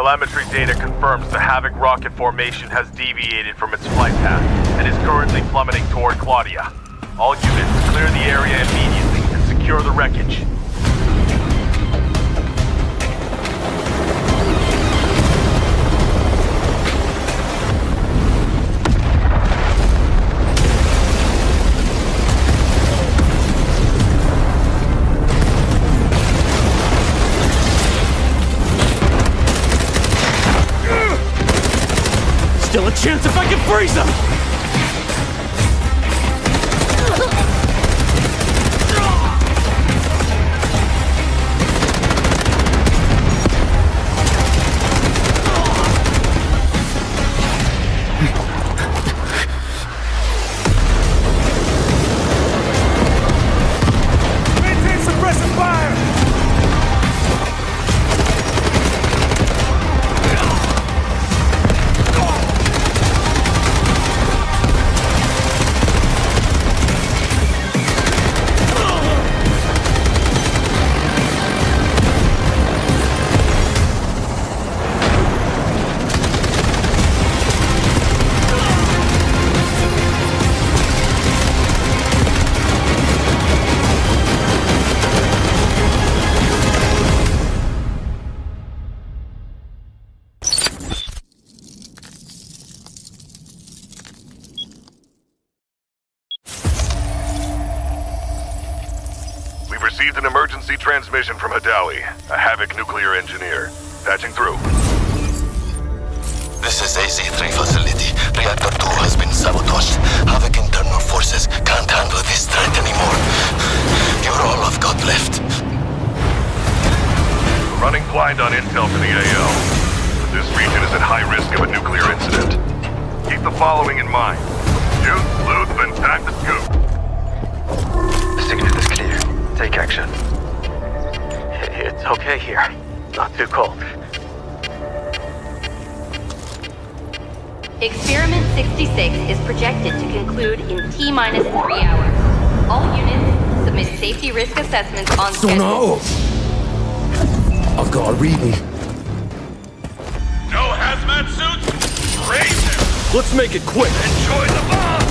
Telemetry data confirms the Havoc rocket formation has deviated from its flight path and is currently plummeting toward Claudia. All units, clear the area immediately and secure the wreckage. Still a chance if I can freeze them! Maintain suppressive fire! Received an emergency transmission from Hadawi, a Havoc nuclear engineer. Patching through. This is AC-3 facility. Reactor 2 has been sabotaged. Havoc internal forces can't handle this threat anymore. You're all I've got left. Running blind on intel for the AL. But this region is at high risk of a nuclear incident. Keep the following in mind. Shoot, loot, then time to scoop. The signal is clear. Take action. It's okay here. Not too cold. Experiment 66 is projected to conclude in T-minus 3 hours. All units submit safety risk assessments on schedule. I've got a reading. No hazmat suits? Raise them! Let's make it quick. Enjoy the bomb!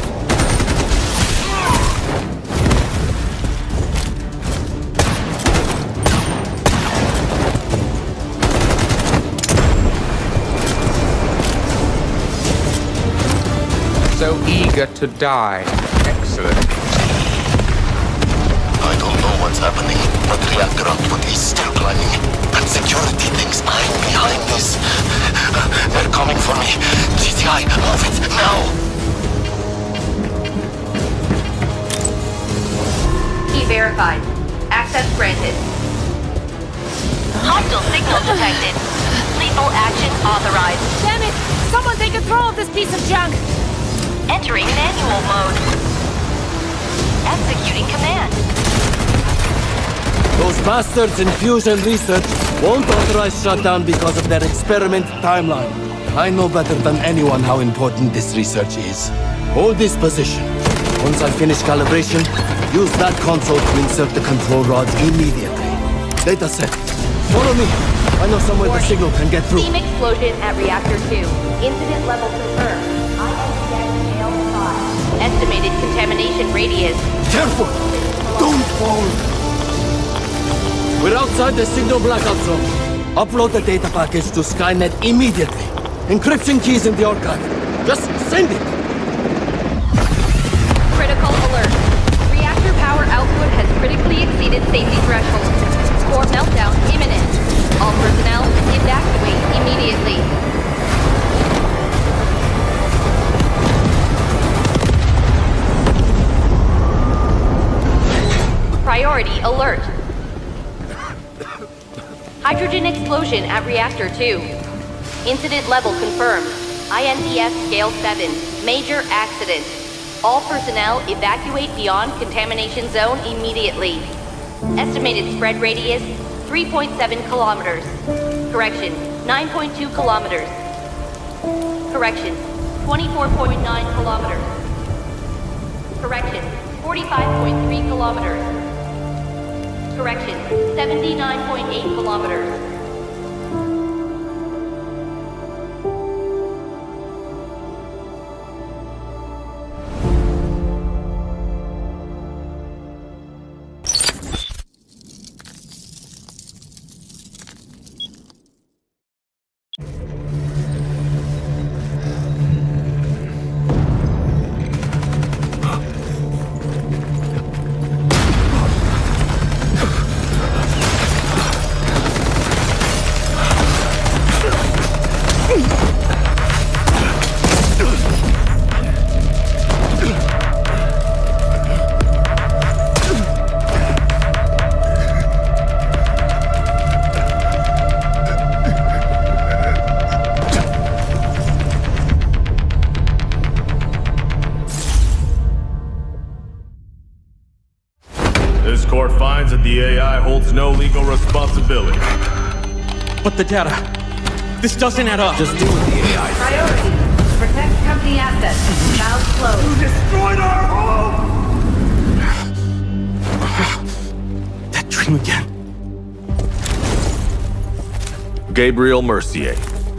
So eager to die. Excellent. I don't know what's happening, but reactor output is still climbing. And security thinks I'm behind this. They're coming for me. GTI, move it, now! Key verified. Access granted. Hostile signal detected. Lethal action authorized. Damn it! Someone take control of this piece of junk! Entering manual mode. Executing command. Those bastards in fusion research won't authorize shutdown because of their experiment timeline. I know better than anyone how important this research is. Hold this position. Once I finish calibration, use that console to insert the control rods immediately. Data set. Follow me. I know somewhere the signal can get through. Steam explosion at Reactor 2. Incident level confirmed. Estimated contamination radius. Careful! Don't fall! We're outside the signal blackout zone. Upload the data package to Skynet immediately. Encryption keys in the archive. Just send it! Critical alert. Reactor power output has critically exceeded safety threshold. Core meltdown imminent. All personnel evacuate immediately. Priority alert. Hydrogen explosion at Reactor 2. Incident level confirmed. INDS scale 7. Major accident. All personnel evacuate beyond contamination zone immediately. Estimated spread radius 3.7 kilometers. Correction, 9.2 kilometers. Correction, 24.9 kilometers. Correction, 45.3 kilometers. Correction, 79.8 kilometers. court finds that the AI holds no legal responsibility. But the data... This doesn't add up. Just do what the AI says. Priority. Protect company assets. Valve closed. You destroyed our home! That dream again. Gabriel Mercier,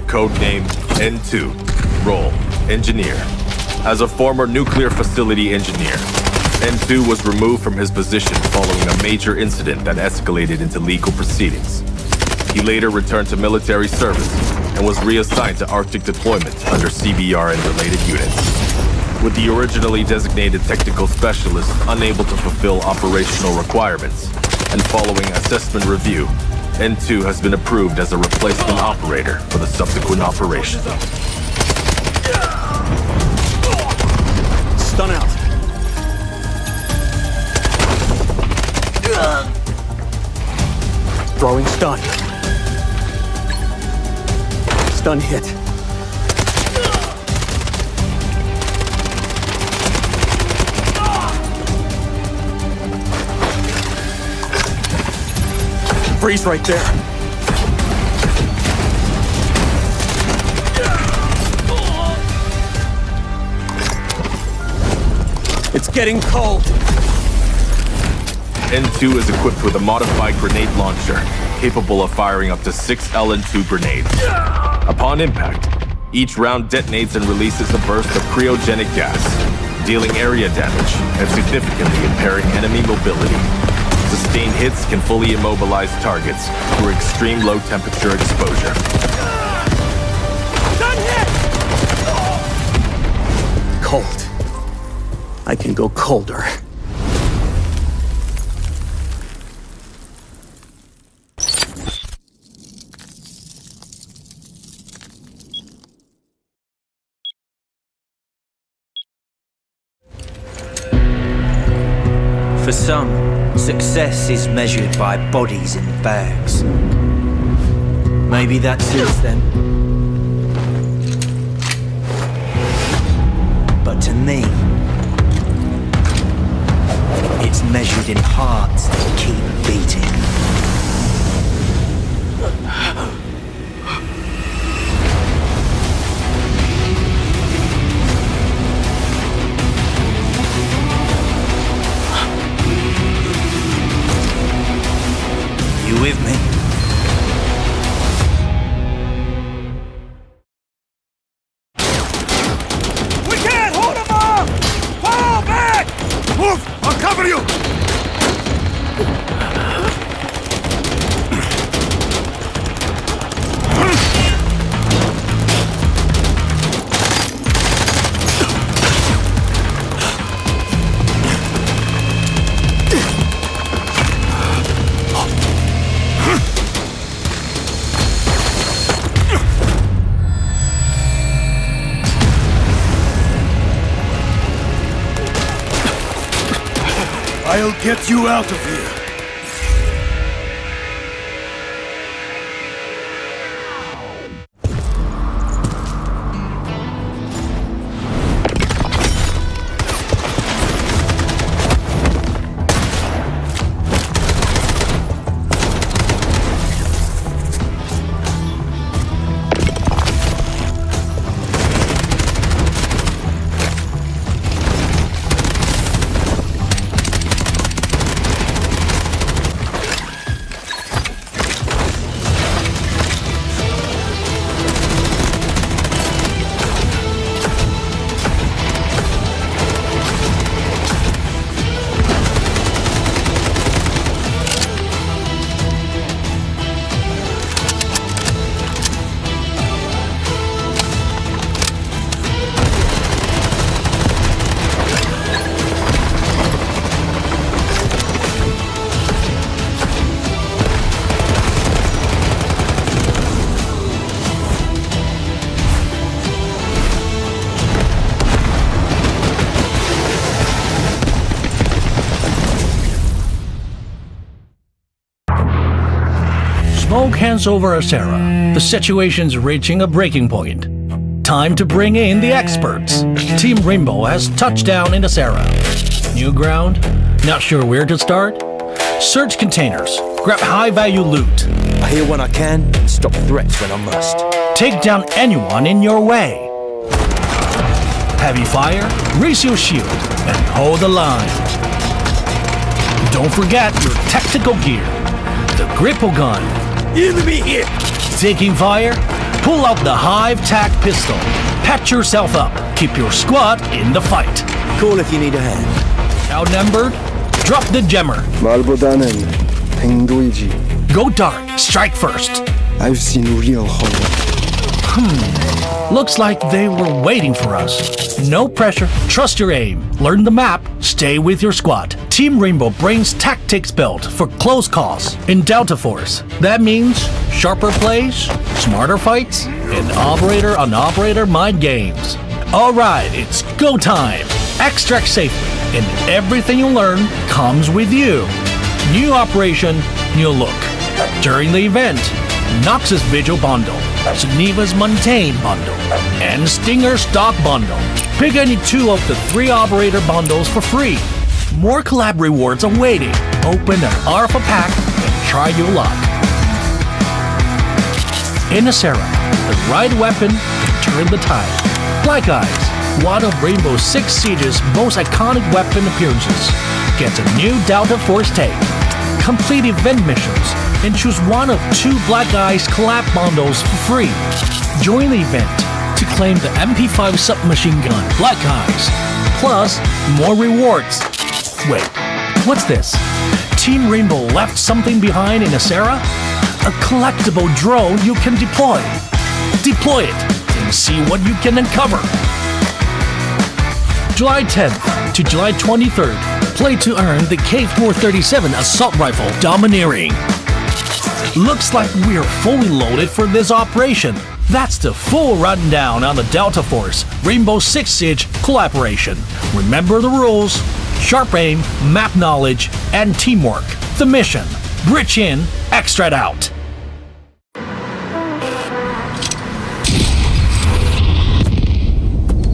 codename N2, role, engineer. As a former nuclear facility engineer, N2 was removed from his position following a major incident that escalated into legal proceedings. He later returned to military service and was reassigned to Arctic deployment under CBR and related units. With the originally designated technical specialist unable to fulfill operational requirements, and following assessment review, N2 has been approved as a replacement operator for the subsequent operation. Stun out. Throwing stun. Stun hit. Freeze right there. It's getting cold. N2 is equipped with a modified grenade launcher, capable of firing up to 6 LN2 grenades. Upon impact, each round detonates and releases a burst of cryogenic gas, dealing area damage and significantly impairing enemy mobility. Sustained hits can fully immobilize targets through extreme low temperature exposure. Done hit! Cold. I can go colder. For some, success is measured by bodies in bags. Maybe that suits them. But to me, it's measured in hearts that keep beating. You with me? We can't hold him off! Fall back! Move! I'll cover you! I'll get you out of here. Smoke hands over Asera. The situation's reaching a breaking point. Time to bring in the experts. Team Rainbow has touched down in Asera. New ground? Not sure where to start? Search containers. Grab high-value loot. I hear when I can and stop threats when I must. Take down anyone in your way. Heavy fire, raise your shield, and hold the line. Don't forget your tactical gear. The gripple gun. Enemy here! Taking fire, pull out the Hive Tac pistol. Patch yourself up. Keep your squad in the fight. Call if you need a hand. Outnumbered? Drop the gemmer. 말보다는 행동이지. Go dark. Strike first. I've seen real horror. Looks like they were waiting for us. No pressure. Trust your aim. Learn the map. Stay with your squad. Team Rainbow brings tactics built for close calls in Delta Force. That means sharper plays, smarter fights, and operator-on-operator mind games. Alright, it's go time. Extract safely, and everything you learn comes with you. New operation, new look. During the event, Noxus Vigil Bundle, Geneva's Montaigne Bundle, and Stinger Stock Bundle. Pick any 2 of the 3 operator bundles for free. More collab rewards are waiting. Open an Alpha pack and try your luck. In Asera, the right weapon can turn the tide. Black Eyes, one of Rainbow Six Siege's most iconic weapon appearances, gets a new Delta Force take. Complete event missions and choose one of 2 Black Eyes collab bundles for free. Join the event to claim the MP5 submachine gun Black Eyes, plus more rewards. Wait, what's this? Team Rainbow left something behind in Asera? A collectible drone you can deploy. Deploy it and see what you can uncover. July 10th to July 23rd, play to earn the K437 assault rifle Domineering. Looks like we're fully loaded for this operation. That's the full rundown on the Delta Force Rainbow Six Siege collaboration. Remember the rules: sharp aim, map knowledge, and teamwork. The mission: breach in, extract out.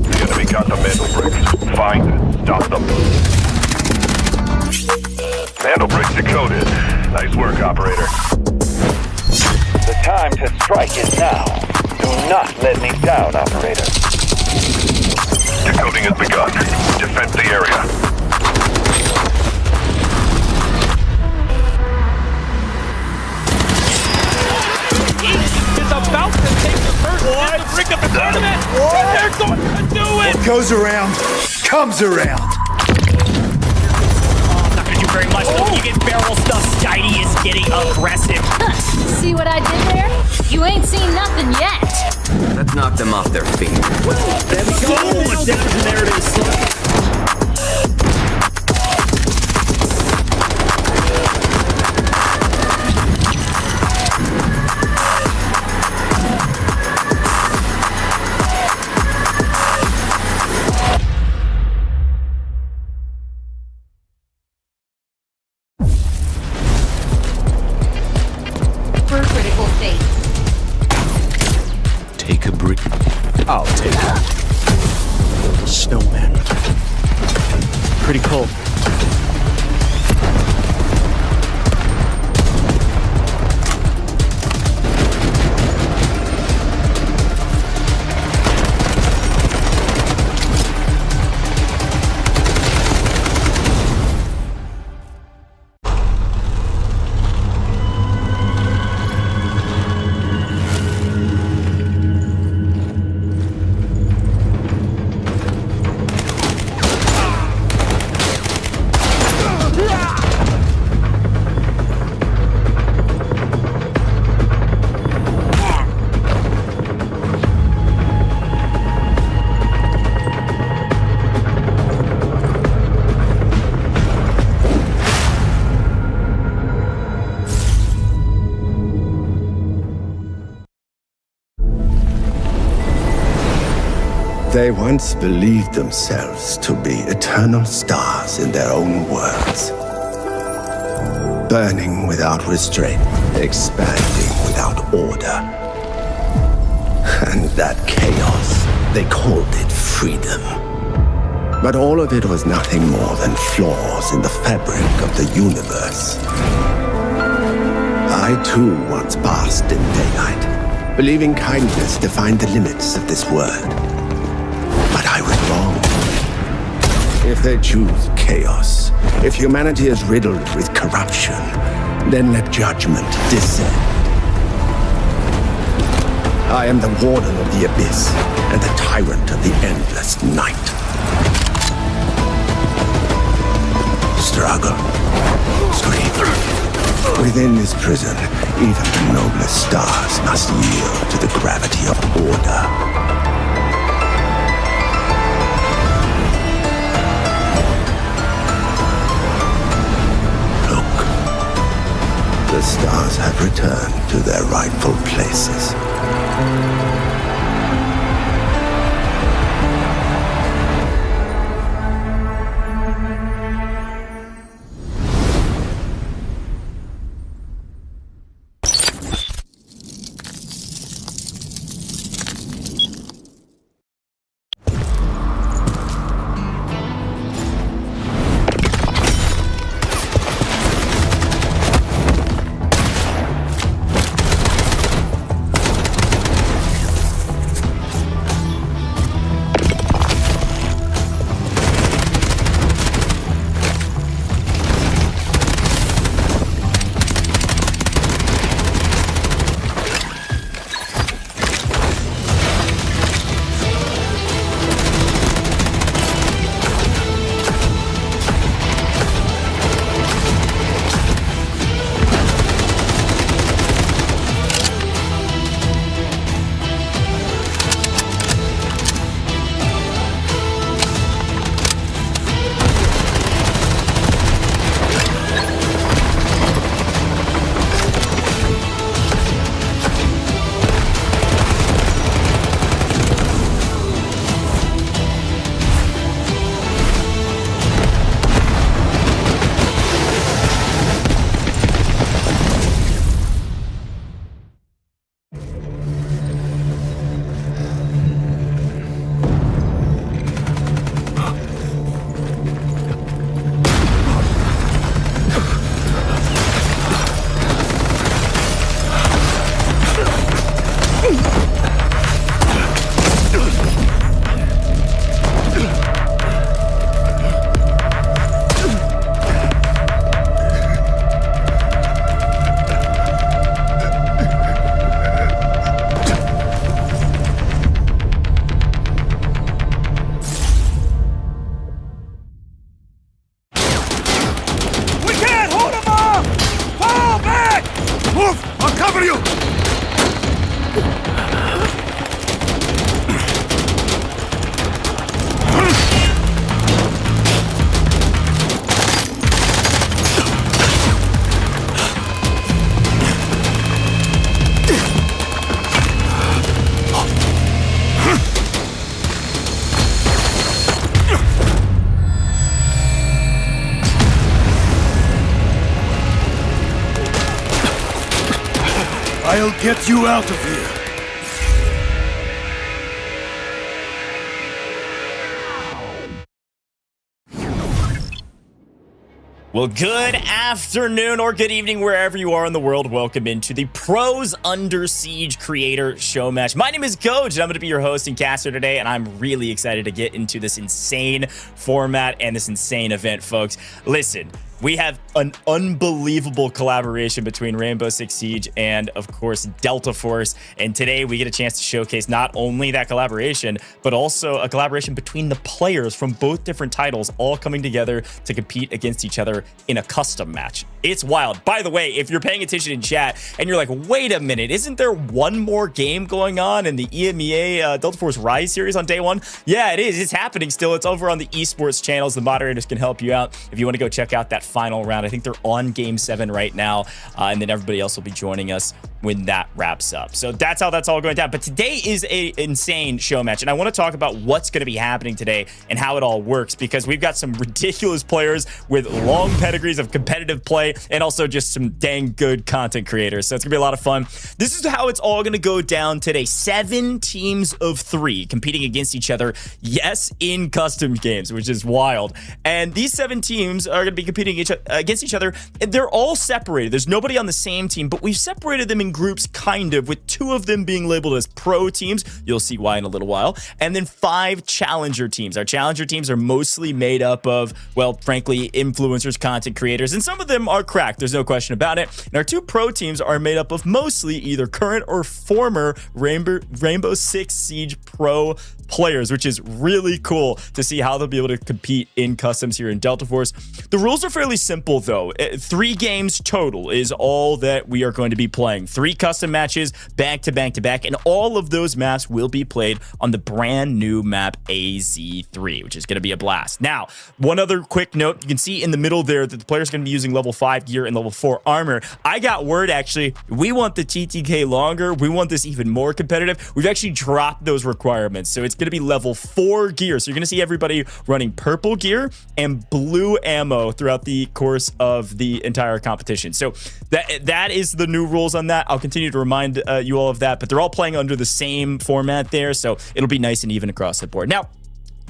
The enemy got the mantle bricks. Find and stop them. Mantle bricks decoded. Nice work, operator. The time to strike is now. Do not let me down, operator. Decoding has begun. Defend the area. Is about to take the first step to break up the tournament. They're going to do it. What goes around, comes around. I'm not gonna do very much. Though. You get barrel stuff. Skitey is getting aggressive. See what I did there? You ain't seen nothing yet. Let's knock them off their feet. There we go. Oh, there it is. For critical state. Take a brick. I'll take it. Snowman. Pretty cold. They once believed themselves to be eternal stars in their own worlds. Burning without restraint, expanding without order. And that chaos, they called it freedom. But all of it was nothing more than flaws in the fabric of the universe. I too once basked in daylight, believing kindness defined the limits of this world. But I was wrong. If they choose chaos, if humanity is riddled with corruption, then let judgment descend. I am the warden of the abyss and the tyrant of the endless night. Struggle. Scream. Within this prison, even the noblest stars must yield to the gravity of order. Look. The stars have returned to their rightful places. I'll get you out of here. Well, good afternoon or good evening wherever you are in the world. Welcome into the Pros Under Siege Creator Show Match. My name is Coach, and I'm going to be your host and caster today, and I'm really excited to get into this insane format and this insane event, folks. Listen, we have an unbelievable collaboration between Rainbow Six Siege and, of course, Delta Force. And today we get a chance to showcase not only that collaboration, but also a collaboration between the players from both different titles all coming together to compete against each other in a custom match. It's wild. By the way, if you're paying attention in chat and you're like, wait a minute, isn't there one more game going on in the EMEA Delta Force Rise series on day one? Yeah, it is. It's happening still. It's over on the esports channels. The moderators can help you out if you want to go check out that final round. I think they're on game 7 right now, and then everybody else will be joining us when that wraps up. So that's how that's all going down. But today is an insane show match, and I want to talk about what's going to be happening today and how it all works, because we've got some ridiculous players with long pedigrees of competitive play and also just some dang good content creators. So it's gonna be a lot of fun. This is how it's all gonna go down today. 7 teams of 3 competing against each other, yes, in custom games, which is wild. And these 7 teams are gonna be competing against each other. They're all separated. There's nobody on the same team, but we've separated them in groups, kind of, with 2 of them being labeled as pro teams. You'll see why in a little while. And then 5 challenger teams. Our challenger teams are mostly made up of, well, frankly, influencers, content creators, and some of them are cracked. There's no question about it. And our 2 pro teams are made up of mostly either current or former Rainbow Six Siege pro players, which is really cool to see how they'll be able to compete in customs here in Delta Force. The rules are fairly simple, though. 3 games total is all that we are going to be playing. 3 custom matches back to back to back, and all of those maps will be played on the brand new map AZ3, which is going to be a blast. Now, one other quick note, you can see in the middle there that the player's going to be using level 5 gear and level 4 armor. I got word, actually, we want the TTK longer. We want this even more competitive. We've actually dropped those requirements, so it's going to be level 4 gear. So you're going to see everybody running purple gear and blue ammo throughout the course of the entire competition. So that is the new rules on that. I'll continue to remind you all of that, but they're all playing under the same format there, so it'll be nice and even across the board. Now,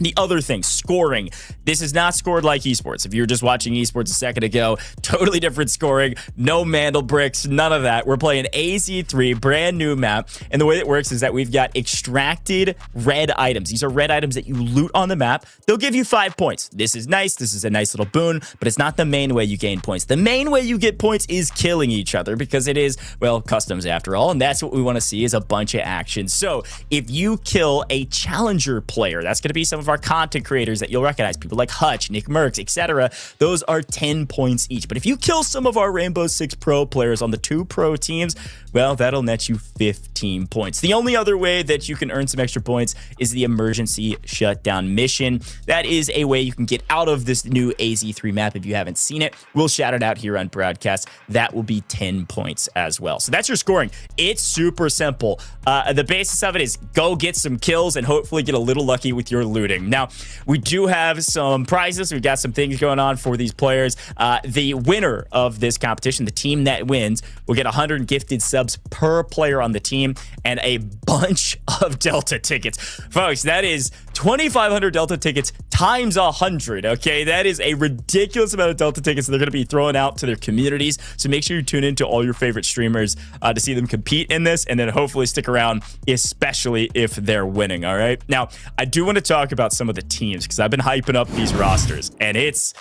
the other thing, scoring. This is not scored like esports. If you were just watching esports a second ago, totally different scoring. No mandel bricks, none of that. We're playing AZ3, brand new map. And the way it works is that we've got extracted red items. These are red items that you loot on the map. They'll give you 5 points. This is nice. This is a nice little boon, but it's not the main way you gain points. The main way you get points is killing each other, because it is, well, customs after all. And that's what we want to see, is a bunch of action. So if you kill a challenger player, that's going to be some of our content creators that you'll recognize, people like Hutch, Nickmercs, etc. Those are 10 points each. But if you kill some of our Rainbow Six pro players on the 2 pro teams, well, that'll net you 15 points. The only other way that you can earn some extra points is the emergency shutdown mission. That is a way you can get out of this new AZ3 map. If you haven't seen it, we'll shout it out here on broadcast. That will be 10 points as well. So that's your scoring. It's super simple. The basis of it is go get some kills and hopefully get a little lucky with your looting. Now, we do have some prizes. We've got some things going on for these players. The winner of this competition, the team that wins, will get 100 gifted subs per player on the team and a bunch of Delta tickets. Folks, that is 2,500 Delta tickets times 100, okay? That is a ridiculous amount of Delta tickets that they're going to be throwing out to their communities. So make sure you tune in to all your favorite streamers to see them compete in this, and then hopefully stick around, especially if they're winning, all right? Now, I do want to talk about some of the teams, because I've been hyping up these rosters, and it's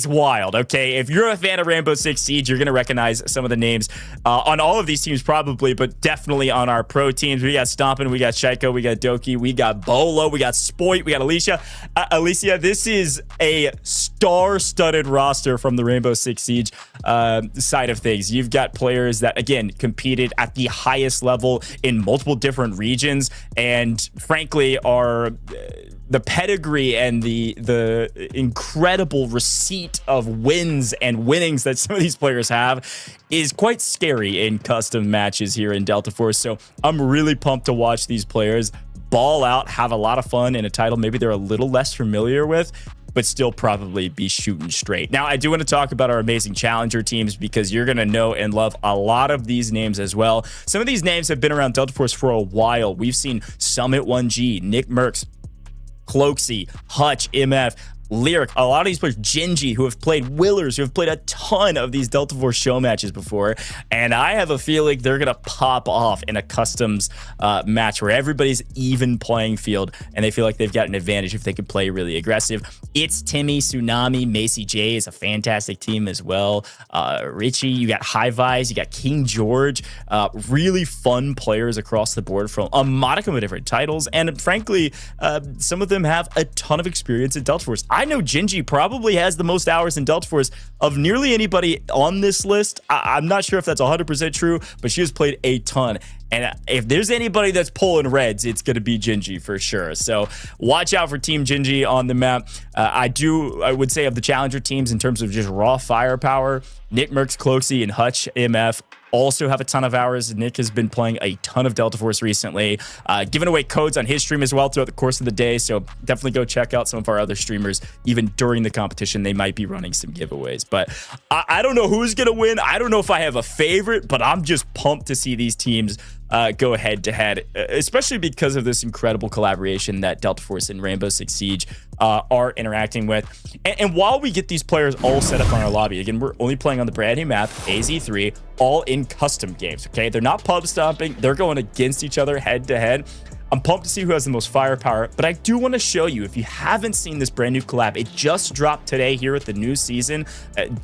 wild, okay? If you're a fan of Rainbow Six Siege, you're going to recognize some of the names on all of these teams probably, but definitely on our pro teams. We got Stompn, we got Shaiiko, we got Doki, we got Beaulo, we got itsSpoit, we got Alicia. Alicia, this is a star-studded roster from the Rainbow Six Siege side of things. You've got players that, again, competed at the highest level in multiple different regions, and frankly are... the pedigree and the incredible receipt of wins and winnings that some of these players have is quite scary in custom matches here in Delta Force. So I'm really pumped to watch these players ball out, have a lot of fun in a title maybe they're a little less familiar with, but still probably be shooting straight. Now, I do want to talk about our amazing challenger teams, because you're going to know and love a lot of these names as well. Some of these names have been around Delta Force for a while. We've seen Summit 1G, Nickmercs, cloakzy, hutchMF, LIRIK, a lot of these players, gingy, who have played willerz, who have played a ton of these Delta Force show matches before, and I have a feeling they're gonna pop off in a customs match where everybody's even playing field, and they feel like they've got an advantage if they can play really aggressive. itsTimmy, Tsunami, Macie Jay is a fantastic team as well. Ricci, you got hivise, you got KingGeorge, really fun players across the board from a modicum of different titles, and frankly, some of them have a ton of experience in Delta Force. I know gingy probably has the most hours in Delta Force of nearly anybody on this list. I'm not sure if that's 100% true, but she has played a ton. And if there's anybody that's pulling reds, it's going to be gingy for sure. So watch out for Team Gingy on the map. I would say of the challenger teams in terms of just raw firepower, Nickmercs, cloakzy, and hutchMF also have a ton of hours. Nick has been playing a ton of Delta Force recently, giving away codes on his stream as well throughout the course of the day. So definitely go check out some of our other streamers. Even during the competition, they might be running some giveaways. But I don't know who's going to win. I don't know if I have a favorite, but I'm just pumped to see these teams go head to head, especially because of this incredible collaboration that Delta Force and Rainbow Six Siege are interacting with. And while we get these players all set up on our lobby, again, we're only playing on the brand new map, AZ3, all in custom games, okay? They're not pub stomping. They're going against each other head to head. I'm pumped to see who has the most firepower, but I do want to show you, if you haven't seen this brand new collab, it just dropped today here with the new season,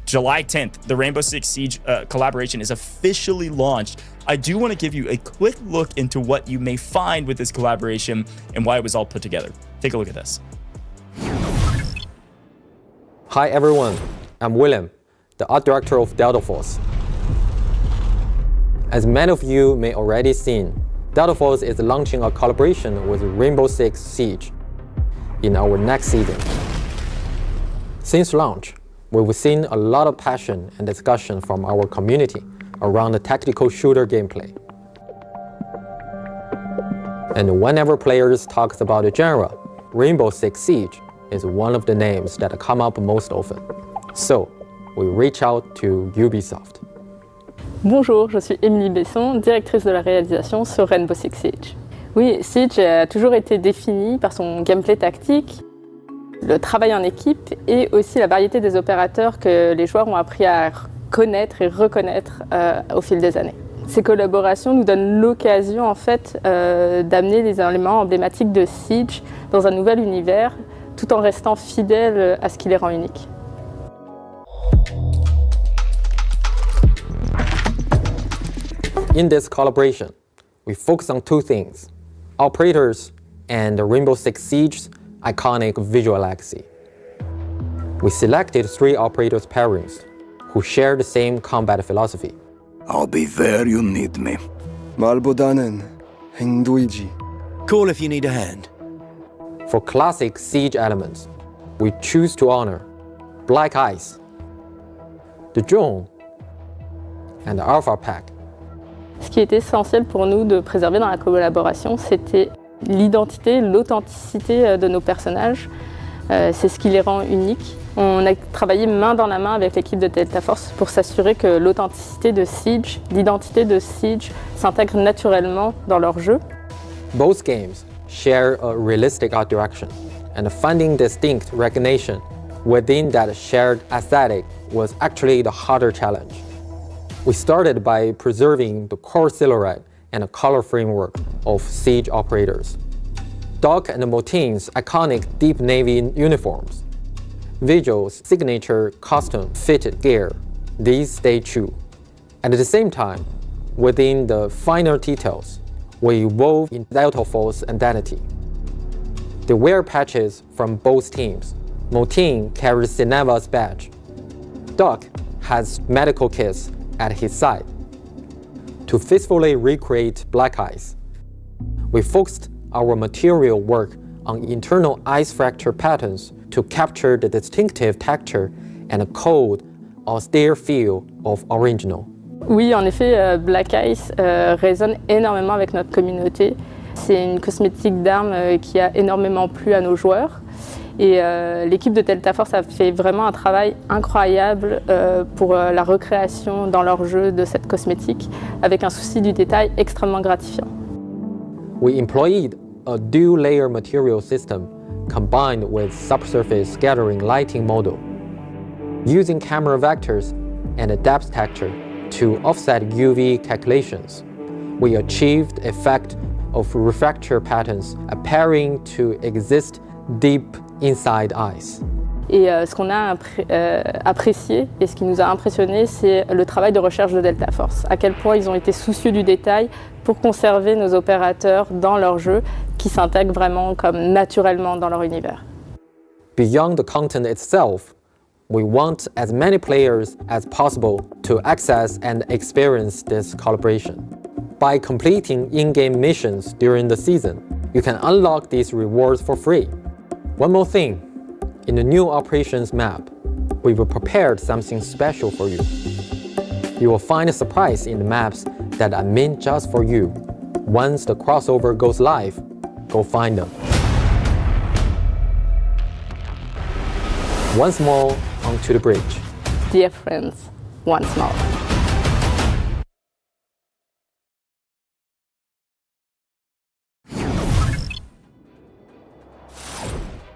July 10th. The Rainbow Six Siege collaboration is officially launched. I do want to give you a quick look into what you may find with this collaboration and why it was all put together. Take a look at this. Hi everyone, I'm William, the art director of Delta Force. As many of you may already seen, Delta Force is launching a collaboration with Rainbow Six Siege in our next season. Since launch, we've seen a lot of passion and discussion from our community around the tactical shooter gameplay. And whenever players talk about the genre, Rainbow Six Siege is one of the names that come up most often. So, we reach out to Ubisoft. Bonjour, je suis Émilie Besson, directrice de la réalisation sur Rainbow Six Siege. Oui, Siege a toujours été défini par son gameplay tactique, le travail en équipe et aussi la variété des opérateurs que les joueurs ont appris à connaître et reconnaître au fil des années. Ces collaborations nous donnent l'occasion en fait d'amener les éléments emblématiques de Siege dans un nouvel univers tout en restant fidèle à ce qui les rend uniques. In this collaboration, we focus on two things: operators and Rainbow Six Siege's iconic visual legacy. We selected 3 operators pairings who share the same combat philosophy. I'll be there you need me. 말보다는 행동이지. Call if you need a hand. For classic Siege elements, we choose to honor Black Ice, the Drone, and the Alpha Pack. Ce qui était essentiel pour nous de préserver dans la collaboration, c'était l'identité, l'authenticité de nos personnages. C'est ce qui les rend uniques. On a travaillé main dans la main avec l'équipe de Delta Force pour s'assurer que l'authenticité de Siege, l'identité de Siege s'intègre naturellement dans leur jeu. Both games share a realistic art direction, and finding distinct recognition within that shared aesthetic was actually the harder challenge. We started by preserving the core silhouette and the color framework of Siege operators. Doc and Motin's iconic deep navy uniforms, Vigil's signature custom-fitted gear, these stay true. At the same time, within the finer details, we evolve in Delta Force identity. The wear patches from both teams. Motin carries Cineva's badge. Doc has medical kits at his side. To faithfully recreate Black Ice, we focused our material work on internal ice fracture patterns to capture the distinctive texture and cold, austere feel of original. Oui, en effet, Black Ice résonne énormément avec notre communauté. C'est une cosmétique d'armes qui a énormément plu à nos joueurs. Et l'équipe de Delta Force a fait vraiment un travail incroyable pour la recréation dans leur jeu de cette cosmétique, avec un souci du détail extrêmement gratifiant. We employed a dual-layer material system combined with subsurface scattering lighting model. Using camera vectors and a depth texture to offset UV calculations, we achieved effect of refractor patterns appearing to exist deep inside ice. Et ce qu'on a apprécié et ce qui nous a impressionné, c'est le travail de recherche de Delta Force. À quel point ils ont été soucieux du détail pour conserver nos opérateurs dans leur jeu, qui s'intègrent vraiment comme naturellement dans leur univers. Beyond the content itself, we want as many players as possible to access and experience this collaboration. By completing in-game missions during the season, you can unlock these rewards for free. One more thing, in the new operations map, we've prepared something special for you. You will find a surprise in the maps that are meant just for you. Once the crossover goes live, go find them. Once more, onto the bridge. Dear friends, once more.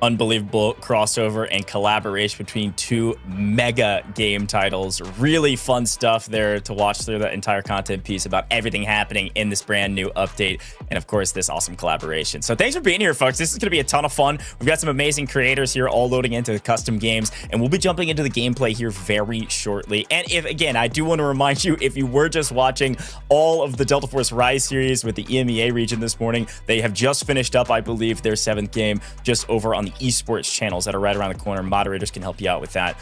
Unbelievable crossover and collaboration between two mega game titles. Really fun stuff there to watch through that entire content piece about everything happening in this brand new update. And of course, this awesome collaboration. So thanks for being here, folks. This is going to be a ton of fun. We've got some amazing creators here all loading into the custom games, and we'll be jumping into the gameplay here very shortly. And if, again, I do want to remind you, if you were just watching all of the Delta Force Rise series with the EMEA region this morning, they have just finished up, I believe, their 7th game just over on the esports channels that are right around the corner. Moderators can help you out with that.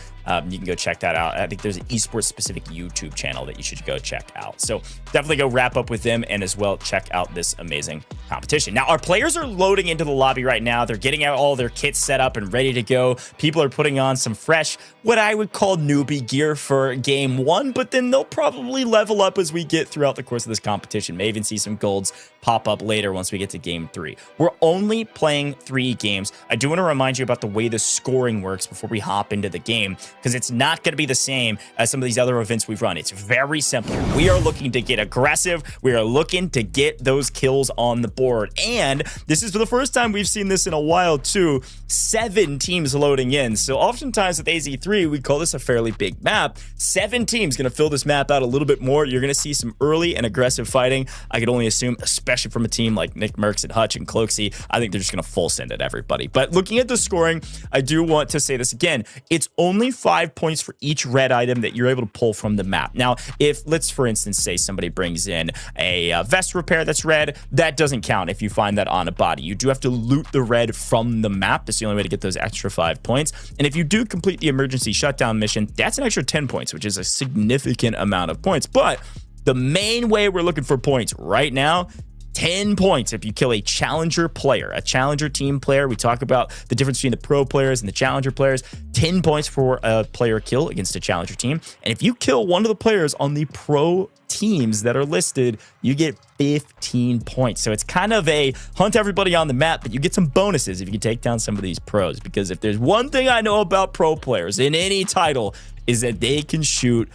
You can go check that out. I think there's an esports specific YouTube channel that you should go check out. So definitely go wrap up with them, and as well check out this amazing competition. Now, our players are loading into the lobby right now. They're getting out all their kits set up and ready to go. People are putting on some fresh, what I would call newbie gear for game 1, but then they'll probably level up as we get throughout the course of this competition. May even see some golds pop up later once we get to game 3. We're only playing 3 games. I do want to remind you about the way the scoring works before we hop into the game, because it's not going to be the same as some of these other events we've run. It's very simple. We are looking to get aggressive. We are looking to get those kills on the board. And this is for the first time we've seen this in a while too. 7 teams loading in. So oftentimes with AZ3, we call this a fairly big map. 7 teams going to fill this map out a little bit more. You're going to see some early and aggressive fighting. I could only assume, especially from a team like Nickmercs and Hutch and cloakzy, I think they're just going to full send at everybody. But looking at the scoring, I do want to say this again. It's only 5 points for each red item that you're able to pull from the map. Now, if, let's for instance say somebody brings in a vest repair that's red, that doesn't count if you find that on a body. You do have to loot the red from the map. That's the only way to get those extra 5 points. And if you do complete the emergency shutdown mission, that's an extra 10 points, which is a significant amount of points. But the main way we're looking for points right now, 10 points if you kill a challenger player, a challenger team player. We talk about the difference between the pro players and the challenger players. 10 points for a player kill against a challenger team. And if you kill one of the players on the pro teams that are listed, you get 15 points. So it's kind of a hunt everybody on the map, but you get some bonuses if you can take down some of these pros. Because if there's one thing I know about pro players in any title, is that they can shoot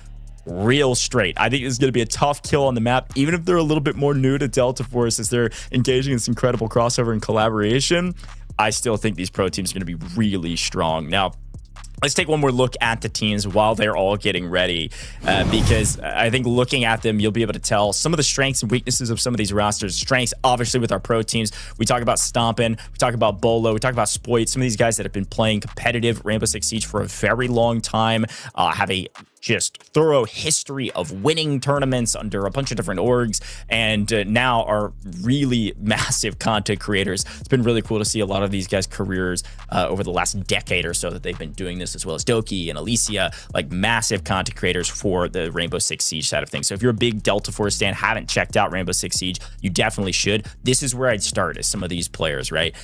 real straight. I think it's going to be a tough kill on the map, even if they're a little bit more new to Delta Force as they're engaging in this incredible crossover and collaboration. I still think these pro teams are going to be really strong. Now, let's take one more look at the teams while they're all getting ready, because I think looking at them, you'll be able to tell some of the strengths and weaknesses of some of these rosters. Strengths, obviously, with our pro teams. We talk about Stompn, we talk about Beaulo, we talk about itsSpoit. Some of these guys that have been playing competitive Rainbow Six Siege for a very long time, have a just thorough history of winning tournaments under a bunch of different orgs, and now are really massive content creators. It's been really cool to see a lot of these guys' careers over the last decade or so that they've been doing this, as well as Doki and Alicia, like massive content creators for the Rainbow Six Siege side of things. So if you're a big Delta Force fan, haven't checked out Rainbow Six Siege, you definitely should. This is where I'd start, is some of these players, right?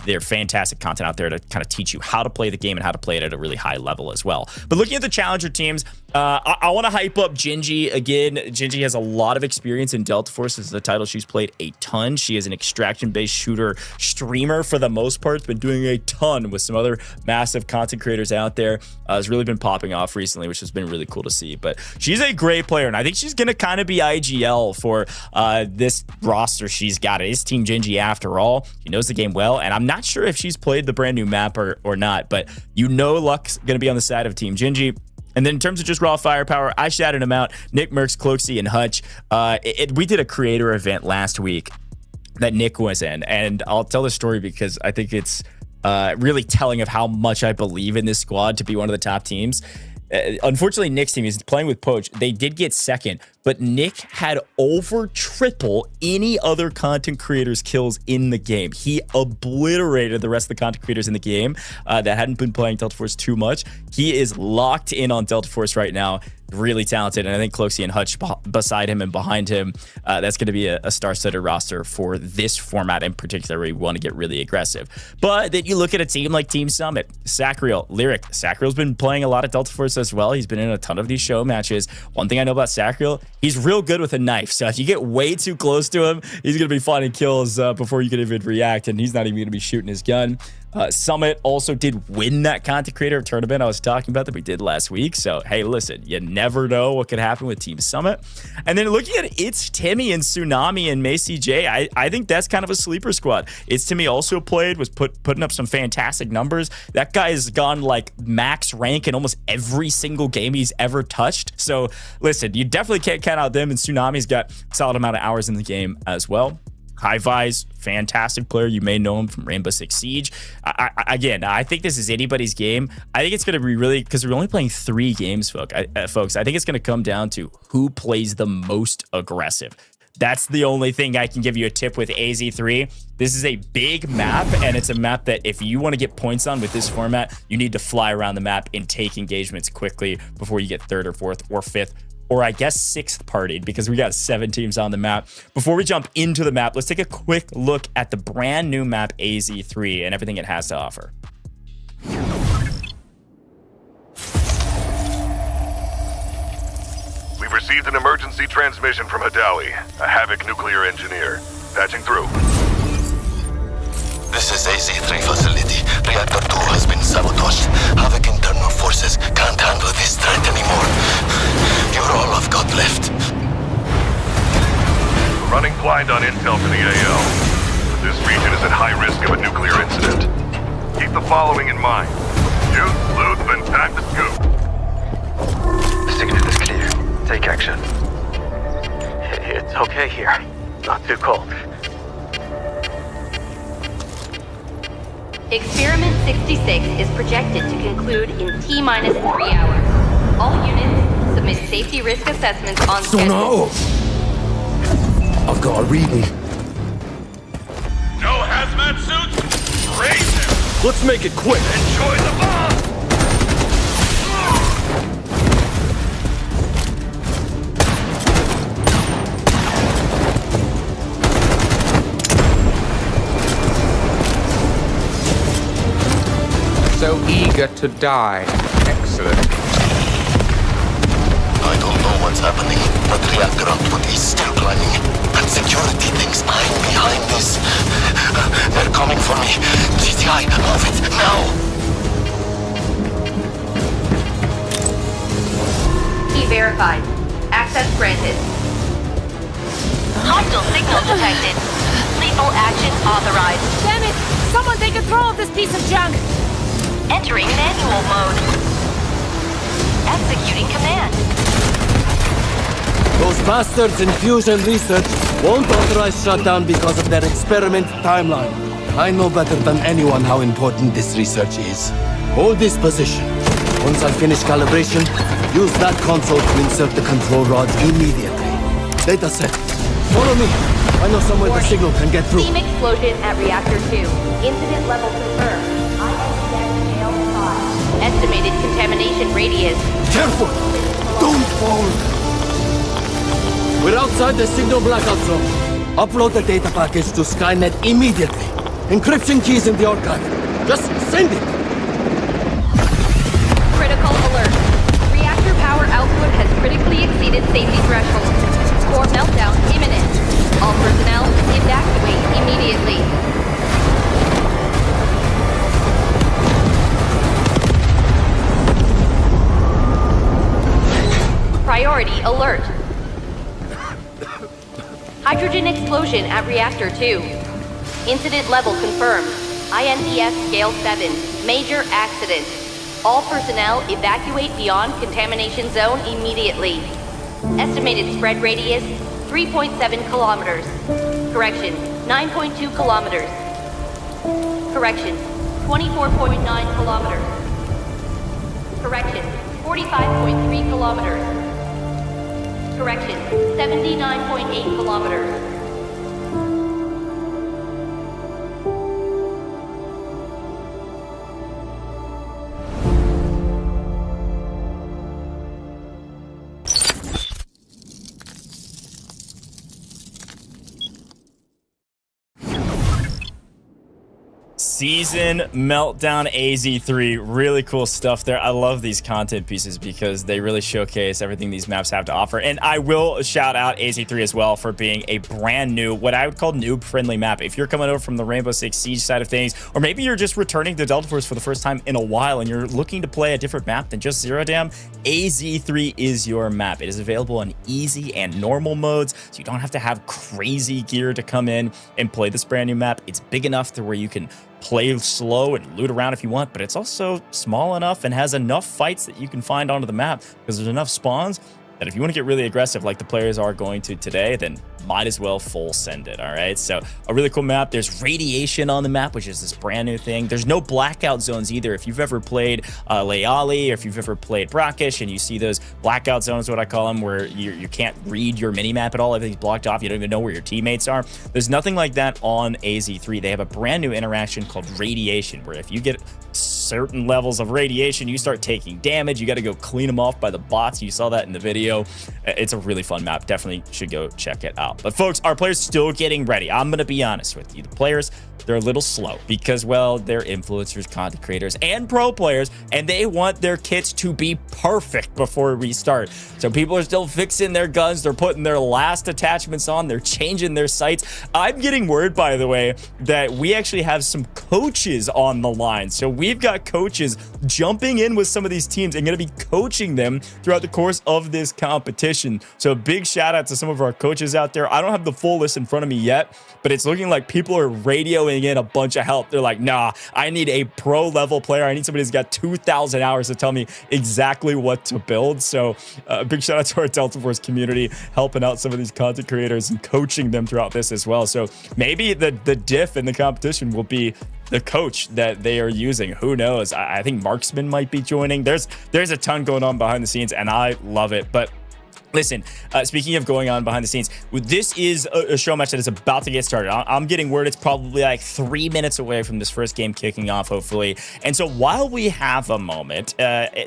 They're fantastic content out there to kind of teach you how to play the game and how to play it at a really high level as well. But looking at the challenger teams, I want to hype up Gingy again. Gingy has a lot of experience in Delta Force. This is the title she's played a ton. She is an extraction-based shooter streamer for the most part. It's been doing a ton with some other massive content creators out there. Has really been popping off recently, which has been really cool to see. But she's a great player, and I think she's going to kind of be IGL for this roster she's got. It is Team Gingy after all. She knows the game well, and I'm not sure if she's played the brand new map or not, but you know luck's going to be on the side of Team Gingy. And then in terms of just raw firepower, I shouted them out. Nickmercs, cloakzy, and Hutch. We did a creator event last week that Nick was in, and I'll tell the story because I think it's really telling of how much I believe in this squad to be one of the top teams. Unfortunately, Nick's team is playing with Poach. They did get second, but Nick had over triple any other content creators' kills in the game. He obliterated the rest of the content creators in the game that hadn't been playing Delta Force too much. He is locked in on Delta Force right now. really talented. And I think cloakzy and hutch beside him and behind him, that's going to be a star-studded roster for this format in particular, where you want to get really aggressive. But then you look at a team like Team Summit, sacriel, LIRIK. Sacriel's been playing a lot of Delta Force as well. He's been in a ton of these show matches. One thing I know about sacriel, he's real good with a knife. So if you get way too close to him, he's going to be finding kills before you can even react, and he's not even going to be shooting his gun. Summit also did win that content creator tournament I was talking about that we did last week. So, hey, listen, you never know what could happen with Team Summit. And then looking at itsTimmy and Tsunami and Macie Jay, I think that's kind of a sleeper squad. itsTimmy also played, was putting up some fantastic numbers. That guy has gone like max rank in almost every single game he's ever touched. So, listen, you definitely can't count out them. And Tsunami's got a solid amount of hours in the game as well. Hivise, fantastic player. You may know him from Rainbow Six Siege. Again, I think this is anybody's game. I think it's going to be really, because we're only playing 3 games, folks. I think it's going to come down to who plays the most aggressive. That's the only thing I can give you a tip with AZ3. This is a big map, and it's a map that if you want to get points on with this format, you need to fly around the map and take engagements quickly before you get 3rd or 4th or 5th. Or I guess 6th partied, because we got 7 teams on the map. Before we jump into the map, let's take a quick look at the brand new map AZ3 and everything it has to offer. We've received an emergency transmission from Hadawi, a Havoc nuclear engineer. Patching through. This is AZ3 facility. Reactor 2 has been sabotaged. Havoc internal forces can't handle this threat anymore. You're all I've got left. We're running blind on intel for the AO. But this region is at high risk of a nuclear incident. Keep the following in mind. Shoot, loot, then time to scoop. The signal is clear. Take action. It's okay here. Not too cold. Experiment 66 is projected to conclude in T-minus 3 hours. All units submit safety risk assessments on schedule. I've got a reading. No hazmat suits? Raise them! Let's make it quick. Enjoy the bomb! So eager to die. Excellent. I don't know what's happening, but reactor output is still climbing. And security thinks I'm behind this. They're coming for me. GTI, move it, now! Key verified. Access granted. Hostile signal detected. Lethal action authorized. Damn it! Someone take control of this piece of junk! Entering manual mode. Executing command. Those bastards in Fusion Research won't authorize shutdown because of their experiment timeline. I know better than anyone how important this research is. Hold this position. Once I finish calibration, use that console to insert the control rod immediately. Data set. Follow me. I know somewhere the signal can get through. Steam explosion at Reactor 2. Incident level confirmed. Estimated contamination radius. Careful! Don't fall! We're outside the signal blackout zone. Upload the data package to Skynet immediately. Encryption keys in the archive. Just send it! Critical alert. Reactor power output has critically exceeded safety threshold. Core meltdown imminent. All personnel evacuate immediately. Priority alert. Hydrogen explosion at Reactor 2. Incident level confirmed. INES Scale 7. Major accident. All personnel evacuate beyond contamination zone immediately. Estimated spread radius 3.7 kilometers. Correction, 9.2 kilometers. Correction, 24.9 kilometers. Correction, 45.3 kilometers. Correction, 79.8 kilometers. Season Meltdown AZ3. Really cool stuff there. I love these content pieces because they really showcase everything these maps have to offer. And I will shout out AZ3 as well for being a brand new, what I would call noob-friendly map. If you're coming over from the Rainbow Six Siege side of things, or maybe you're just returning to Delta Force for the first time in a while and you're looking to play a different map than just Zero Dam, AZ3 is your map. It is available in easy and normal modes, so you don't have to have crazy gear to come in and play this brand new map. It's big enough to where you can play slow and loot around if you want, but it's also small enough and has enough fights that you can find onto the map because there's enough spawns that if you want to get really aggressive like the players are going to today, then might as well full send it. All right, so a really cool map. There's radiation on the map, which is this brand new thing. There's no blackout zones either. If you've ever played Leali, or if you've ever played Brackish and you see those blackout zones, what I call them, where you can't read your mini map at all, everything's blocked off, you don't even know where your teammates are, there's nothing like that on AZ3. They have a brand new interaction called radiation, where if you get certain levels of radiation, you start taking damage. You got to go clean them off by the bots. You saw that in the video. It's a really fun map. Definitely should go check it out. But folks, our players still getting ready. I'm going to be honest with you. The players, they're a little slow because, well, they're influencers, content creators, and pro players, and they want their kits to be perfect before we start. So people are still fixing their guns. They're putting their last attachments on. They're changing their sights. I'm getting word, by the way, that we actually have some coaches on the line. So we've got coaches jumping in with some of these teams and going to be coaching them throughout the course of this competition. So a big shout out to some of our coaches out there. I don't have the full list in front of me yet, but it's looking like people are radioing in a bunch of help. They're like, nah, I need a pro level player. I need somebody who's got 2,000 hours to tell me exactly what to build. So a big shout out to our Delta Force community helping out some of these content creators and coaching them throughout this as well. So maybe the diff in the competition will be the coach that they are using. Who knows? I think Marksman might be joining. There's a ton going on behind the scenes and I love it. But listen, speaking of going on behind the scenes, this is a show match that is about to get started. I'm getting word it's probably like 3 minutes away from this first game kicking off, hopefully. And so while we have a moment,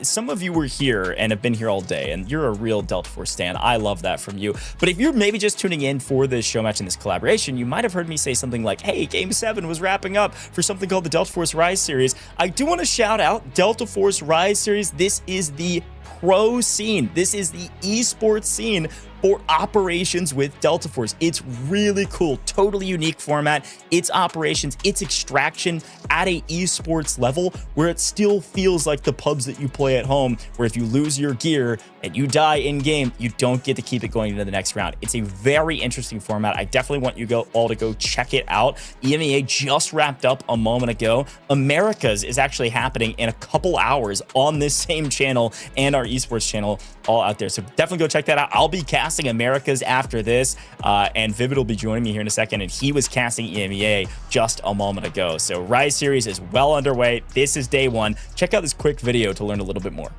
some of you were here and have been here all day, and you're a real Delta Force stan. I love that from you. But if you're maybe just tuning in for this show match and this collaboration, you might have heard me say something like, hey, Game 7 was wrapping up for something called the Delta Force Rise Series. I do want to shout out Delta Force Rise Series. This is the pro scene. This is the esports scene for operations with Delta Force. It's really cool, totally unique format. It's operations, it's extraction at a esports level where it still feels like the pubs that you play at home, where if you lose your gear and you die in game, you don't get to keep it going into the next round. It's a very interesting format. I definitely want you all to go check it out. EMEA just wrapped up a moment ago. Americas is actually happening in a couple hours on this same channel and our esports channel all out there. So definitely go check that out. I'll be casting Americas after this, and Vivid will be joining me here in a second, and he was casting EMEA just a moment ago. So Rise Series is well underway. This is day one. Check out this quick video to learn a little bit more.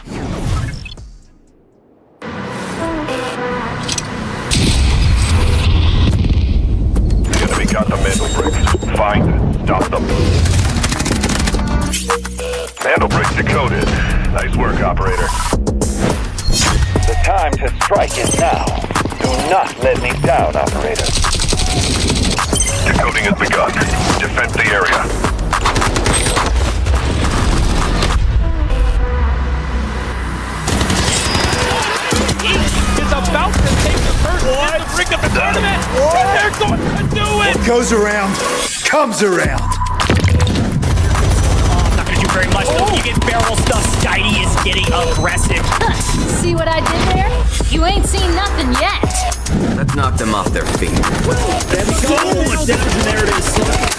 The enemy got the mandle bricks. Find, stop them. Mandle bricks decoded. Nice work, operator. The time to strike is now. Do not let me down, operator. Decoding has begun. Defend the area. Is about to take the first hit to bring up the tournament, and they're going to do it! What goes around, comes around. Not gonna do very much though. You get barrel stuff. Skydie is getting aggressive. See what I did there? You ain't seen nothing yet. Let's knock them off their feet. Oh, there it is.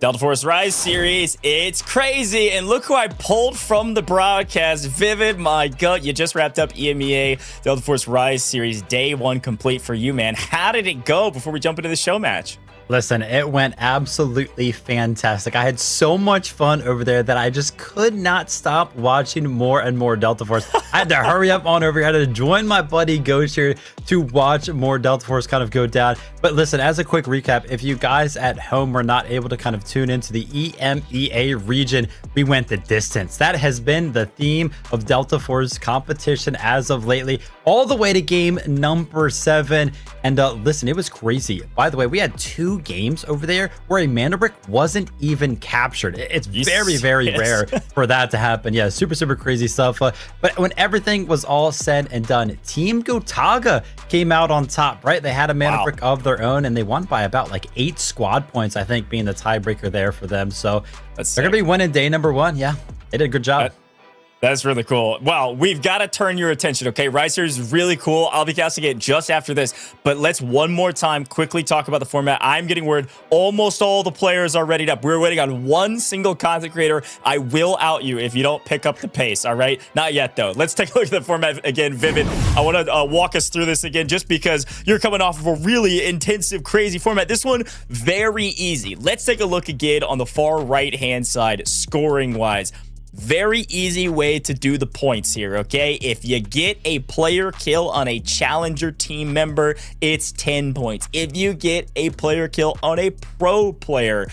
Delta Force Rise Series, it's crazy. And look who I pulled from the broadcast. Vivid, my God, you just wrapped up EMEA Delta Force Rise Series, day one complete for you, man. How did it go before we jump into the show match? Listen, it went absolutely fantastic. I had so much fun over there that I just could not stop watching more and more Delta Force. I had to hurry up on over here. I had to join my buddy Ghost here to watch more Delta Force kind of go down. But listen, as a quick recap, if you guys at home were not able to kind of tune into the EMEA region, we went the distance. That has been the theme of Delta Force competition as of lately, all the way to game number 7. And listen, it was crazy. By the way, we had 2 games over there where a mana brick wasn't even captured. It's very, very rare for that to happen. Yeah, super, super crazy stuff. But when everything was all said and done, Team Gotaga came out on top, right? They had a mana brick of their own and they won by about like 8 squad points, I think, being the tiebreaker there for them. So they're going to be winning day number 1. Yeah, they did a good job. That's really cool. Well, we've got to turn your attention, okay? Ricer is really cool. I'll be casting it just after this, but let's one more time quickly talk about the format. I'm getting word almost all the players are readied up. We're waiting on one single content creator. I will out you if you don't pick up the pace, all right? Not yet, though. Let's take a look at the format again, Vivid. I want to walk us through this again just because you're coming off of a really intensive, crazy format. This one, very easy. Let's take a look again on the far right-hand side, scoring-wise. Very easy way to do the points here, okay? If you get a player kill on a challenger team member, it's 10 points. If you get a player kill on a pro player,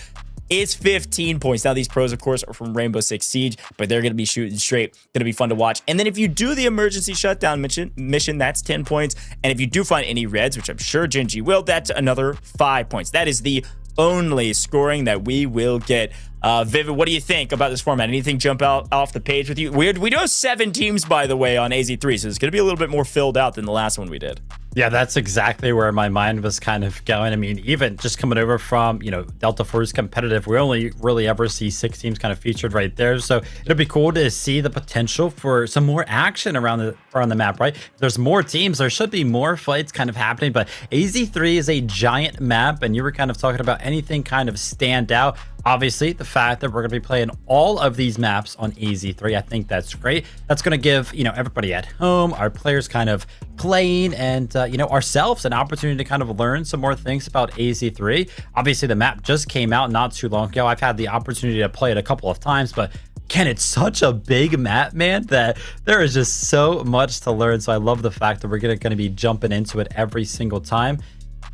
it's 15 points. Now, these pros, of course, are from Rainbow Six Siege, but they're going to be shooting straight. Going to be fun to watch. And then if you do the emergency shutdown mission, that's 10 points. And if you do find any reds, which I'm sure Gingy will, that's another 5 points. That is the only scoring that we will get. Vivid, what do you think about this format? Anything jump out off the page with you? We do have 7 teams, by the way, on AZ3, so it's going to be a little bit more filled out than the last one we did. Yeah, that's exactly where my mind was kind of going. I mean, even just coming over from, Delta Force competitive, we only really ever see 6 teams kind of featured right there. So it'll be cool to see the potential for some more action around the map, right? If there's more teams, there should be more fights kind of happening, but AZ3 is a giant map, and you were kind of talking about anything kind of stand out. Obviously, the fact that we're going to be playing all of these maps on AZ3, I think that's great. That's going to give, everybody at home, our players kind of playing, and, ourselves an opportunity to kind of learn some more things about AZ3. Obviously, the map just came out not too long ago. I've had the opportunity to play it a couple of times, but Ken, it's such a big map, man, that there is just so much to learn. So I love the fact that we're going to be jumping into it every single time.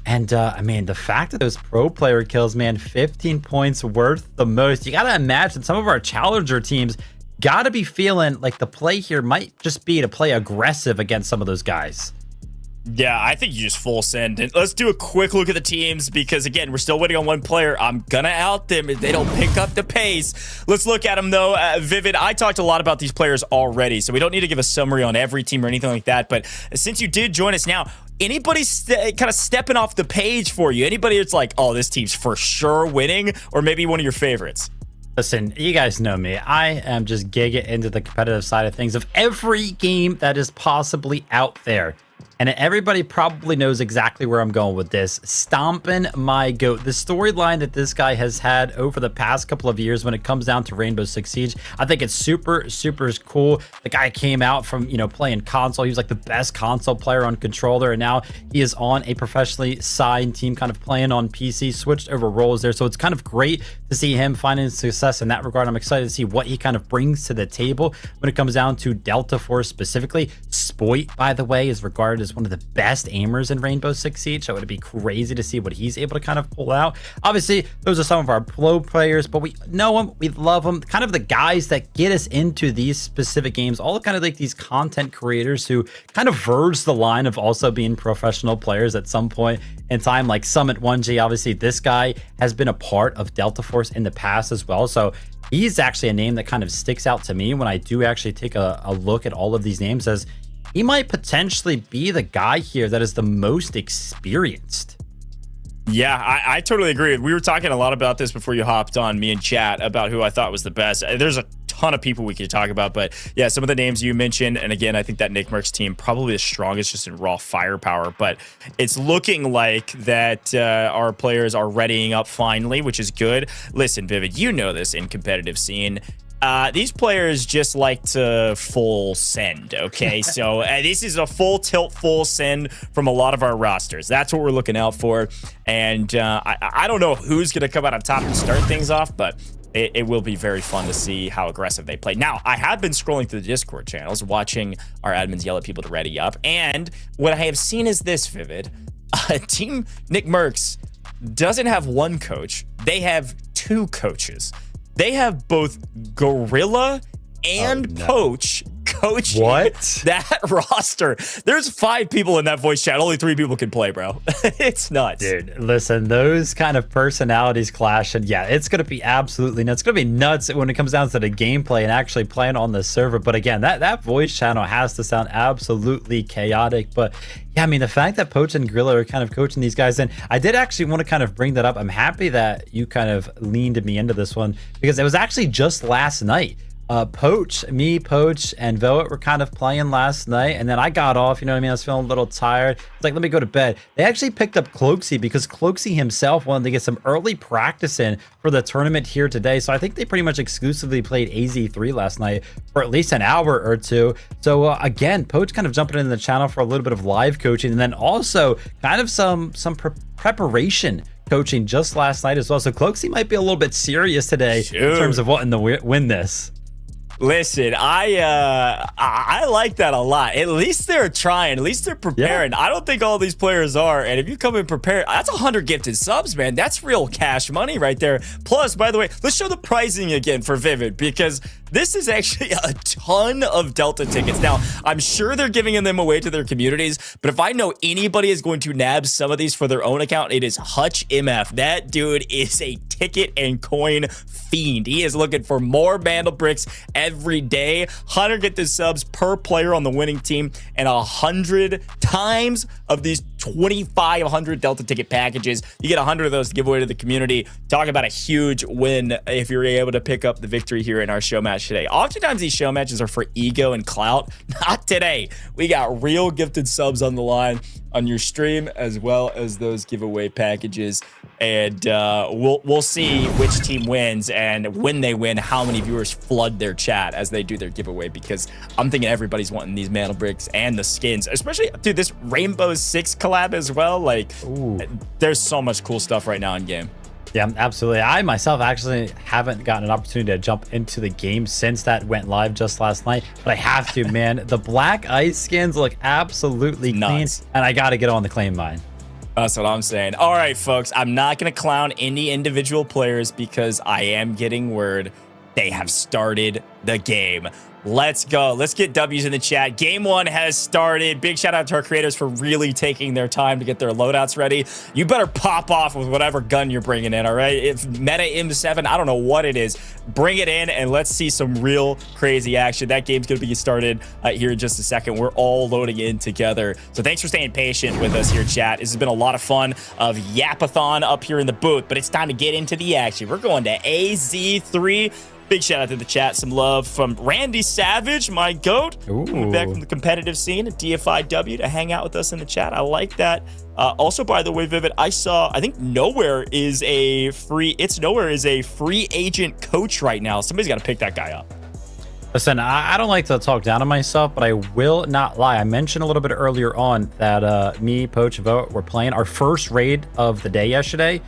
And I mean, the fact that those pro player kills, man, 15 points worth the most. You got to imagine some of our challenger teams got to be feeling like the play here might just be to play aggressive against some of those guys. Yeah, I think you just full send. And let's do a quick look at the teams because, again, we're still waiting on one player. I'm going to out them if they don't pick up the pace. Let's look at them, though. Vivid, I talked a lot about these players already, so we don't need to give a summary on every team or anything like that. But since you did join us now, anybody kind of stepping off the page for you? Anybody that's like, oh, this team's for sure winning, or maybe one of your favorites? Listen, you guys know me. I am just giga into the competitive side of things of every game that is possibly out there. And everybody probably knows exactly where I'm going with this. Stompn, my goat. The storyline that this guy has had over the past couple of years when it comes down to Rainbow Six Siege, I think it's super, super cool. The guy came out from, playing console. He was like the best console player on controller. And now he is on a professionally signed team kind of playing on PC, switched over roles there. So it's kind of great to see him finding success in that regard. I'm excited to see what he kind of brings to the table when it comes down to Delta Force specifically. itsSpoit, by the way, is regarded as one of the best aimers in Rainbow Six Siege, so it'd be crazy to see what he's able to kind of pull out. Obviously, those are some of our pro players, but we know them, we love them, kind of the guys that get us into these specific games, all kind of like these content creators who kind of verge the line of also being professional players at some point in time, like Summit1G. Obviously, this guy has been a part of Delta Force in the past as well, so he's actually a name that kind of sticks out to me when I do actually take a look at all of these names, as he might potentially be the guy here that is the most experienced. Yeah, I totally agree. We were talking a lot about this before you hopped on, me and chat, about who I thought was the best. There's a ton of people we could talk about, but yeah, some of the names you mentioned, and again, I think that Nickmercs team probably the strongest just in raw firepower, but it's looking like that our players are readying up finally, which is good. Listen, Vivid, you know this in competitive scene. these players just like to full send, okay? So this is a full tilt, full send from a lot of our rosters. That's what we're looking out for. And I don't know who's going to come out on top and start things off, but it will be very fun to see how aggressive they play. Now, I have been scrolling through the Discord channels, watching our admins yell at people to ready up. And what I have seen is this, Vivid. Team Nickmercs doesn't have one coach. They have two coaches. They have both Gorilla and Poach coaching that roster. There's 5 people in that voice chat. Only 3 people can play, bro. It's nuts. Dude, listen, those kind of personalities clash, and yeah, it's going to be absolutely nuts. It's going to be nuts when it comes down to the gameplay and actually playing on the server. But again, that voice channel has to sound absolutely chaotic. But yeah, I mean, the fact that Poach and Gorilla are kind of coaching these guys, and I did actually want to kind of bring that up. I'm happy that you kind of leaned me into this one, because it was actually just last night. Poach, and Velvet were kind of playing last night, and then I got off, you know what I mean? I was feeling a little tired. It's like, let me go to bed. They actually picked up cloakzy because cloakzy himself wanted to get some early practice in for the tournament here today. So I think they pretty much exclusively played AZ3 last night for at least an hour or two. So again, Poach kind of jumping into the channel for a little bit of live coaching, and then also kind of some preparation coaching just last night as well. So cloakzy might be a little bit serious today in terms of wanting to win this. Listen, I like that a lot. At least they're trying. At least they're preparing. Yeah. I don't think all these players are. And if you come in prepared, that's 100 gifted subs, man. That's real cash money right there. Plus, by the way, let's show the pricing again for Vivid, because this is actually a ton of Delta tickets. Now, I'm sure they're giving them away to their communities, but if I know anybody is going to nab some of these for their own account, it is hutchMF. That dude is a ticket and coin fiend. He is looking for more Vandal bricks every day. 100 get the subs per player on the winning team, and 100 times of these 2,500 Delta ticket packages. You get 100 of those to give away to the community. Talk about a huge win if you're able to pick up the victory here in our show match today. Oftentimes these show matches are for ego and clout. Not today. We got real gifted subs on the line on your stream, as well as those giveaway packages. And we'll see which team wins, and when they win, how many viewers flood their chat as they do their giveaway, because I'm thinking everybody's wanting these Vandal bricks and the skins, especially, dude, this Rainbow Six collab as well. Like, ooh, there's so much cool stuff right now in game. Yeah, absolutely. I myself actually haven't gotten an opportunity to jump into the game since that went live just last night, but I have to, man. The black ice skins look absolutely clean, and I got to get on the claim mine. That's what I'm saying. All right, folks, I'm not going to clown any individual players because I am getting word they have started the game. Let's go. Let's get W's in the chat. Game 1 has started. Big shout out to our creators for really taking their time to get their loadouts ready. You better pop off with whatever gun you're bringing in, all right? If meta M7, I don't know what it is, bring it in and let's see some real crazy action. That game's going to be started here in just a second. We're all loading in together. So thanks for staying patient with us here, chat. This has been a lot of fun of Yapathon up here in the booth, but it's time to get into the action. We're going to AZ3. Big shout out to the chat. Some love from Randy Savage, my goat. Coming back from the competitive scene at DFIW to hang out with us in the chat. I like that. Also, by the way, Vivid, I think Nowhere is a free agent coach right now. Somebody's got to pick that guy up. Listen, I don't like to talk down on myself, but I will not lie. I mentioned a little bit earlier on that me, Poach, and Vote were playing our first raid of the day yesterday.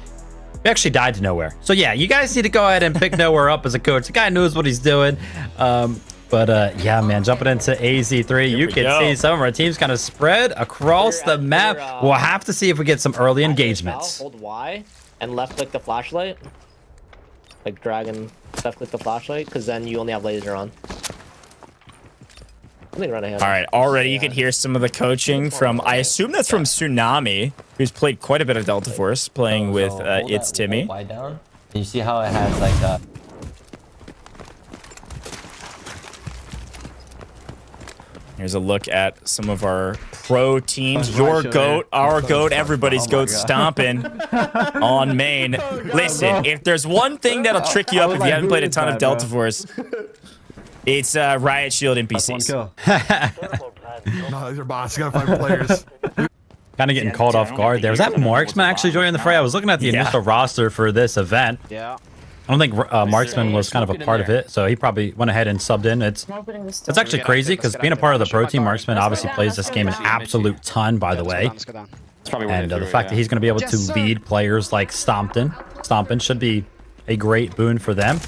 We actually died to Nowhere. So yeah, you guys need to go ahead and pick Nowhere up as a coach. The guy knows what he's doing. Yeah, man, jumping into AZ3, you can see some of our teams kind of spread across the map. We'll have to see if we get some early engagements. Hold Y and left click the flashlight. Like drag and left click the flashlight, because then you only have laser on. Run ahead. All right, already you can hear some of the coaching from, I assume that's from Tsunami, who's played quite a bit of Delta Force, playing with itsTimmy. Down. You see how it has like a... Here's a look at some of our pro teams. Your goat, our goat, everybody's goat, Stompn on main. Listen, if there's one thing that'll trick you up if you haven't played a ton of Delta Force, it's Riot Shield NPCs. No, these are bots. You gotta find players. Kind of getting caught off guard there. Was that Marksman actually joining the fray? I was looking at the initial roster for this event. Yeah. I don't think Marksman was kind of a part of it, so he probably went ahead and subbed in. It's actually crazy because being a part of the pro team, Marksman obviously plays this game an absolute ton, by the way. And the fact that he's going to be able to lead players like Stompn should be a great boon for them.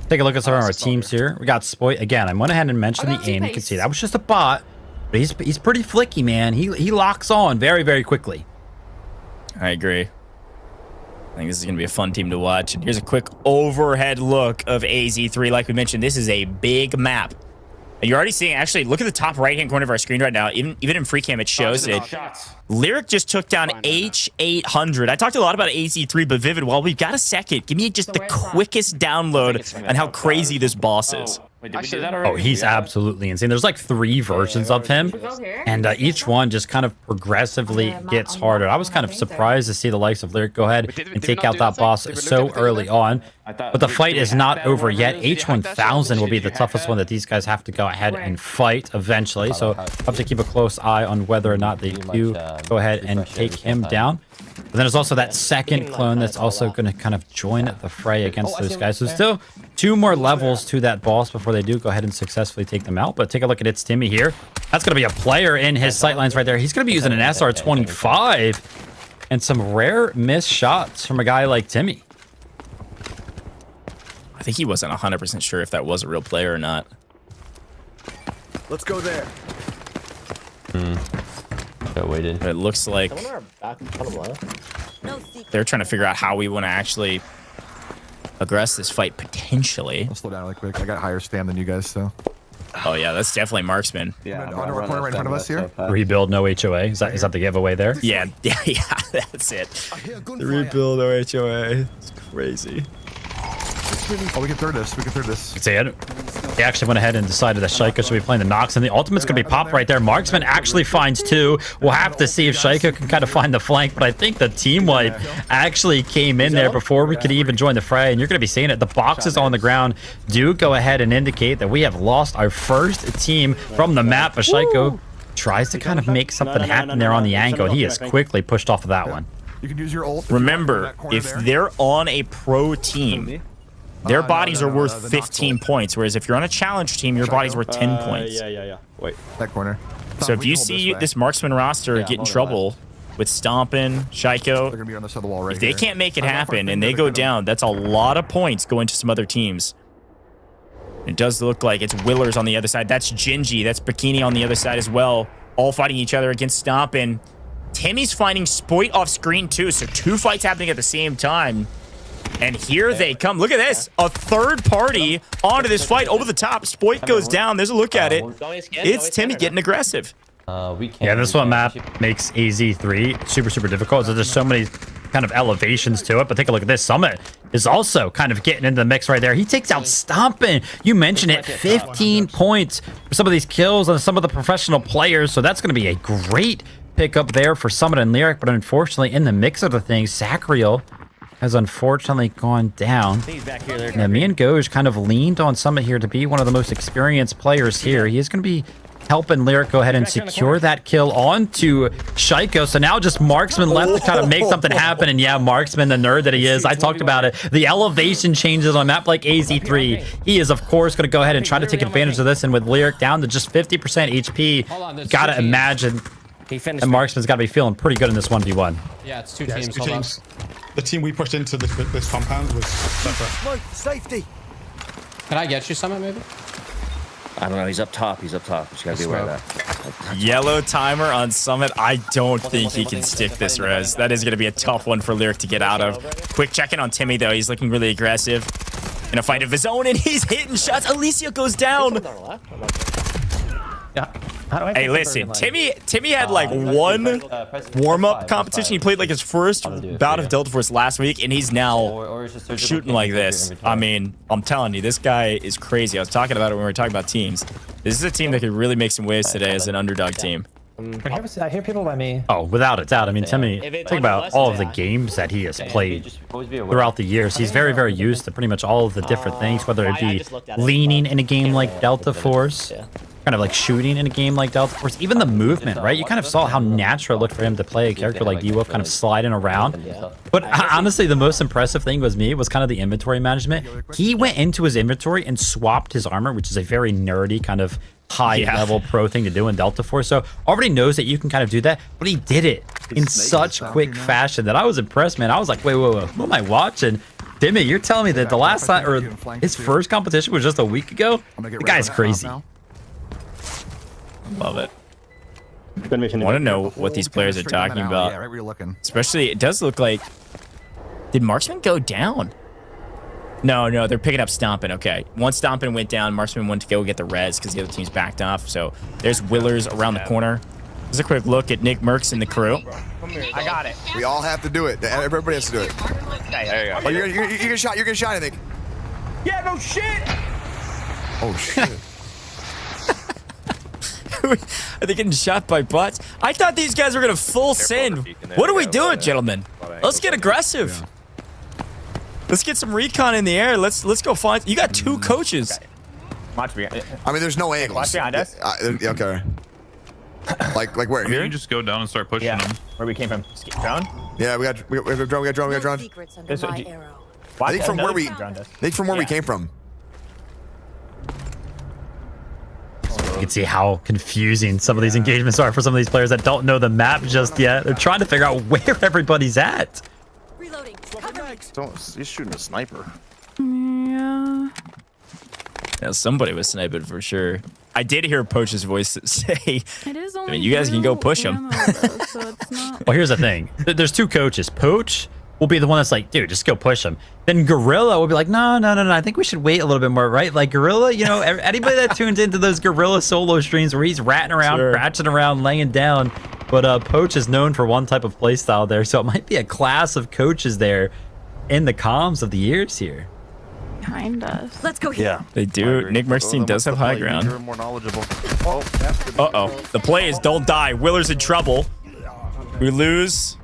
Take a look at some of our teams here. We got itsSpoit. Again, I went ahead and mentioned the aim. You can see that was just a bot, but he's pretty flicky, man. He locks on very, very quickly. I agree. I think this is going to be a fun team to watch. And here's a quick overhead look of AZ3. Like we mentioned, this is a big map. And you're already seeing, actually, look at the top right-hand corner of our screen right now. Even in free cam, it shows it. LIRIK just took down H800. I talked a lot about AZ3, but Vivid, while we've got a second, give me just the quickest download on how crazy this boss is. Oh, he's absolutely insane. There's like 3 versions of him, and each one just kind of progressively gets harder. I was kind of surprised to see the likes of LIRIK go ahead and take out that boss so early on, but the fight is not over yet. H1000 will be the toughest one that these guys have to go ahead and fight eventually, so I have to keep a close eye on whether or not they do go ahead and take him down. But then there's also that second clone that's also going to kind of join the fray against those guys. So still 2 more levels to that boss before they do go ahead and successfully take them out. But take a look at itsTimmy here. That's going to be a player in his sightlines right there. He's going to be using an SR25 and some rare missed shots from a guy like Timmy. I think he wasn't 100% sure if that was a real player or not. Let's go there. Waited. But it looks like they're trying to figure out how we want to actually aggress this fight potentially. I'll slow down really quick. I got higher stam than you guys, so. Oh yeah, that's definitely Marksman. Yeah, right in front of us here. Rebuild, no HOA. Is that the giveaway there? Yeah, that's it. The rebuild, no HOA. It's crazy. Oh, we can third this. We can third this. See it. He actually went ahead and decided that Shaiiko should be playing the Nox, and the ultimate's going to be popped right there. Marksman actually finds 2. We'll have to see if Shaiiko can kind of find the flank, but I think the team wipe actually came in there before we could even join the fray, and you're going to be seeing it. The boxes on the ground do go ahead and indicate that we have lost our first team from the map, but Shaiiko tries to kind of make something happen there on the angle, and he is quickly pushed off of that one. You can use your ult. Remember, if they're on a pro team, their bodies are worth 15 points, whereas if you're on a challenge team, your body's worth 10 points. Yeah. Wait. That corner. So if you see this Marksman roster get in trouble with Stompn, Shaiiko, They're gonna be on this other wall right if they here. can't make it happen and they go down, that's a lot of points going to some other teams. It does look like it's willerz on the other side. That's gingy. That's Bikini on the other side as well. All fighting each other against Stompn. Timmy's finding itsSpoit off screen too, so 2 fights happening at the same time. And here they come. Look at this. A third party onto this fight over the top. itsSpoit goes down. There's a look at it. itsTimmy getting aggressive. Yeah, this one map makes AZ3 super, super difficult. So there's so many kind of elevations to it. But take a look at this. Summit is also kind of getting into the mix right there. He takes out Stompn. You mentioned it. 15 points for some of these kills on some of the professional players. So that's going to be a great pickup there for Summit and LIRIK. But unfortunately, in the mix of the things, sacriel has unfortunately gone down. Now, me and Goj kind of leaned on Summit here to be one of the most experienced players here. He is going to be helping LIRIK go ahead and secure that kill onto Shaiiko. So now just Marksman left to kind of make something happen. And yeah, Marksman, the nerd that he is, I talked about it. The elevation changes on a map like AZ3. He is, of course, going to go ahead and try to take advantage of this. And with LIRIK down to just 50% HP, got to imagine that Marksman's got to be feeling pretty good in this 1v1. Yeah, it's two teams. The team we pushed into this compound was separate. Safety. Can I get you Summit, maybe? I don't know. He's up top. He's up top. You gotta be aware of that. Yellow timer on Summit. I don't think he can stick this res. That is going to be a tough one for LIRIK to get out of. Quick check-in on Timmy, though. He's looking really aggressive in a fight of his own, and he's hitting shots. Alicia goes down. Yeah. Hey, listen, Timmy had like one warm-up competition. He played like his first bout of Delta Force last week, and he's now shooting like this. I mean, I'm telling you, this guy is crazy. I was talking about it when we were talking about teams. This is a team that could really make some waves today as an underdog team. I hear people let me. Oh, without a doubt. I mean, Timmy, think about all of the games that he has played throughout the years. He's very, very used to pretty much all of the different things, whether it be leaning in a game like Delta Force, kind of like shooting in a game like Delta Force. Even the movement, right? You kind of saw how natural it looked for him to play a character like Beaulo, kind of sliding around. But honestly, the most impressive thing was kind of the inventory management. He went into his inventory and swapped his armor, which is a very nerdy kind of high-level pro thing to do in Delta Force. So already knows that you can kind of do that, but he did it in such quick fashion that I was impressed, man. I was like, wait, what am I watching? Timmy, you're telling me that the last time, or his first competition was just a week ago? The guy's crazy. Love it. I want to know what these players are talking about. Yeah, right where you're looking. Especially, it does look like... Did Marksman go down? No, they're picking up Stompn. Okay. Once Stompn went down, Marksman went to go get the res because the other team's backed off. So there's willerz around the corner. There's a quick look at Nickmercs and the crew. I got it. We all have to do it. Everybody has to do it. There you go. Oh, you're getting shot. You're getting shot, I think. Yeah, no shit. Oh, shit. Are they getting shot by bots? I thought these guys were going to full send. What are we doing, gentlemen? Let's get aggressive. Let's get some recon in the air. Let's go find... You got 2 coaches. Watch me. I mean, there's no angles. Watch behind us. Okay. Like where? I mean, Here? you just go down and start pushing them. Where we came from? Drone? Yeah, we got drone. We got drone. I think from where we came from. You can see how confusing some of these engagements are for some of these players that don't know the map just yet. They're trying to figure out where everybody's at. He's shooting a sniper. Yeah, somebody was sniping for sure. I did hear Poach's voice say, I mean, you guys can go push him. Well, here's the thing. There's 2 coaches. Poach will be the one that's like, dude, just go push him. Then Gorilla will be like, no. I think we should wait a little bit more, right? Like Gorilla, you know, anybody that tunes into those Gorilla solo streams where he's ratting around, scratching around, laying down. But Poach is known for one type of playstyle there. So it might be a class of coaches there in the comms of the years here. Kind of. Let's go here. Yeah, they do. Nickmercs team does have high ground. You're more knowledgeable. Uh-oh. The play is don't die. willerz in trouble. We lose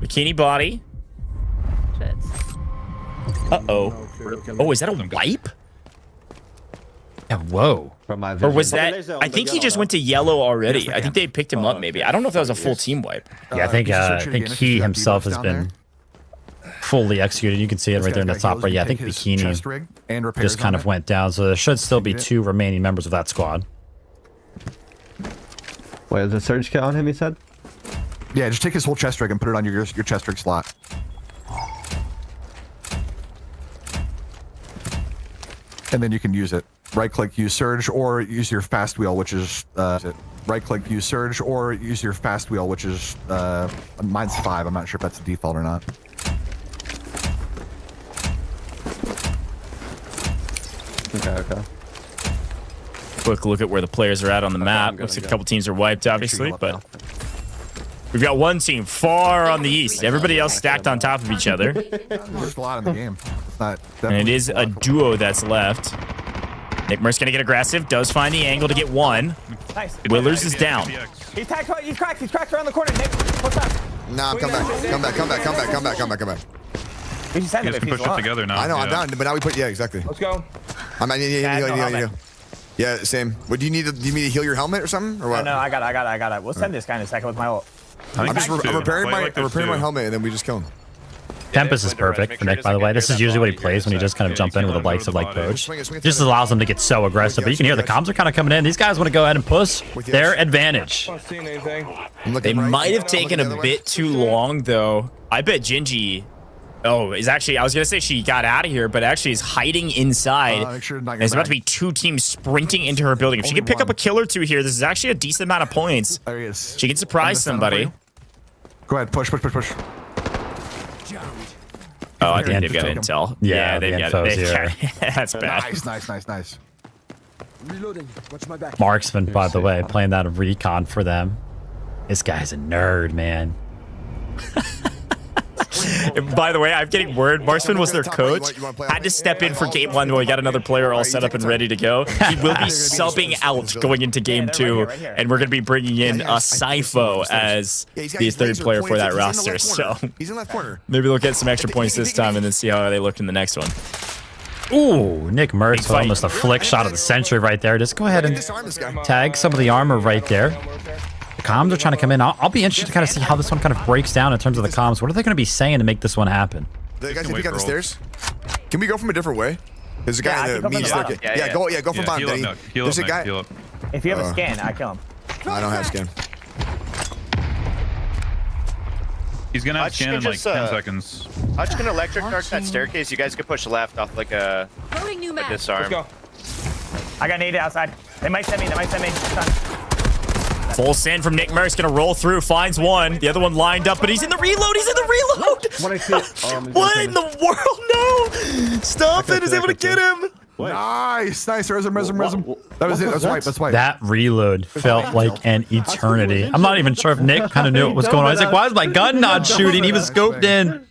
BikiniBodhi. Shit. Uh-oh. Oh, is that a wipe? Yeah, whoa. Or was that... I think he just went to yellow already. I think they picked him up, maybe. I don't know if that was a full team wipe. Yeah, I think he himself has been fully executed. You can see it right there in the top right. Yeah, I think Bikini just kind of went down. So there should still be 2 remaining members of that squad. Wait, is the surge kit on him, he said? Yeah, just take his whole chest rig and put it on your chest rig slot. And then you can use it. Right click, use surge, or use your fast wheel, which is right click, use surge, or use your fast wheel, which is mine's 5. I'm not sure if that's the default or not. Okay. Quick look at where the players are at on the map. Looks like a couple teams are wiped, obviously, but we've got one team far on the east. Everybody else stacked on top of each other. There's a lot in the game. It's not. And it is a duo that's left. Nickmercs gonna get aggressive. Does find the angle to get 1. Nice. willerz is down. He's cracked. He's cracked around the corner. Nick, what's up? Nah, come back. We should send him if he's push it together now. I know, I'm down, but now we put, yeah, exactly. Let's go. Yeah, same. What do you need? Do you need to heal your helmet or something, or what? No, I got it. We'll send this guy in a second with my ult. I'm repairing my helmet, and then we just kill him. Tempest is perfect for Nick, by the way. This is usually what he plays when he just kind of jumps in with the likes of like Poach. Just allows him to get so aggressive. But you can hear the comms are kind of coming in. These guys want to go ahead and push their advantage. They might have taken a bit too long, though. I bet Gingy... Oh, is actually... I was going to say she got out of here, but actually is hiding inside. There's about to be 2 teams sprinting into her building. If she can pick up a kill or 2 here, this is actually a decent amount of points. There he is. She can surprise somebody. Go ahead, push. Oh, I think they've got intel. Yeah, they've got it. That's bad. Nice. Reloading. Watch my back. Marksman, by the way, playing that recon for them. This guy's a nerd, man. By the way, I'm getting word. Marksman was their coach. Had to step in for game 1 while we got another player all set up and ready to go. He will be subbing out going into game 2, and we're going to be bringing in PsyPho as the 3rd player for that roster. So he's in left corner. Maybe they'll get some extra points this time and then see how they look in the next one. Ooh, Nickmercs with almost a flick shot of the century right there. Just go ahead and tag some of the armor right there. The comms are trying to come in. I'll be interested to kind of see how this one kind of breaks down in terms of the comms. What are they going to be saying to make this one happen? The guys, if you got the stairs, can we go from a different way? There's a guy in the mean staircase. Yeah, go from bottom, Denny. There's a guy. If you have a scan, I kill him. I don't have scan. He's gonna have scan in like 10 seconds. Hutch can electric dark that staircase. You guys could push left off like a disarm. Let's go. I got naded outside. They might send me. Full send from Nickmercs, gonna roll through, finds one. The other one lined up, but he's in the reload. What in the world? No! Stompn is able to get him. Nice. Resim. That was it. That's white. That reload felt like an eternity. I'm not even sure if Nick kind of knew what was going on. He's like, why is my gun not shooting? He was scoped in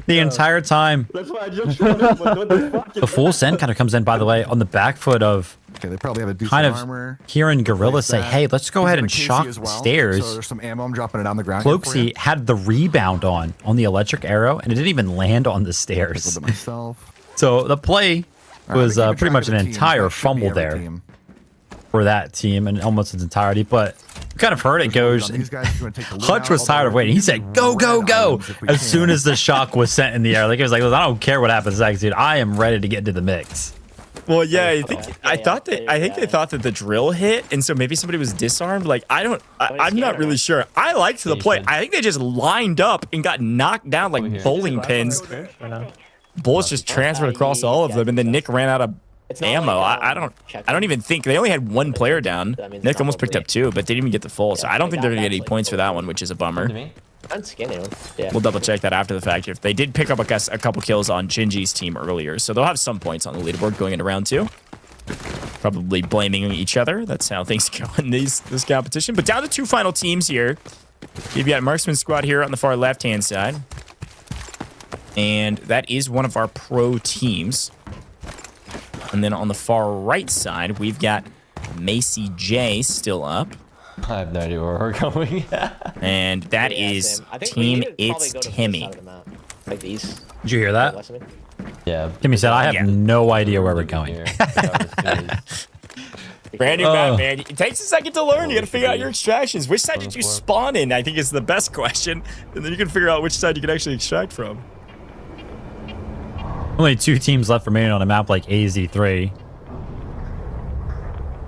the entire time. That's why I just shot him. What the fuck? The full send kind of comes in, by the way, on the back foot of they probably have a decent kind of armor. hearing Gorilla say, hey, let's go ahead and shock the stairs. So there's some ammo. I'm dropping it on the ground. cloakzy had the rebound on the electric arrow, and it didn't even land on the stairs. So the play was pretty much an entire fumble there for that team and almost its entirety, but you kind of heard it goes. Hutch was tired of waiting. He said, go, go, go, as soon as the shock was sent in the air. Like, he was like, I don't care what happens next, dude. I am ready to get into the mix. Well, yeah, I think they thought that the drill hit, and so maybe somebody was disarmed. Like, I'm not really sure. I liked the play. I think they just lined up and got knocked down like bowling pins. Bullets just transferred across all of them, and then Nick ran out of ammo. I don't even think they only had one player down. Nick almost picked up two, but didn't even get the full. So I don't think they're gonna get any points for that one, which is a bummer. We'll double check that after the fact. If they did pick up a couple kills on Gingy's team earlier, so they'll have some points on the leaderboard going into round 2. Probably blaming each other. That's how things go in this competition. But down to 2 final teams here. You've got Marksman Squad here on the far left-hand side. And that is one of our pro teams. And then on the far right side, we've got Macie Jay still up. I have no idea where we're going. And that is Team itsTimmy. Like these. Did you hear that? Yeah. Timmy said, I have no idea where we're going. Brand new map, man. It takes a second to learn. You got to figure out your extractions. Which side did you spawn in? I think is the best question. And then you can figure out which side you can actually extract from. Only 2 teams left remaining on a map like AZ3.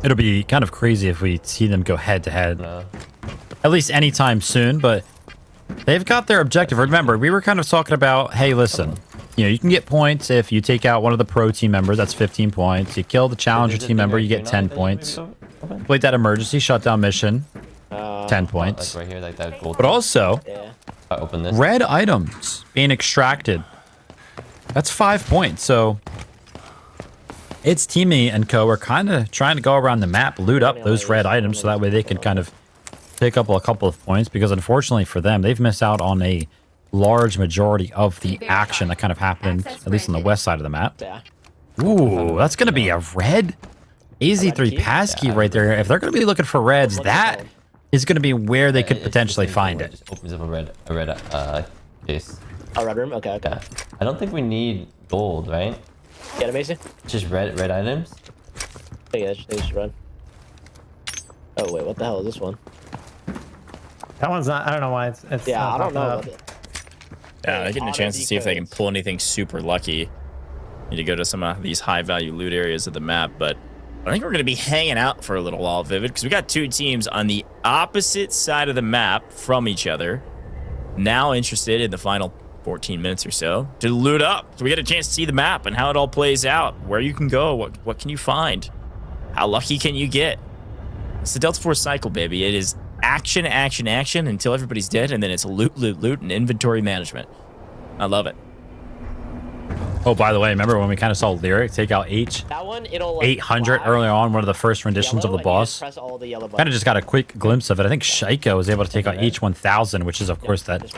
It'll be kind of crazy if we see them go head-to-head. At least anytime soon, but they've got their objective. Remember, we were kind of talking about, hey, listen, you know, you can get points if you take out one of the pro team members. That's 15 points. You kill the challenger team member, you get 10 points. Complete that emergency shutdown mission, 10 points. But also, red items being extracted. That's 5 points. So itsTimmy and co are kind of trying to go around the map, loot up those red items, so that way they can kind of pick up a couple of points, because unfortunately for them, they've missed out on a large majority of the action that kind of happened, at least on the west side of the map. Ooh, that's going to be a red AZ3 passkey right there. If they're going to be looking for reds, that is going to be where they could potentially find it. Opens up a red case. A red room? Okay. I don't think we need gold, right? Get it, Macie? Just red items? Yeah, they just run. Oh, wait, what the hell is this one? That one's not, I don't know why it's yeah, I don't know. Yeah, they're getting a chance to see if they can pull anything super lucky. Need to go to some of these high-value loot areas of the map, but I think we're going to be hanging out for a little while, Vivid, because we got 2 teams on the opposite side of the map from each other, now interested in the final 14 minutes or so to loot up. So we get a chance to see the map and how it all plays out, where you can go, what can you find, how lucky can you get. It's the Delta Force cycle, baby. It is action, action, action until everybody's dead, and then it's loot, loot, loot, and inventory management. I love it. Oh, by the way, remember when we kind of saw LIRIK take out that one, it'll, like, 800 earlier on, one of the first renditions of the boss? Kind of just got a quick glimpse of it. I think Shaiiko was able to take out each 1000, which is, of course, that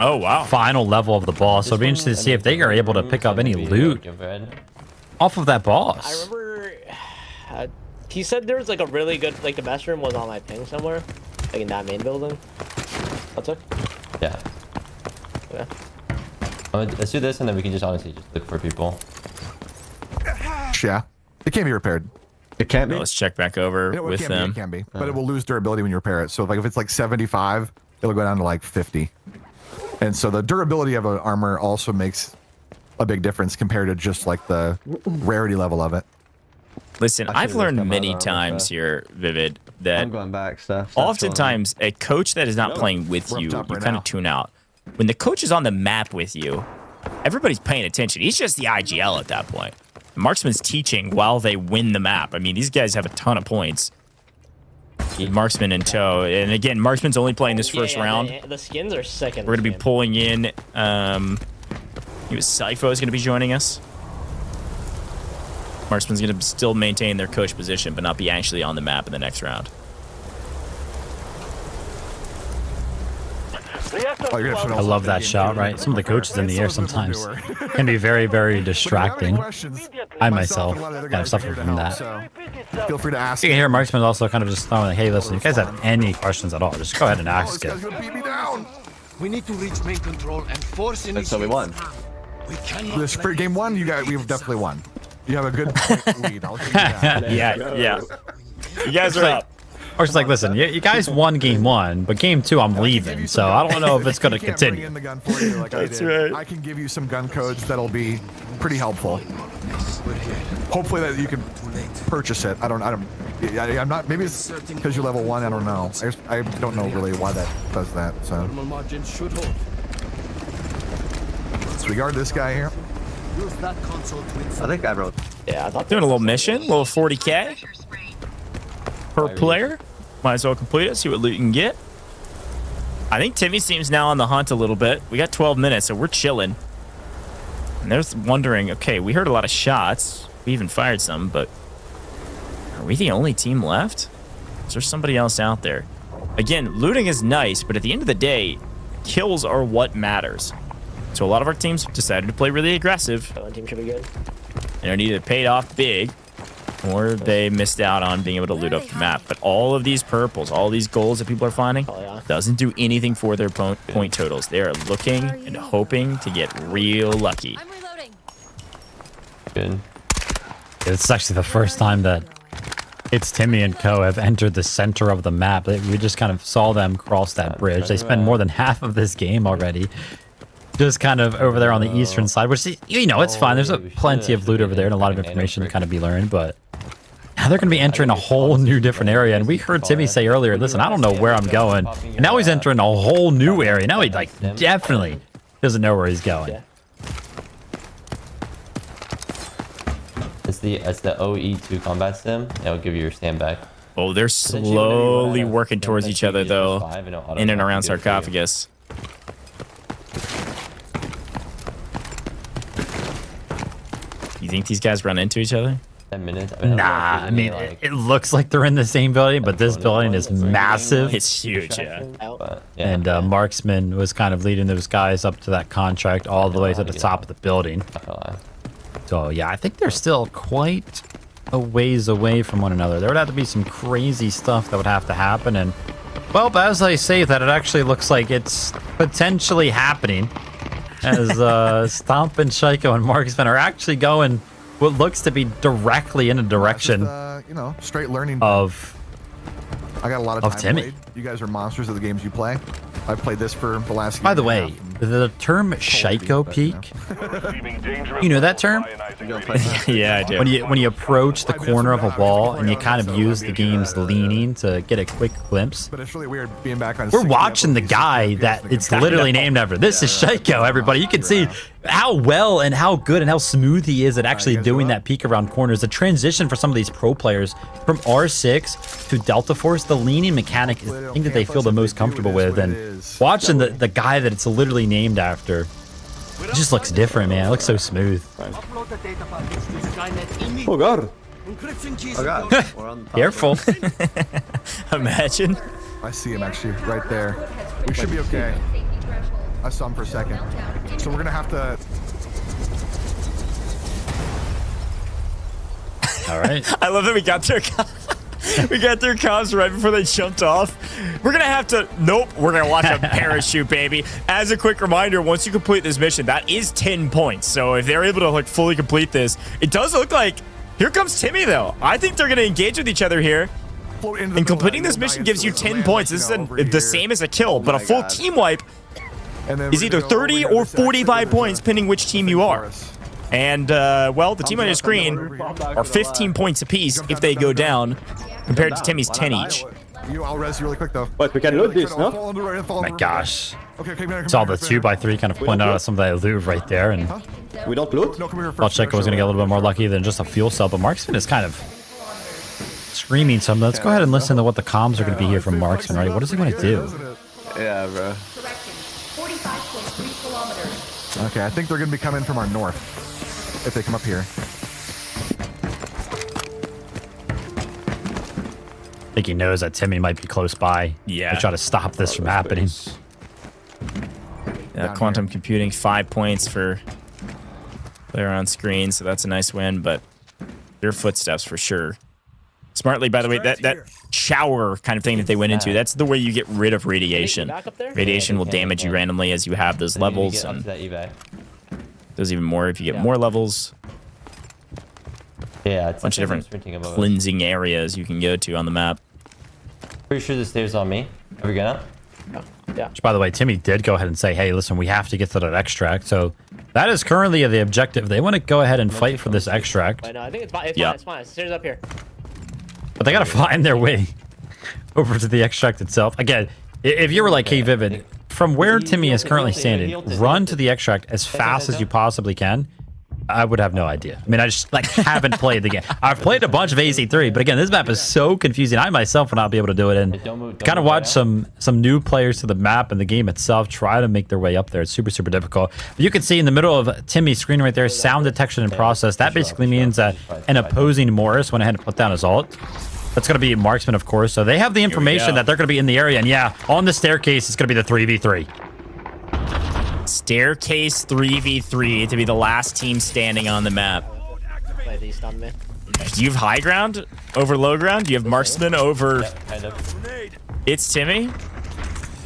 final level of the boss. So it'll be interesting to see if they are able to pick up any loot off of that boss. I remember he said there was like a really good, like the best room was on my ping somewhere, like in that main building. What's up? Yeah. Let's do this, and then we can just honestly just look for people. Ish, yeah. It can be repaired. It can't be. Let's check back over with them. It can be, but it will lose durability when you repair it. So like if it's like 75, it'll go down to like 50. And so the durability of an armor also makes a big difference compared to just like the rarity level of it. Listen, I've learned many times here, Vivid, that I'm going back, Steph. oftentimes a coach that is not playing with you, you kind of tune out. When the coach is on the map with you, everybody's paying attention. He's just the IGL at that point. Marksman's teaching while they win the map. I mean, these guys have a ton of points. Marksman in tow. And again, Marksman's only playing this first round. The skins are second. We're going to be pulling in... PsyPho is going to be joining us. Marksman's going to still maintain their coach position, but not be actually on the map in the next round. I love that shot, right? Some of the coaches in the air sometimes can be very, very distracting. I myself kind of suffer from that. Feel free to ask. You can hear Marksman also kind of just throwing like, hey, listen, if you guys have any questions at all, just go ahead and ask it. We need to reach main control and force And so we won. This for game one, we've definitely won. You have a good point lead. I'll give you that. Yeah. You guys are up. Or it's like, listen, you guys won game one, but game two, I'm leaving, so I don't know if it's going to continue. That's right. I can give you some gun codes that'll be pretty helpful. Hopefully that you can purchase it. I'm not. Maybe it's because you're level 1. I don't know. I don't know really why that does that. So. Disregard this guy here. I think I wrote. Yeah, I thought doing a little mission, little 40K per player. Might as well complete it, see what loot you can get. I think Timmy's team's now on the hunt a little bit. We got 12 minutes, so we're chilling. And they're wondering, okay, we heard a lot of shots. We even fired some, but are we the only team left? Is there somebody else out there? Again, looting is nice, but at the end of the day, kills are what matters. So a lot of our teams decided to play really aggressive. One team should be good. And it either paid off big, or they missed out on being able to loot up the map. But all of these purples, all these golds that people are finding, doesn't do anything for their point totals. They are looking and hoping to get real lucky. Good. It's actually the first time that itsTimmy and co have entered the center of the map. We just kind of saw them cross that bridge. They spend more than half of this game already just kind of over there on the eastern side, which, you know, it's fine. There's plenty of loot over there and a lot of information to kind of be learned, but now they're going to be entering a whole new different area. And we heard Timmy say earlier, listen, I don't know where I'm going. And now he's entering a whole new area. Now he like definitely doesn't know where he's going. It's the OE2 combat sim. It'll give you your stand back. Oh, they're slowly working towards each other, though, in and around sarcophagus. You think these guys run into each other? 10 minutes. Nah, I mean, it looks like they're in the same building, but this building is massive. It's huge, yeah. And Marksman was kind of leading those guys up to that contract all the way to the top of the building. So, yeah, I think they're still quite a ways away from one another. There would have to be some crazy stuff that would have to happen. And, well, as I say that, it actually looks like it's potentially happening. As Stompn, Shaiiko, and Marksman are actually going what looks to be directly in a direction you know, straight learning of I got a lot of time Timmy. played. You guys are monsters of the games you play. I've played this for the last By the way, the term Shaiiko peek, you know that term? Yeah, I do. When you approach the corner of a wall and you kind of use the game's leaning to get a quick glimpse. But it's really weird being back on. We're watching the guy that it's literally named after. This is Shaiiko, everybody. You can see how well and how good and how smooth he is at actually doing that peek around corners. The transition for some of these pro players from R6 to Delta Force, the leaning mechanic is the thing that they feel the most comfortable with. And watching the guy that it's literally named after, it just looks different, man. It looks so smooth. Oh god. Oh god. Careful. Imagine. I see him actually right there. We should be okay. I saw him for a second. So we're gonna have to. All right. I love that we got their comms right before they jumped off. We're gonna have to. Nope. We're gonna watch a parachute, baby. As a quick reminder, once you complete this mission, that is 10 points. So if they're able to like fully complete this, it does look like Here comes Timmy, though. I think they're going to engage with each other here. And completing this mission gives you 10 points. This is the same as a kill, but a full team wipe is either 30 or 45 points, depending which team you are. And, well, the team on your screen are 15 points apiece if they go down, compared to Timmy's 10 each. I'll res you really quick, though. But we can loot this, no? Oh my gosh. Saw the 2x3 kind of point out some of that loot right there. And we don't loot? thought Shaiiko was going to get a little bit more lucky than just a fuel cell, but Marksman is kind of screaming something. Let's go ahead and listen to what the comms are going to be here from Marksman, right? What does he want to do? Yeah, bro. Okay, I think they're going to be coming from our north if they come up here. I think he knows that Timmy might be close by. Yeah. To try to stop this from happening. Yeah, quantum computing, 5 points for player on screen, so that's a nice win, but your footsteps for sure. Smartly, by the way, that shower kind of thing that they went into, that's the way you get rid of radiation. Radiation will damage you randomly as you have those levels. And does even more if you get more levels. Yeah, it's a bunch of different cleansing areas you can go to on the map. Pretty sure the stairs on me. Are we gonna? Yeah. Which, by the way, Timmy did go ahead and say, hey, listen, we have to get to that extract. So that is currently the objective. They want to go ahead and fight for this extract. Wait, no, I think it's fine. It's fine. It's fine. Stairs up here. But they got to find their way over to the extract itself. Again, if you were like, hey, Vivid, from where Timmy is currently standing, run to the extract as fast as you possibly can. I would have no idea. I mean, I just like haven't played the game. I've played a bunch of AC3, but again, this map is so confusing. I myself will not be able to do it. And kind of watch some new players to the map and the game itself try to make their way up there. It's super, super difficult. But you can see in the middle of Timmy's screen right there, sound detection and process. That basically means that an opposing Morris went ahead and put down his ult. That's going to be Marksman, of course. So they have the information that they're going to be in the area. And yeah, on the staircase, it's going to be the 3v3. Staircase 3v3 to be the last team standing on the map. Play these Stompn, man. Do you have high ground over low ground? Do you have Marksman over itsTimmy?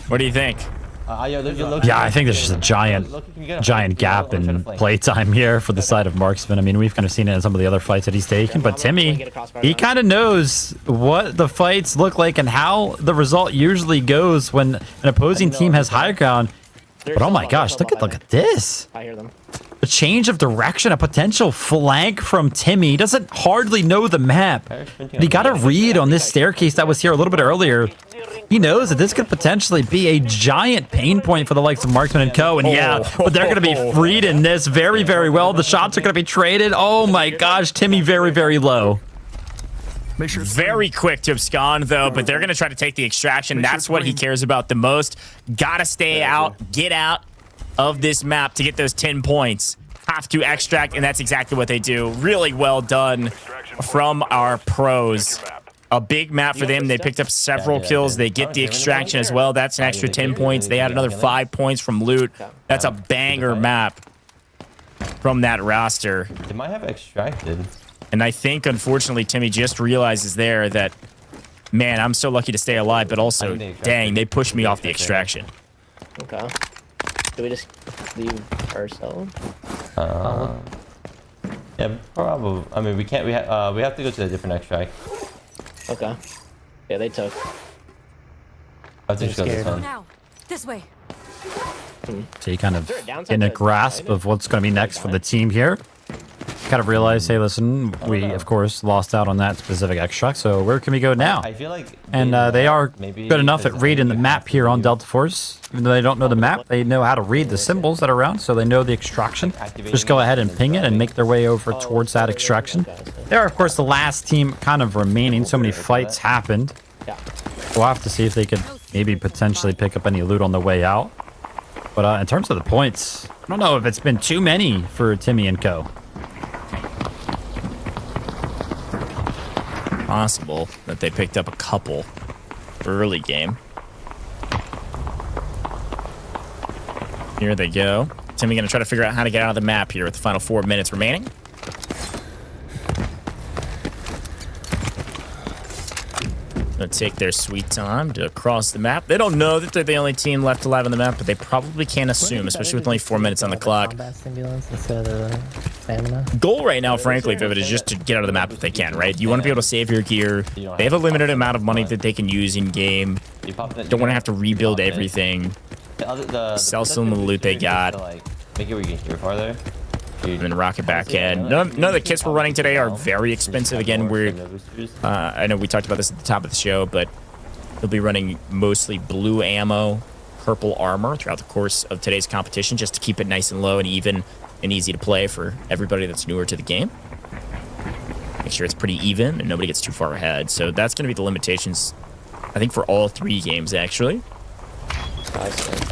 What do you think? Yeah, I think there's just a giant gap in playtime here for the side of Marksman. I mean, we've kind of seen it in some of the other fights that he's taken, but Timmy, he kind of knows what the fights look like and how the result usually goes when an opposing team has high ground. But oh my gosh, look at this. I hear them. A change of direction, a potential flank from Timmy. He doesn't hardly know the map. But he got a read on this staircase that was here a little bit earlier. He knows that this could potentially be a giant pain point for the likes of Marksman and Co. And yeah, but they're going to be freed in this very, very well. The shots are going to be traded. Oh my gosh, Timmy very, very low. Make sure very quick to abscond, though, but they're going to try to take the extraction. That's what he cares about the most. Got to stay out, get out of this map to get those 10 points. Have to extract, and that's exactly what they do. Really well done from our pros. A big map for them. They picked up several kills. They get the extraction as well. That's an extra 10 points. They had another 5 points from loot. That's a banger map from that roster. They might have extracted. And I think, unfortunately, Timmy just realizes there that, man, I'm so lucky to stay alive, but also, dang, they pushed me off the extraction. Okay. Do we just leave ourselves? Yeah, probably. I mean, we can't. We have to go to a different extract. Okay. Yeah, they took. I think just go this one. Now, this way. So you kind of getting a grasp of what's going to be next for the team here. Kind of realize, hey, listen, we of course lost out on that specific extract. So where can we go now? I feel like and they are good enough at reading the map here on Delta Force. Even though they don't know the map, they know how to read the symbols that are around, so they know the extraction. Just go ahead and ping it and make their way over towards that extraction. They are, of course, the last team kind of remaining. So many fights happened. We'll have to see if they could maybe potentially pick up any loot on the way out. But in terms of the points, I don't know if it's been too many for Timmy and Co. Possible that they picked up a couple early game. Here they go. Timmy gonna try to figure out how to get out of the map here with the final 4 minutes remaining. Gonna take their sweet time to cross the map. They don't know that they're the only team left alive on the map, but they probably can't assume, especially with only 4 minutes on the clock. Goal right now, frankly, Vivid, is just to get out of the map if they can, right? You want to be able to save your gear. They have a limited amount of money that they can use in game. Don't want to have to rebuild everything. Sell some of the loot they got. Make it where you can hear farther. And then rocket back in. None of the kits we're running today are very expensive. Again, I know we talked about this at the top of the show, but we'll be running mostly blue ammo, purple armor throughout the course of today's competition, just to keep it nice and low and even and easy to play for everybody that's newer to the game. Make sure it's pretty even and nobody gets too far ahead. So that's going to be the limitations, I think, for all 3 games, actually.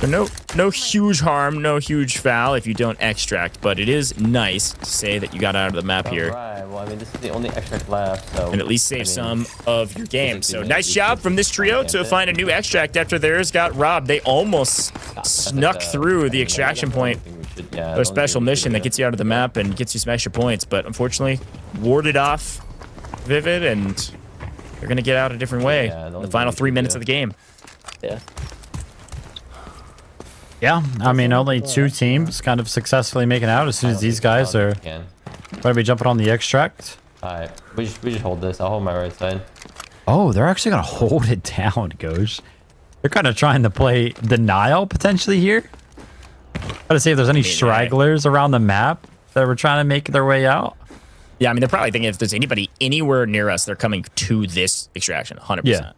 So no huge harm, no huge foul if you don't extract, but it is nice to say that you got out of the map here. Right. Well, I mean, this is the only extract left, so... And at least save some of your game. So nice job from this trio to find a new extract after theirs got robbed. They almost snuck through the extraction point. Their special mission that gets you out of the map and gets you some extra points, but unfortunately warded off Vivid, and they're going to get out a different way in the final 3 minutes of the game. Yeah, I mean, only 2 teams kind of successfully making out as soon as these guys are going to be jumping on the extract. Alright, we just hold this. I'll hold my right side. Oh, they're actually going to hold it down, Goj. They're kind of trying to play denial potentially here. Try to see if there's any stragglers around the map that were trying to make their way out. Yeah, I mean, they're probably thinking if there's anybody anywhere near us, they're coming to this extraction, 100%. Yeah.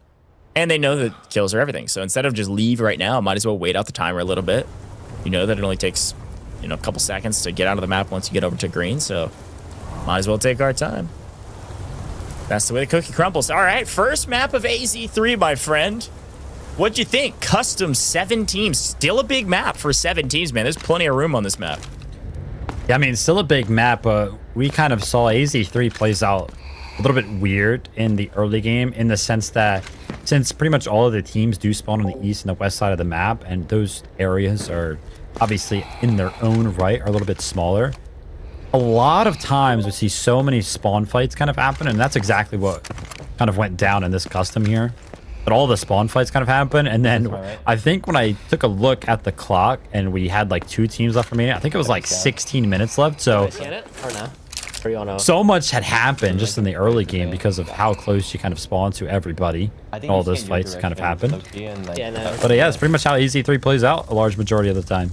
And they know that kills are everything. So instead of just leave right now, might as well wait out the timer a little bit. You know that it only takes, a couple seconds to get out of the map once you get over to green. So might as well take our time. That's the way the cookie crumbles. All right, first map of AZ3, my friend. What'd you think? Custom 7 teams. Still a big map for 7 teams, man. There's plenty of room on this map. Yeah, I mean, still a big map, but we kind of saw AZ3 plays out a little bit weird in the early game, in the sense that since pretty much all of the teams do spawn on the east and the west side of the map, and those areas are obviously in their own right are a little bit smaller, a lot of times we see so many spawn fights kind of happen, and that's exactly what kind of went down in this custom here. But all the spawn fights kind of happen, and then I think when I took a look at the clock and we had like 2 teams left remaining, I think it was like 16 minutes left. So so much had happened just in the early game because of how close you kind of spawn to everybody. All those fights kind of happened. But yeah, it's pretty much how AZ3 plays out a large majority of the time.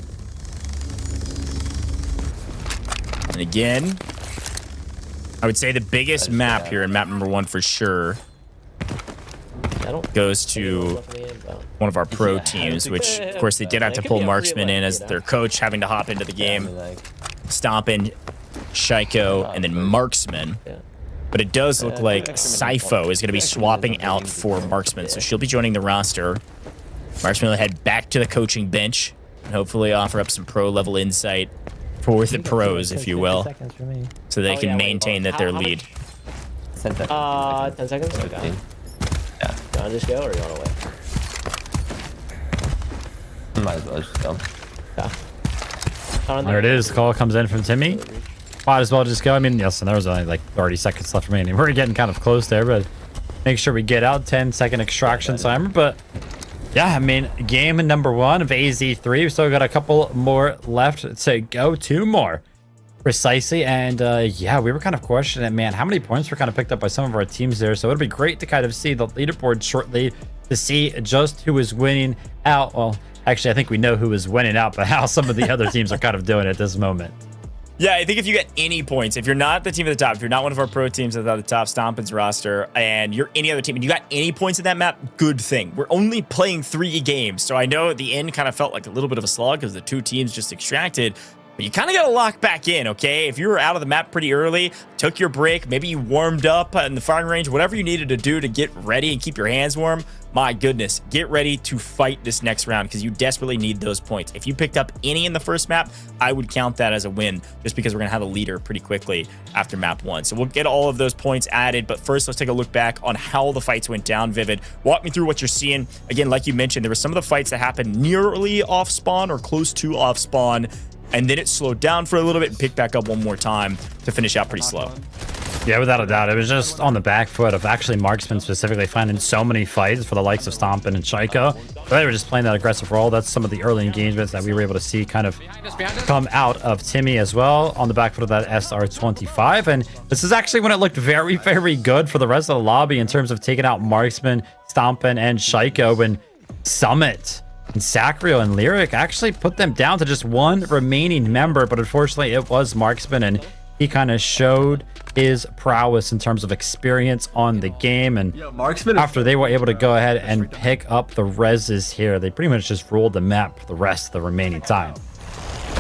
And again, I would say the biggest map here, and map number 1 for sure, goes to one of our pro teams, which of course they did have to pull Marksman in as their coach, having to hop into the game. Stompn, Shaiiko, and then Marksman. But it does look like PsyPho is going to be swapping out for Marksman, so she'll be joining the roster. Marksman will head back to the coaching bench and hopefully offer up some pro level insight for the pros, if you will, so they can maintain that their lead. 10 seconds? Okay. Yeah. You want to just go, or you want to wait? Might as well just go. Yeah. There it is. The call comes in from Timmy. Might as well just go. I mean, yes, and there was only like 30 seconds left remaining. We're getting kind of close there, but make sure we get out. 10-second extraction timer. But yeah, I mean, game number 1 of AZ3. We still got a couple more left to go. 2 more. Precisely. And yeah, we were kind of questioning, man, how many points were kind of picked up by some of our teams there. So it'll be great to kind of see the leaderboard shortly to see just who is winning out. Well, actually, I think we know who is winning out, but how some of the other teams are kind of doing at this moment. Yeah, I think if you get any points, if you're not the team at the top, if you're not one of our pro teams at the top, Stompn's roster, and you're any other team, and you got any points in that map, good thing. We're only playing 3 games, so I know at the end kind of felt like a little bit of a slog because the 2 teams just extracted. But you kind of got to lock back in, okay? If you were out of the map pretty early, took your break, maybe you warmed up in the firing range, whatever you needed to do to get ready and keep your hands warm, my goodness, get ready to fight this next round because you desperately need those points. If you picked up any in the first map, I would count that as a win just because we're going to have a leader pretty quickly after map 1. So we'll get all of those points added, but first let's take a look back on how the fights went down. Vivid, walk me through what you're seeing. Again, like you mentioned, there were some of the fights that happened nearly off spawn or close to off spawn, and then it slowed down for a little bit and picked back up one more time to finish out pretty slow. Yeah, without a doubt. It was just on the back foot of actually Marksman specifically finding so many fights for the likes of Stompn and Shaiiko. They were just playing that aggressive role. That's some of the early engagements that we were able to see kind of come out of Timmy as well on the back foot of that SR25. And this is actually when it looked very, very good for the rest of the lobby in terms of taking out Marksman, Stompn, and Shaiiko. And Summit and sacriel and LIRIK actually put them down to just one remaining member. But unfortunately, it was Marksman, and he kind of showed his prowess in terms of experience on the game. And after they were able to go ahead and pick up the reses here, they pretty much just ruled the map for the rest of the remaining time.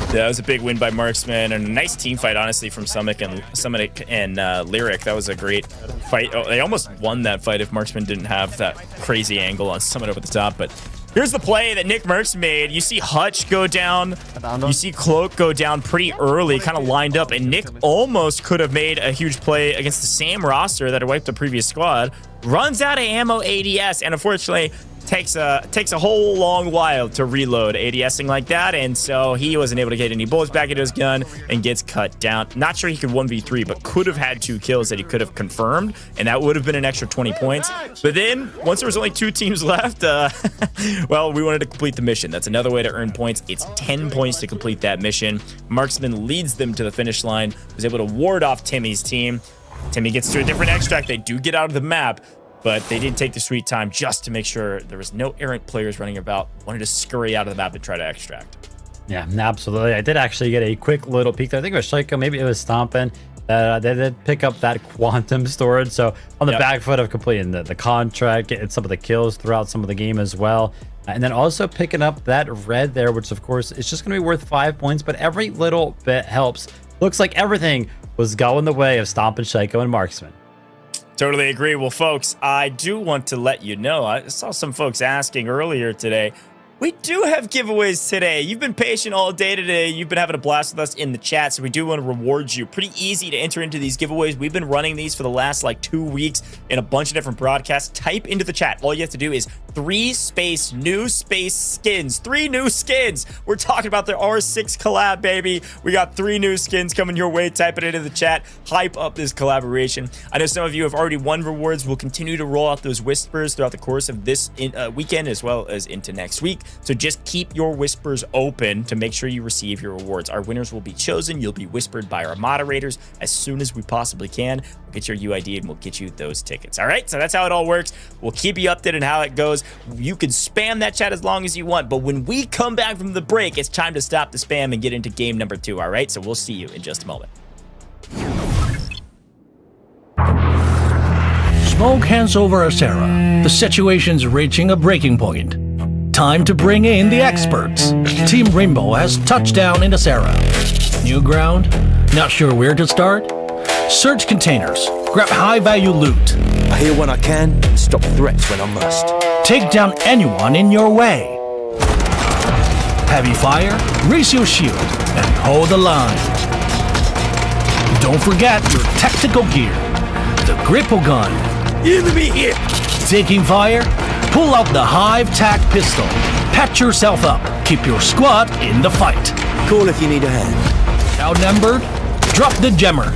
Yeah, that was a big win by Marksman and a nice team fight, honestly, from Summit and LIRIK. That was a great fight. Oh, they almost won that fight if Marksman didn't have that crazy angle on Summit over the top. But here's the play that Nickmercs made. You see Hutch go down. You see Cloak go down pretty early, kind of lined up. And Nick almost could have made a huge play against the same roster that had wiped the previous squad. Runs out of ammo ADS, and unfortunately takes a whole long while to reload ADSing like that. And so he wasn't able to get any bullets back into his gun and gets cut down. Not sure he could 1v3, but could have had 2 kills that he could have confirmed, and that would have been an extra 20 points. But then once there was only 2 teams left, well, we wanted to complete the mission. That's another way to earn points. It's 10 points to complete that mission. Marksman leads them to the finish line, was able to ward off Timmy's team. Timmy gets to a different extract. They do get out of the map, but they did take the sweet time just to make sure there was no errant players running about, wanted to scurry out of the map and try to extract. Yeah, absolutely. I did actually get a quick little peek there. I think it was Shaiiko, maybe it was Stompn. They did pick up that quantum storage. So on the back foot of completing the contract, getting some of the kills throughout some of the game as well. And then also picking up that red there, which of course is just going to be worth 5 points, but every little bit helps. Looks like everything was going the way of Stompn, Shaiiko, and Marksman. Totally agree. Well, folks, I do want to let you know, I saw some folks asking earlier today, we do have giveaways today. You've been patient all day today. You've been having a blast with us in the chat, so we do want to reward you. Pretty easy to enter into these giveaways. We've been running these for the last like 2 weeks in a bunch of different broadcasts. Type into the chat. All you have to do is 3 space new space skins. 3 new skins. We're talking about the R6 collab, baby. We got 3 new skins coming your way. Type it into the chat. Hype up this collaboration. I know some of you have already won rewards. We'll continue to roll out those whispers throughout the course of this weekend as well as into next week. So just keep your whispers open to make sure you receive your rewards. Our winners will be chosen. You'll be whispered by our moderators as soon as we possibly can. We'll get your UID and we'll get you those tickets. All right, so that's how it all works. We'll keep you updated on how it goes. You can spam that chat as long as you want, but when we come back from the break, it's time to stop the spam and get into game number 2. All right, so we'll see you in just a moment. Smoke hands over Asera. The situation's reaching a breaking point. Time to bring in the experts. Team Rainbow has touched down in Asera. New ground? Not sure where to start? Search containers. Grab high-value loot. I hear when I can and stop threats when I must. Take down anyone in your way. Heavy fire, raise your shield, and hold the line. Don't forget your tactical gear. The gripple gun. Enemy here! Taking fire? Pull out the Hive Tac pistol. Patch yourself up. Keep your squad in the fight. Call if you need a hand. Outnumbered? Drop the jammer.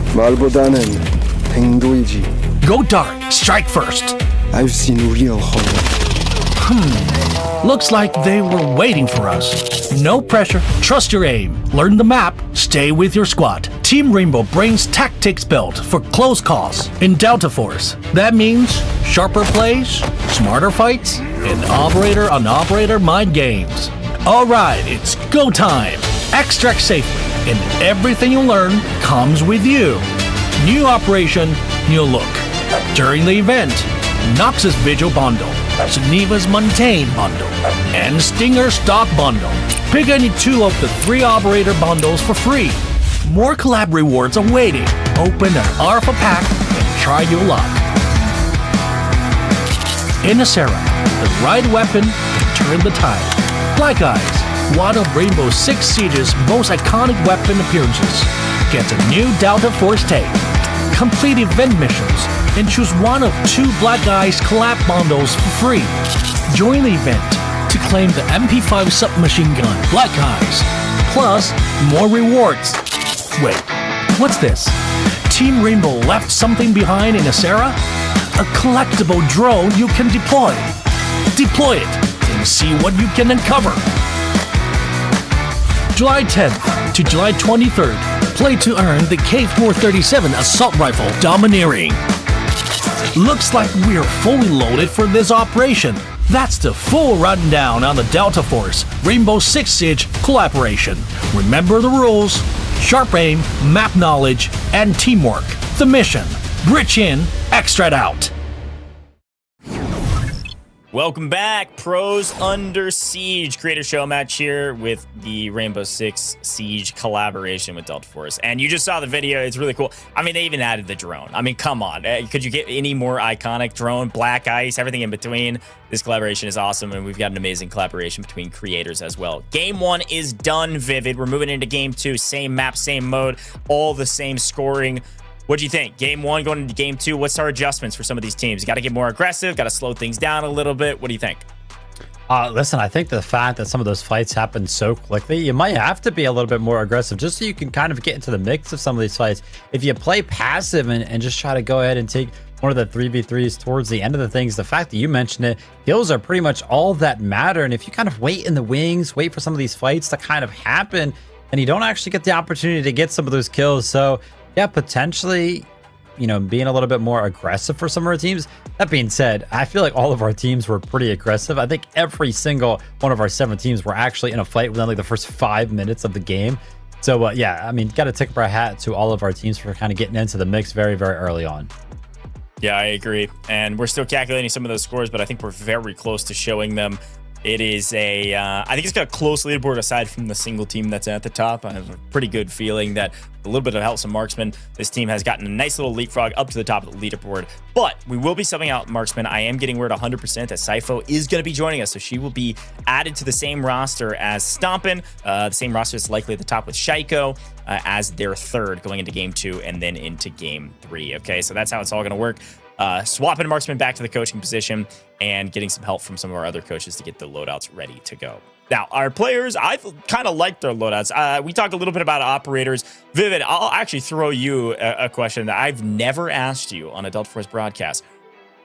Go dark. Strike first. I've seen real horror. Looks like they were waiting for us. No pressure. Trust your aim. Learn the map. Stay with your squad. Team Rainbow brings tactics built for close calls in Delta Force. That means sharper plays, smarter fights, and operator-on-operator mind games. Alright, it's go time. Extract safely, and everything you learn comes with you. New operation, new look. During the event, Noxus Vigil Bundle, Geneva's Montaigne Bundle, and Stinger Stock Bundle. Pick any 2 of the 3 operator bundles for free. More collab rewards are waiting. Open an Alpha pack and try your luck. In Asera, the right weapon can turn the tide. Black Eyes, one of Rainbow Six Siege's most iconic weapon appearances, gets a new Delta Force take. Complete event missions and choose one of 2 Black Eyes collab bundles for free. Join the event to claim the MP5 submachine gun Black Eyes, plus more rewards. Wait, what's this? Team Rainbow left something behind in this era? A collectible drone you can deploy. Deploy it and see what you can uncover. July 10th to July 23rd, play to earn the K437 assault rifle Domineering. Looks like we're fully loaded for this operation. That's the full rundown on the Delta Force Rainbow Six Siege collaboration. Remember the rules: sharp aim, map knowledge, and teamwork. The mission: Rich in, extract out. Welcome back, Pros Under Siege. Creator show match here with the Rainbow Six Siege collaboration with Delta Force. And you just saw the video. It's really cool. I mean, they even added the drone. I mean, come on. Could you get any more iconic drone? Black ice, everything in between. This collaboration is awesome, and we've got an amazing collaboration between creators as well. Game 1 is done, Vivid. We're moving into Game 2. Same map, same mode, all the same scoring. What do you think? Game 1 going into Game 2, what's our adjustments for some of these teams? You got to get more aggressive, got to slow things down a little bit. What do you think? Listen, I think the fact that some of those fights happen so quickly, you might have to be a little bit more aggressive just so you can kind of get into the mix of some of these fights. If you play passive and just try to go ahead and take one of the 3v3s towards the end of the things, the fact that you mentioned it, kills are pretty much all that matter. And if you kind of wait in the wings, wait for some of these fights to kind of happen, and you don't actually get the opportunity to get some of those kills. So yeah, potentially, you know, being a little bit more aggressive for some of our teams. That being said, I feel like all of our teams were pretty aggressive. I think every single one of our 7 teams were actually in a fight within like the first 5 minutes of the game. So yeah, I mean, got to tip our hat to all of our teams for kind of getting into the mix very, very early on. Yeah, I agree. And we're still calculating some of those scores, but I think we're very close to showing them. It is a, I think it's got a close leaderboard aside from the single team that's at the top. I have a pretty good feeling that with a little bit of help from Marksman, this team has gotten a nice little leapfrog up to the top of the leaderboard. But we will be subbing out Marksman. I am getting word 100% that PsyPho is going to be joining us, so she will be added to the same roster as Stompn. The same roster is likely at the top with Shaiiko as their third going into Game 2 and then into Game 3. Okay, so that's how it's all going to work. Swapping Marksman back to the coaching position and getting some help from some of our other coaches to get the loadouts ready to go. Now, our players, I kind of like their loadouts. We talked a little bit about operators. Vivid, I'll actually throw you a question that I've never asked you on a Delta Force broadcast.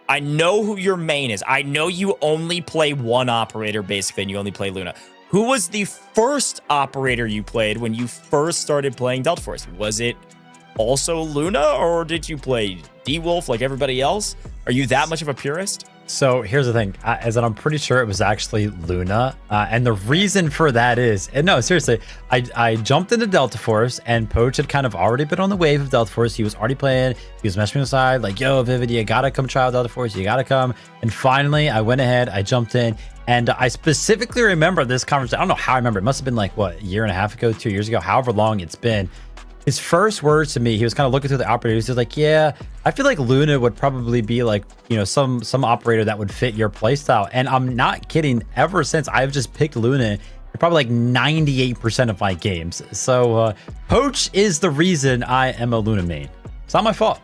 I know who your main is. I know you only play one operator, basically, and you only play Luna. Who was the first operator you played when you first started playing Delta Force? Was it also Luna, or did you play D-Wolf like everybody else? Are you that much of a purist? So here's the thing, is that I'm pretty sure it was actually Luna. And the reason for that is, and no, seriously, I jumped into Delta Force, and Poach had kind of already been on the wave of Delta Force. He was already playing. He was messaging aside like, yo, Vivid, you gotta come try out Delta Force. You gotta come. And finally, I went ahead, I jumped in. And I specifically remember this conversation. I don't know how I remember. It must have been like, what, a year and a half ago, 2 years ago, however long it's been. His first words to me, he was kind of looking through the operators. He was like, yeah, I feel like Luna would probably be like, you know, some operator that would fit your playstyle. And I'm not kidding. Ever since, I've just picked Luna in probably like 98% of my games. So Poach is the reason I am a Luna main. It's not my fault.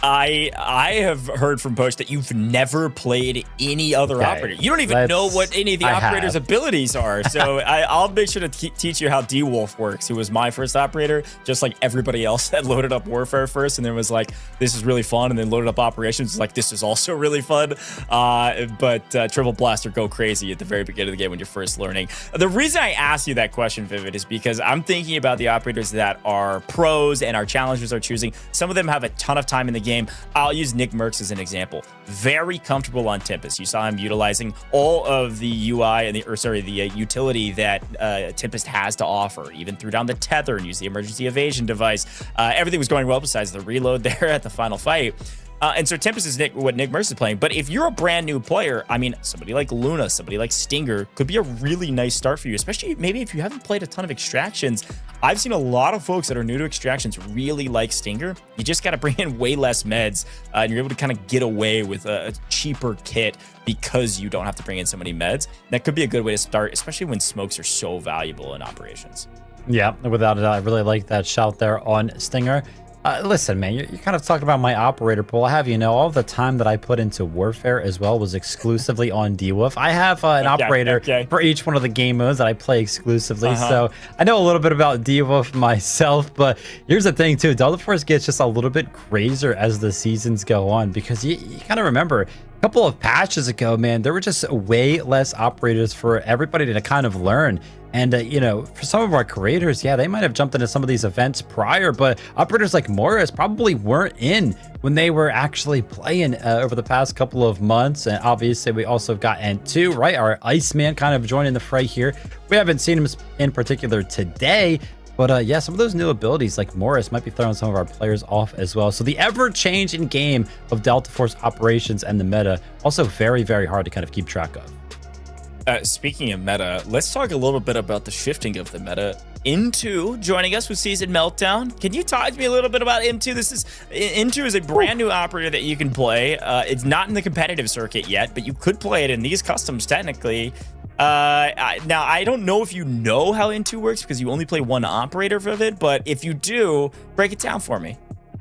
I have heard from Poach that you've never played any other operator. You don't even know what any of the operator's abilities are. So I'll make sure to teach you how D-Wolf works, who was my first operator, just like everybody else that loaded up Warfare first and then was like, this is really fun, and then loaded up Operations, like, this is also really fun. But Triple Blast or Go Crazy at the very beginning of the game when you're first learning. The reason I asked you that question, Vivid, is because I'm thinking about the operators that are pros and our challengers are choosing. Some of them have a ton of time in the game. I'll use Nickmercs as an example. Very comfortable on Tempest. You saw him utilizing all of the UI and the utility that Tempest has to offer. Even threw down the tether and used the emergency evasion device. Everything was going well besides the reload there at the final fight. And so Tempest is what Nickmercs is playing. But if you're a brand new player, I mean, somebody like Luna, somebody like Stinger could be a really nice start for you, especially maybe if you haven't played a ton of extractions. I've seen a lot of folks that are new to extractions really like Stinger. You just got to bring in way less meds, and you're able to kind of get away with a cheaper kit because you don't have to bring in so many meds. That could be a good way to start, especially when smokes are so valuable in operations. Yeah, without a doubt. I really like that shout there on Stinger. Listen, man, you're kind of talking about my operator pool. I have you know, all the time that I put into Warfare as well was exclusively on D-Wolf. I have an operator for each one of the game modes that I play exclusively, so I know a little bit about D-Wolf myself, but here's the thing too, Delta Force gets just a little bit crazier as the seasons go on, because you kind of remember a couple of patches ago, man, there were just way less operators for everybody to kind of learn. And, you know, for some of our creators, yeah, they might have jumped into some of these events prior, but operators like Morris probably weren't in when they were actually playing over the past couple of months. And obviously, we also got N2, right? Our Iceman kind of joining the fray here. We haven't seen him in particular today, but yeah, some of those new abilities like Morris might be throwing some of our players off as well. So the ever-changing game of Delta Force operations and the meta, also very, very hard to kind of keep track of. Speaking of meta, let's talk a little bit about the shifting of the meta. N2 joining us with Season Meltdown. Can you talk to me a little bit about N2? N2 is a brand new operator that you can play. It's not in the competitive circuit yet, but you could play it in these customs technically. Now, I don't know if you know how N2 works because you only play one operator of it, but if you do, break it down for me.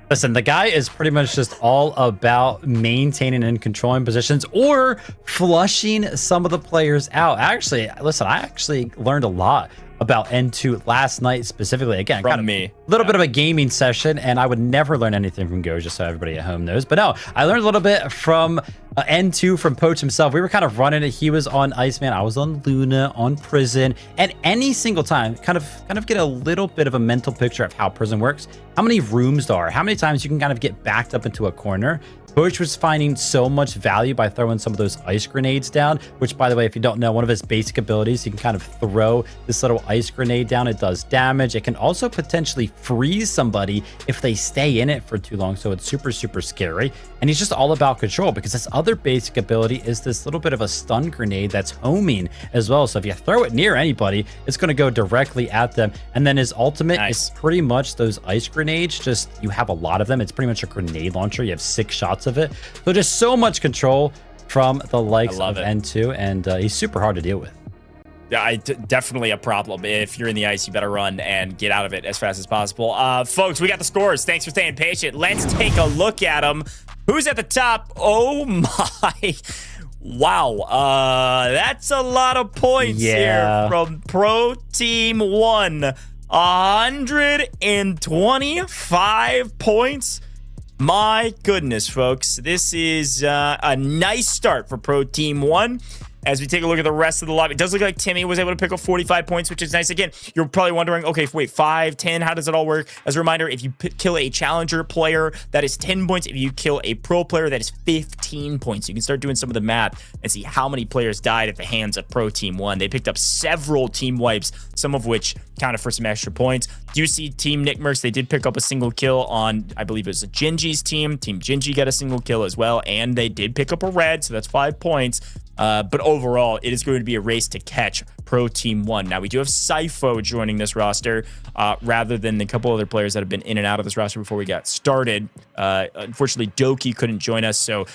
Listen, the guy is pretty much just all about maintaining and controlling positions or flushing some of the players out. Actually, listen, I actually learned a lot about N2 last night specifically. Again, from kind of me. A little bit of a gaming session, and I would never learn anything from Go, just so everybody at home knows. But no, I learned a little bit from N2 from Poach himself. We were kind of running it. He was on Iceman, I was on Luna, on Prison, and any single time, kind of get a little bit of a mental picture of how Prison works, how many rooms there are, how many times you can kind of get backed up into a corner. Poach was finding so much value by throwing some of those ice grenades down, which, by the way, if you don't know, one of his basic abilities, you can kind of throw this little ice grenade down. It does damage. It can also potentially freeze somebody if they stay in it for too long, so it's super, super scary. And he's just all about control, because this other basic ability is this little bit of a stun grenade that's homing as well. So if you throw it near anybody, it's going to go directly at them. And then his ultimate is pretty much those ice grenades, just you have a lot of them. It's pretty much a grenade launcher. You have 6 shots of it. So just so much control from the likes of N2, and he's super hard to deal with. Yeah, definitely a problem. If you're in the ice, you better run and get out of it as fast as possible. Folks, we got the scores. Thanks for staying patient. Let's take a look at them. Who's at the top? Oh my. Wow. That's a lot of points here from Pro Team 1. 125 points. My goodness, folks. This is a nice start for Pro Team 1. As we take a look at the rest of the lobby, it does look like Timmy was able to pick up 45 points, which is nice. Again, you're probably wondering, okay, wait, 5, 10, how does it all work? As a reminder, if you kill a challenger player, that is 10 points. If you kill a pro player, that is 15 points. You can start doing some of the math and see how many players died at the hands of Pro Team 1. They picked up several team wipes, some of which counted for some extra points. Do you see Team Nickmercs? They did pick up a single kill on, I believe it was a Gingy's team. Team Gingy got a single kill as well, and they did pick up a red, so that's 5 points. But overall, it is going to be a race to catch Pro Team 1. Now, we do have PsyPho joining this roster rather than the couple other players that have been in and out of this roster before we got started. Unfortunately, Doki couldn't join us, so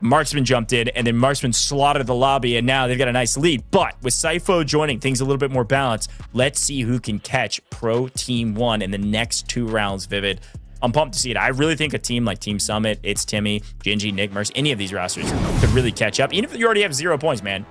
Marksman jumped in, and then Marksman slaughtered the lobby, and now they've got a nice lead. But with PsyPho joining, things a little bit more balanced. Let's see who can catch Pro Team 1 in the next 2 rounds, Vivid. I'm pumped to see it. I really think a team like Team Summit, itsTimmy, Gingy, Nickmercs, any of these rosters could really catch up. Even if you already have 0 points, man.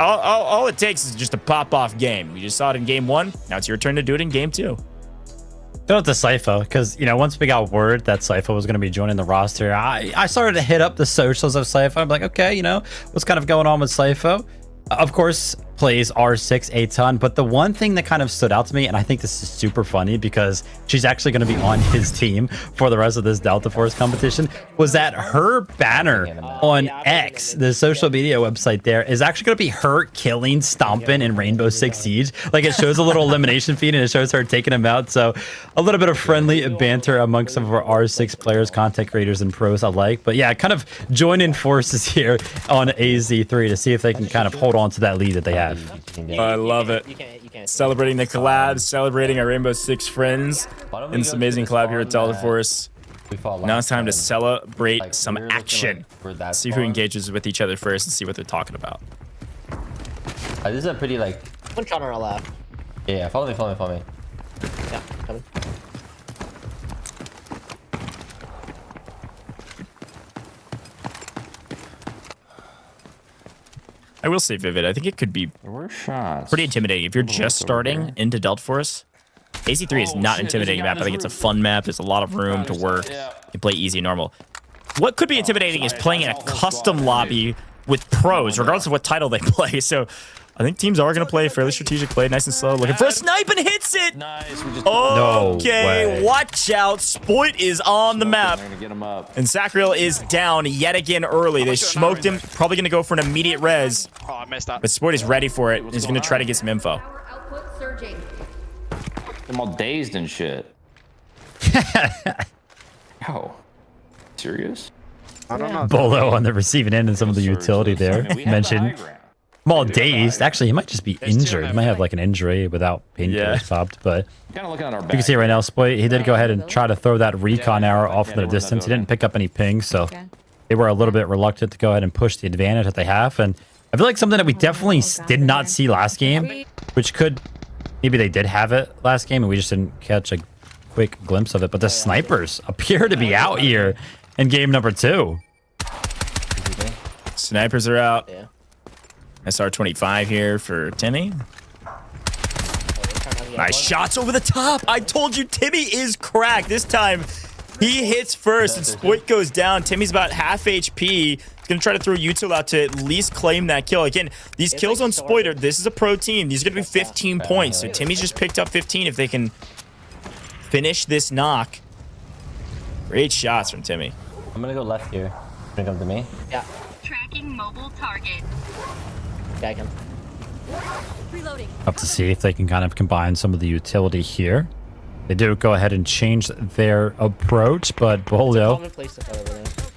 All it takes is just a pop-off game. We just saw it in game 1. Now it's your turn to do it in game 2. Shout out to PsyPho, because, you know, once we got word that PsyPho was going to be joining the roster, I started to hit up the socials of PsyPho. I'm like, okay, you know, what's kind of going on with PsyPho? Of course, plays R6 a ton, but the one thing that kind of stood out to me, and I think this is super funny because she's actually going to be on his team for the rest of this Delta Force competition, was that her banner on X, the social media website there, is actually going to be her killing Stompn in Rainbow Six Siege. Like, it shows a little elimination feed and it shows her taking him out. So a little bit of friendly banter amongst some of our R6 players, content creators, and pros alike. But yeah, kind of joining forces here on AZ3 to see if they can kind of hold on to that lead that they have. I love it. Celebrating the collabs, celebrating our Rainbow Six friends in this amazing collab here at Delta Force. Now it's time to celebrate some action. See who engages with each other first and see what they're talking about. This is a pretty, like... One shot on our left. Yeah, follow me. Yeah, coming. I will say Vivid. I think it could be pretty intimidating if you're just starting into Delta Force. AC3 is not an intimidating map. I think it's a fun map. There's a lot of room to work. You play easy and normal. What could be intimidating is playing in a custom lobby with pros, regardless of what title they play. So I think teams are going to play fairly strategic, play nice and slow, looking for a snipe and hits it. Okay, watch out. itsSpoit is on the map. And sacriel is down yet again early. They smoked him, probably going to go for an immediate res. Oh, I messed up. But itsSpoit is ready for it. He's going to try to get some info. I'm all dazed and shit. How? Serious? I don't know. Beaulo on the receiving end and some of the utility there mentioned. I'm all dazed. Actually, he might just be injured. He might have like an injury without painkillers popped. But you can see right now, itsSpoit, he did go ahead and try to throw that recon arrow off in the distance. He didn't pick up any pings, so they were a little bit reluctant to go ahead and push the advantage that they have. And I feel like something that we definitely did not see last game, which could, maybe they did have it last game and we just didn't catch a quick glimpse of it. But the snipers appear to be out here in game number 2. Snipers are out. SR25 here for Timmy. Nice shots over the top. I told you Timmy is cracked. This time he hits first and itsSpoit goes down. Timmy's about half HP. He's going to try to throw util out to at least claim that kill. Again, these kills on itsSpoit, this is a pro team. These are going to be 15 points. So Timmy's just picked up 15 if they can finish this knock. Great shots from Timmy. I'm going to go left here. Gonna come to me? Yeah. Tracking mobile target. I can. Reloading. Up to see if they can kind of combine some of the utility here. They do go ahead and change their approach, but Beaulo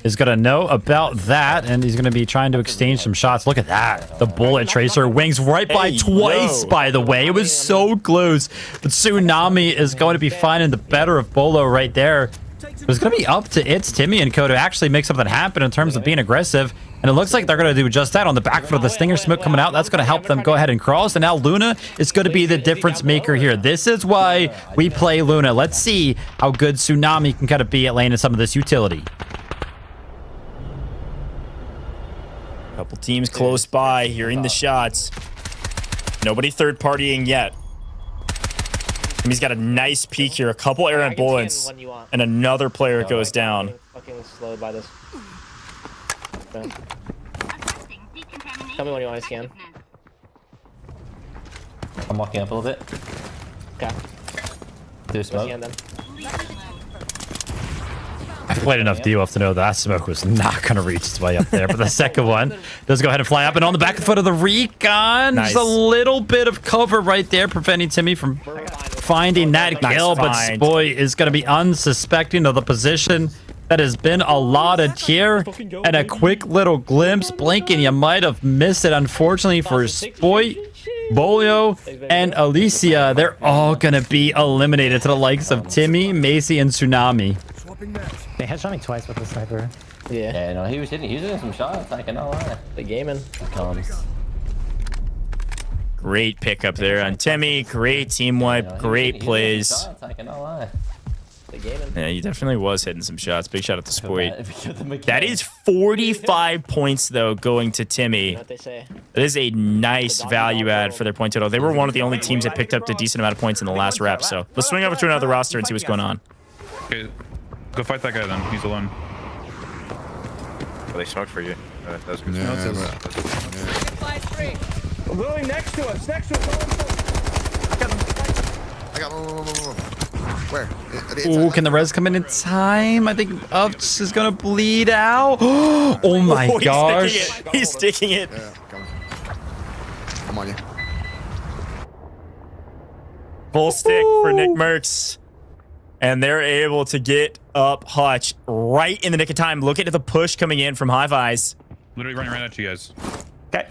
is going to know about that, and he's going to be trying to exchange some shots. Look at that. The bullet tracer wings right by twice, by the way. It was so close. But Tsunami is going to be finding the better of Beaulo right there. It's going to be up to itsTimmy and Co to actually make something happen in terms of being aggressive. And it looks like they're going to do just that on the back foot of the Stinger smoke coming out. That's going to help them go ahead and cross. And now Luna is going to be the difference maker here. This is why we play Luna. Let's see how good Tsunami can kind of be at laying in some of this utility. Couple teams close by, hearing the shots. Nobody third partying yet. He's got a nice peek here. A couple errant bullets, and another player goes down. Fucking slowed by this. Okay. Tell me when you want to scan. I'm walking up a little bit. Okay. There's smoke. I've played enough DOF to know that smoke was not going to reach its way up there. But the second one does go ahead and fly up. And on the back foot of the recon, just a little bit of cover right there, preventing Timmy from finding that kill. But itsSpoit is going to be unsuspecting of the position that has been allotted here. And a quick little glimpse, blinking, you might have missed it. Unfortunately for itsSpoit, Beaulo, and Alicia, they're all going to be eliminated to the likes of Timmy, Macie, and Tsunami. They headshot me twice with the sniper. Yeah, no, he was hitting some shots, I cannot lie. The gaming. Great pickup there on Timmy. Great team wipe. Great plays. Shots, I cannot lie. Yeah, he definitely was hitting some shots. Big shout out to itsSpoit. That is 45 points, though, going to Timmy. That is a nice value add for their point total. They were one of the only teams that picked up a decent amount of points in the last rep. So let's swing over to another roster and see what's going on. Okay, go fight that guy then. He's alone. Oh, they smoked for you. That was good. I'm going next to us. Next to us. I got one. Where? Ooh, can the res come in time? I think Uvs is going to bleed out. Oh my gosh. He's sticking it. Yeah, come on, you. Full stick for Nickmercs. And they're able to get up Hutch right in the nick of time. Look at the push coming in from hivise. Literally running right at you guys. Okay.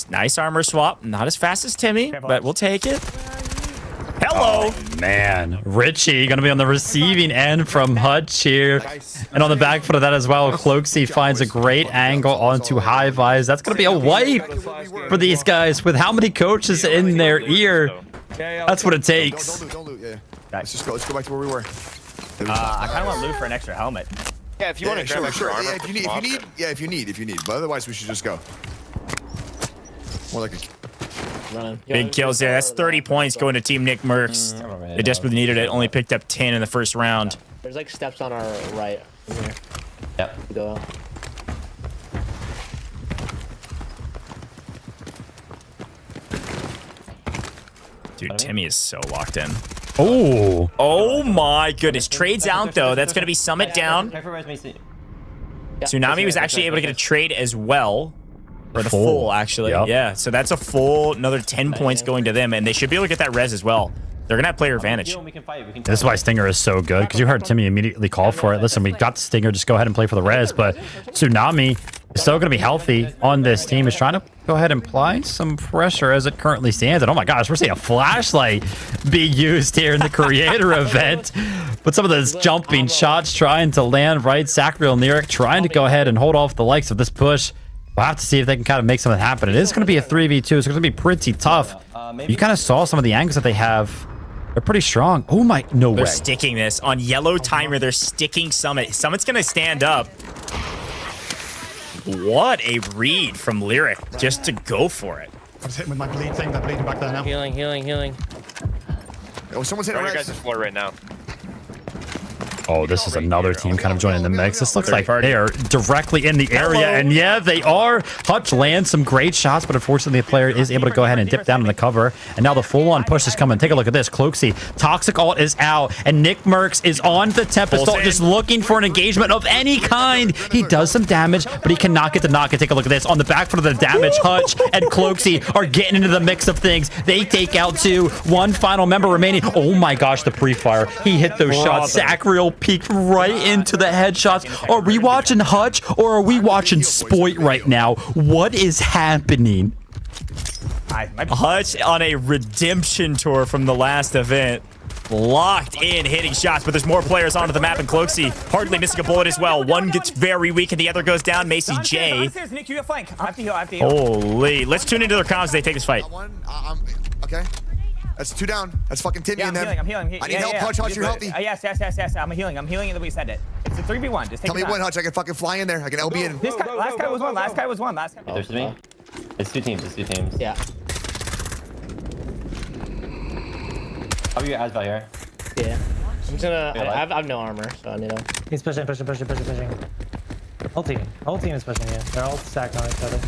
Nice armor swap. Not as fast as Timmy, but we'll take it. Hello. Oh, man. Ricci going to be on the receiving end from Hutch here. And on the back foot of that as well, cloakzy finds a great angle onto hivise. That's going to be a wipe for these guys with how many coaches in their ear. That's what it takes. Don't loot. Yeah. Let's go back to where we were. I kind of want loot for an extra helmet. Yeah, if you want to grab extra armor. Yeah, if you need. But otherwise, we should just go. More like a... Big kills there. That's 30 points going to Team Nickmercs. They desperately needed it. Only picked up 10 in the first round. There's like steps on our right. From here. Yep. Go out. Dude, Timmy is so locked in. Oh. Oh my goodness. Trades out though. That's going to be Summit down. Tsunami was actually able to get a trade as well. Or the full, actually. Yep. Yeah, so that's a full, another 10 points going to them, and they should be able to get that res as well. They're going to have player advantage. This is why Stinger is so good, because you heard Timmy immediately call for it. Listen, we got the Stinger, just go ahead and play for the res, but Tsunami is still going to be healthy on this team. Is trying to go ahead and apply some pressure as it currently stands. And oh my gosh, we're seeing a flashlight being used here in the creator event. But some of those jumping shots trying to land right. Sacriel and LIRIK trying to go ahead and hold off the likes of this push. We'll have to see if they can kind of make something happen. It is going to be a 3v2, so it's going to be pretty tough. You kind of saw some of the angles that they have. They're pretty strong. Oh my, no way. They're sticking this. On yellow timer, they're sticking Summit. Summit's going to stand up. What a read from LIRIK just to go for it. I was hitting with my bleed thing. They're bleeding back there now. Healing. Oh, someone's hitting your guys' floor right now. Oh, this is another team kind of joining the mix. This looks like they are directly in the area, and yeah, they are. Hutch lands some great shots, but unfortunately the player is able to go ahead and dip down in the cover, and now the full-on push is coming. Take a look at this. cloakzy, Toxic Ult is out, and Nickmercs is on the Tempest Ult, just looking for an engagement of any kind. He does some damage, but he cannot get the knock. And take a look at this. On the back foot of the damage, Hutch and cloakzy are getting into the mix of things. They take out two. One final member remaining. Oh my gosh, the pre-fire. He hit those shots. Sacriel peeked right into the headshots. Are we watching Hutch or are we watching itsSpoit right now? What is happening? Hutch on a redemption tour from the last event. Locked in, hitting shots, but there's more players onto the map, and cloakzy hardly missing a bullet as well. One gets very weak and the other goes down. Macie Jay. Nick, you have flank. I have to heal. Holy. Let's tune into their comms as they take this fight. Okay. That's 2 down. That's fucking Timmy and them. I'm healing. I need help, Hutch. Hutch, you're healthy. Yes. I'm healing the way you said it. It's a 3v1. Just take Tell me when, Hutch. I can fucking fly in there. I can LB in. This guy, last guy was one. There's me. It's two teams. Yeah. How are you guys out here? Yeah. I'm just gonna. I have no armor, so I need to. He's pushing. Whole team is pushing you. They're all stacked on each other.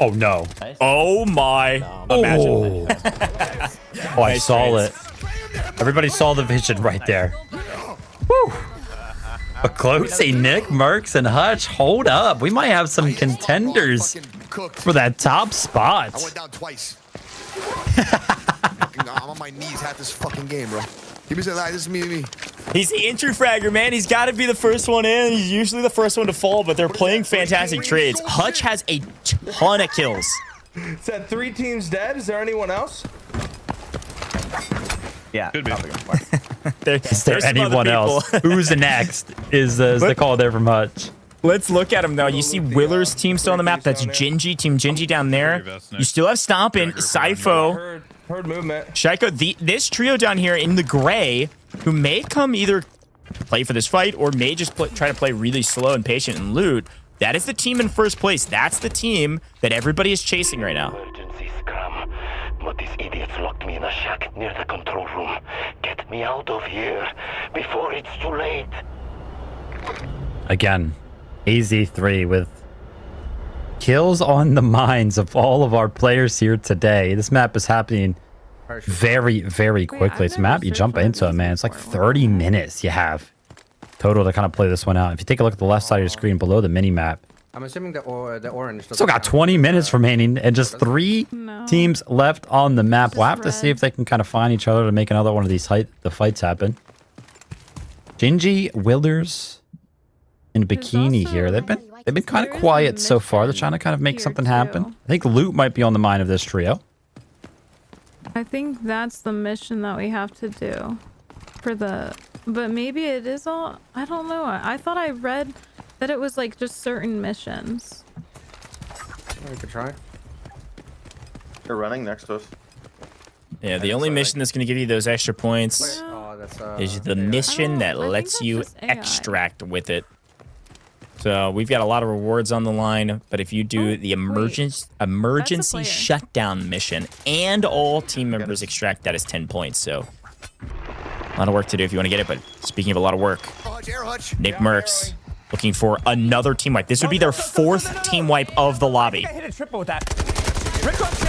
Oh no. Nice. Oh my. Oh. Oh, I saw it. Everybody saw the vision right there. Woo. But cloakzy, Nickmercs, and Hutch, hold up. We might have some contenders for that top spot. I went down twice. I'm on my knees half this fucking game, bro. Give me some light. This is me. He's the entry fragger, man. He's got to be the first one in. He's usually the first one to fall, but they're playing fantastic trades. Hutch has a ton of kills. Is that 3 teams dead? Is there anyone else? Yeah. Could be. Is there anyone else? Who's next? Is the call there from Hutch. Let's look at him, though. You see willerz team still on the map. That's gingy. Team gingy down there. You still have Stompn, PsyPho, Heard movement. Shaiiko. This trio down here in the gray, who may come either play for this fight or may just try to play really slow and patient and loot. That is the team in first place. That's the team that everybody is chasing right now. Emergency scrum. But these idiots locked me in a shack near the control room. Get me out of here before it's too late. Again, AZ3 with kills on the minds of all of our players here today. This map is happening very, very quickly. It's a map you jump into it, man. It's like 30 minutes you have total to kind of play this one out. If you take a look at the left side of your screen below the mini map, I'm assuming the orange. Still got 20 minutes remaining and just 3 teams left on the map. We'll have to see if they can kind of find each other to make another one of these the fights happen. Gingy, willerz, and Bikini here. They've been kind of quiet so far. They're trying to kind of make something happen. I think loot might be on the mind of this trio. I think that's the mission that we have to do for the, but maybe it is all, I don't know. I thought I read that it was like just certain missions. We could try. They're running next to us. Yeah, the only mission that's going to give you those extra points is the mission that lets you extract with it. So we've got a lot of rewards on the line, but if you do the emergency shutdown mission and all team members extract, that is 10 points. So a lot of work to do if you want to get it. But speaking of a lot of work, Nickmercs looking for another team wipe. This would be their 4th team wipe of the lobby.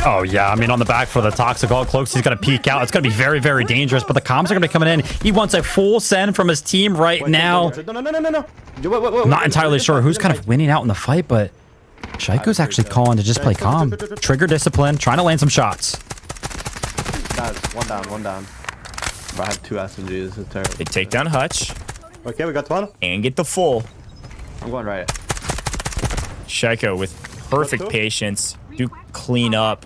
Oh, yeah. I mean, on the back for the Toxic Alt, cloakzy's going to peek out. It's going to be very, very dangerous, but the comms are going to be coming in. He wants a full send from his team right now. I'm not entirely sure who's kind of winning out in the fight, but Shaiiko's actually calling to just play calm. Trigger discipline, trying to land some shots. Guys, one down. I have 2 SMGs. It's terrible. They take down Hutch. Okay, we got one. And get the full. I'm going right. Shaiiko with perfect patience. Do clean up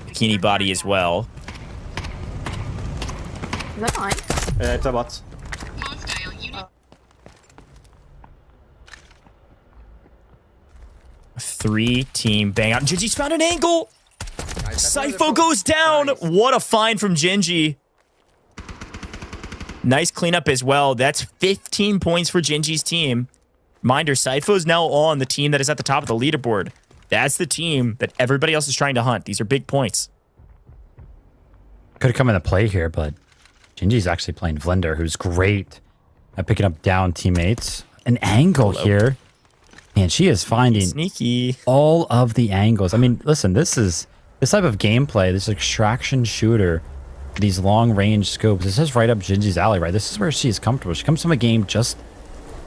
BikiniBodhi as well. Is that mine? Yeah, it's a bot. 3-team bang out. Gingy's found an angle. PsyPho goes down. What a find from Gingy. Nice cleanup as well. That's 15 points for Gingy's team. Reminder, PsyPho's now on the team that is at the top of the leaderboard. That's the team that everybody else is trying to hunt. These are big points. Could have come into play here, but Gingy's actually playing Vlender, who's great at picking up down teammates. An angle here. And she is finding sneaky all of the angles. I mean, listen, this type of gameplay, this extraction shooter, these long range scopes, this is right up Gingy's alley, right? This is where she is comfortable. She comes from a game just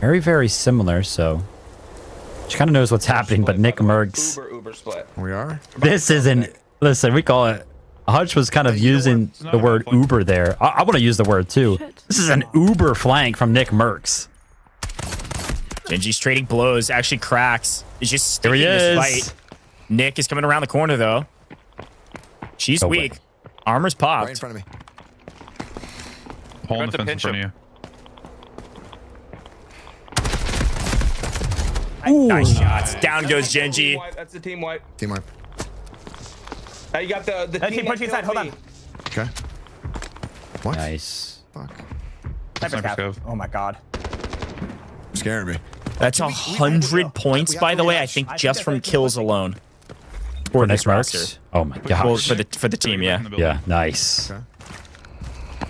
very, very similar, so she kind of knows what's happening, but Nickmercs. Uber split. We are? This isn't, listen, we call it, Hutch was kind of using the word Uber there. I want to use the word too. This is an Uber flank from Nickmercs. Gingy's trading blows, actually cracks. Is just sticking this fight. Nick is coming around the corner though. She's weak. Armor's popped. Right in front of me. Hole in the fence in front of you. Nice shots. Down goes Gingy. That's the team wipe. Team wipe. You got the team pushing inside. Hold on. Okay. What? Nice. Fuck. Sniper. Oh my god. Scaring me. That's 100 points, by the way, I think, just from kills alone. For this roster. Oh my gosh. Well, for the team, yeah. Yeah, nice. Okay.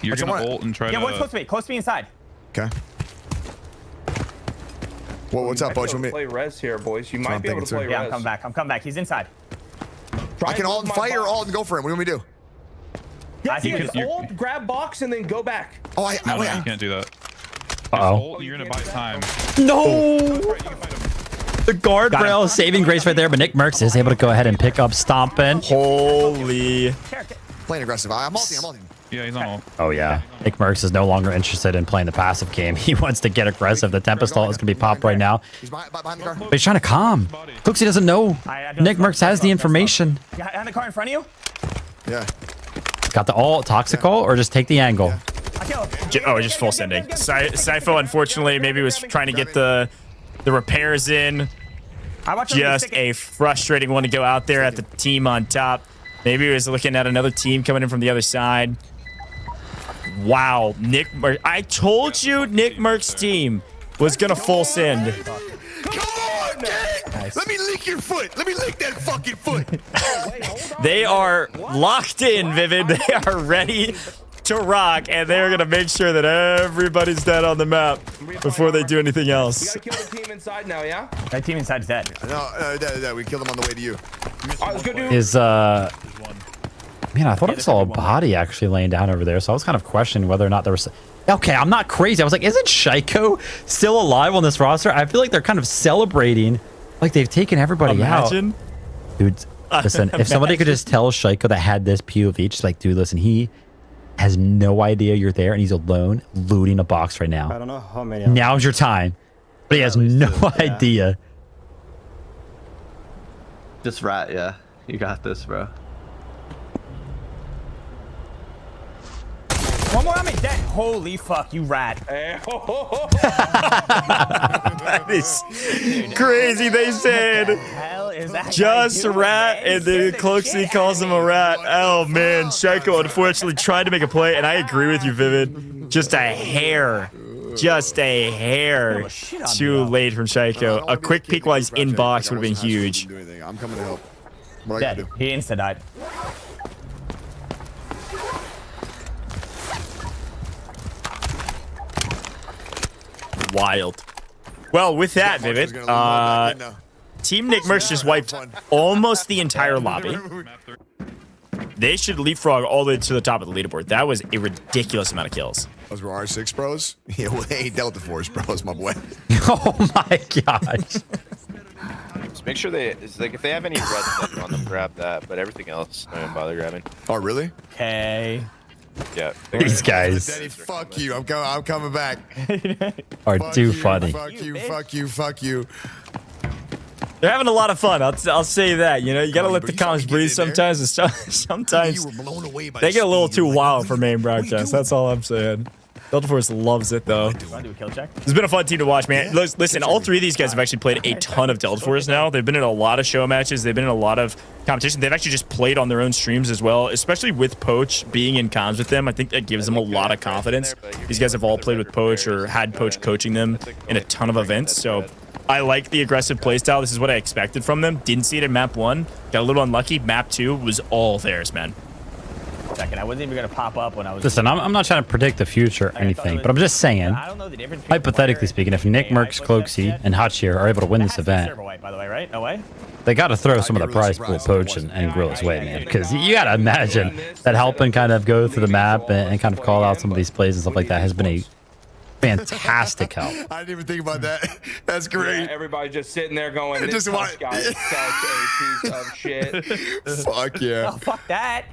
You're gonna ult and try to... Yeah, what's supposed to be? Close to me inside. Okay. What's up, Boach? Play res here, boys. You might be able to play res. Yeah, I'm coming back. He's inside. I can ult and fight or ult and go for him. What do you want me to do? Yeah, you can ult, grab box, and then go back. Oh, No, you can't do that. Uh-oh. You're gonna buy time. No! The guardrail saving grace right there, but Nickmercs is able to go ahead and pick up Stompn. Holy. Playing aggressive. I'm ulting. Yeah, he's on ult. Oh, yeah. Nickmercs is no longer interested in playing the passive game. He wants to get aggressive. The Tempest ult is going to be popped right now. He's behind the car. But he's trying to calm. cloakzy doesn't know. Nickmercs has the information. You have the car in front of you? Yeah. Got the ult, Toxic ult, or just take the angle? Yeah. Oh, just full sending. PsyPho, unfortunately, maybe was trying to get the repairs in. Just a frustrating one to go out there at the team on top. Maybe he was looking at another team coming in from the other side. Wow, Nickmercs. I told you Nickmercs' team was going to full send. Come on, Nick! Nice. Let me lick your foot. Let me lick that fucking foot. They are locked in, Vivid. They are ready to rock, and they're going to make sure that everybody's dead on the map before they do anything else. We got to kill the team inside now, yeah? That team inside's dead. No, we killed them on the way to you. Let's go do... Man, I thought I saw a body actually laying down over there, so I was kind of questioning whether or not there was... Okay, I'm not crazy. I was like, isn't Shaiiko still alive on this roster? I feel like they're kind of celebrating like they've taken everybody out. Dude, listen, if somebody could just tell Shaiiko that had this POV, just like, dude, listen, he has no idea you're there, and he's alone looting a box right now. I don't know how many. Now's your time. But he has no idea. Just rat, yeah. You got this, bro. One more on me, dead. Holy fuck, you rat. That is crazy. They said just rat, and then cloakzy calls him a rat. Oh man, Shaiiko unfortunately tried to make a play, and I agree with you, Vivid. Just a hair just a hair too late from Shaiiko. A quick peek while he's in box would have been huge. I'm coming to help. What I Dead. gotta do? He insta died. Wild. Well, with that, Vivid, Team Nickmercs just wiped almost the entire lobby. They should leapfrog all the way to the top of the leaderboard. That was a ridiculous amount of kills. Those were R6 bros? Yeah, well, they ain't Delta Force bros, my boy. Oh my gosh. Just make sure it's like if they have any red stuff on them, grab that. But everything else, don't even bother grabbing. Oh, really? Okay. Yeah. These guys Daddy, fuck you. I'm coming back. are too funny. Fuck you. Fuck you. They're having a lot of fun. I'll say that. You know, you gotta let the comments breathe sometimes. And sometimes they get a little too wild for main broadcast. That's all I'm saying. Delta Force loves it though. Want to do a kill check? It's been a fun team to watch, man. Listen, all three of these guys have actually played a ton of Delta Force now. They've been in a lot of show matches. They've been in a lot of competition. They've actually just played on their own streams as well, especially with Poach being in comms with them. I think that gives them a lot of confidence. These guys have all played with Poach or had Poach coaching them in a ton of events. So I like the aggressive playstyle. This is what I expected from them. Didn't see it in map 1. Got a little unlucky. Map 2 was all theirs, man. Second, I wasn't even gonna pop up when I was. Listen, I'm not trying to predict the future or anything, but I'm just saying, I don't know the difference. hypothetically speaking, if Nickmercs, cloakzy, and hutchMF are able to win this event, By the way, right? No way. they got to throw some of the prize pool Poach and Gorilla's way, man. Because you got to imagine that helping kind of go through the map and kind of call out some of these plays and stuff like that has been a fantastic help. I didn't even think about that. That's great. Yeah, everybody just sitting there going, this Just Hutch guy is such a piece of shit. Fuck yeah. Oh, fuck that.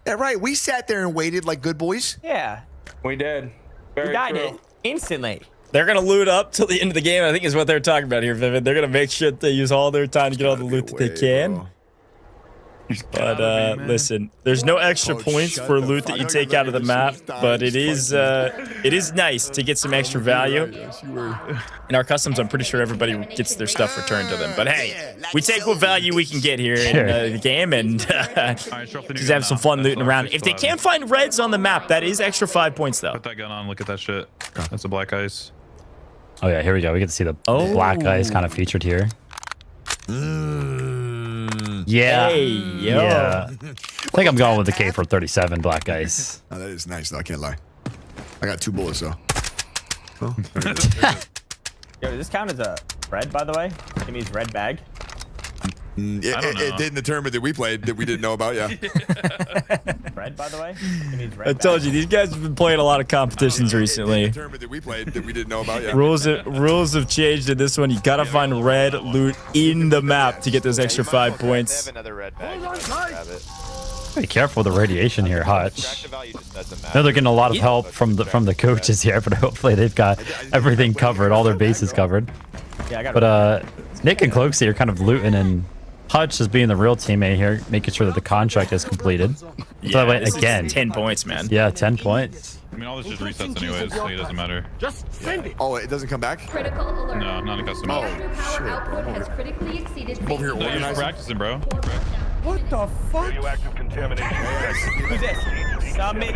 Yeah, right. We sat there and waited like good boys. Yeah. We did. We Very died true. it instantly. They're going to loot up till the end of the game, I think is what they're talking about here, Vivid. They're going to make sure they use all their time to get all the loot that they can. Bro. But listen, there's no extra points for loot that you take out of the map, but it is nice to get some extra value. In our customs, I'm pretty sure everybody gets their stuff returned to them. But hey, we take what value we can get here in the game and just have some fun looting around. If they can't find reds on the map, that is extra 5 points though. Put that gun on. Look at that shit. That's a black ice. Oh yeah, here we go. We get to see the black ice kind of featured here. Yeah. Hey, yo. Yeah. I think I'm going with the K for 37 black ice. Oh, that is nice though. I can't lie. I got 2 bullets though. Oh, Yo, does this count as a red, by the way? Timmy's red bag? It did in the tournament that we played that we didn't know about, yeah. Red, by the way? Timmy's red I told you, these guys have been playing a lot of competitions recently. The tournament that we played that we didn't know about, yeah. Rules have changed in this one. You gotta find red loot in the map to get those extra 5 points. They have another red bag. Grab it. Be careful with the radiation here, Hutch. I know they're getting a lot of help from the coaches here, but hopefully they've got everything covered, all their bases covered. Yeah, I got But Nick and cloakzy are kind of looting, and Hutch is being the real teammate here, making sure that the contract is completed. Yeah, By the way, again, 10 points, man. Yeah, 10 points. I mean, all this just resets anyways, so it doesn't matter. Just send it. Oh, it doesn't come back? Critical alert. No, not a custom. Oh, Reactor power shit, bro. output has critically exceeded I'm over here No, you're just organizing. practicing, bro. What the fuck? Radioactive contamination. Who's this? Summit.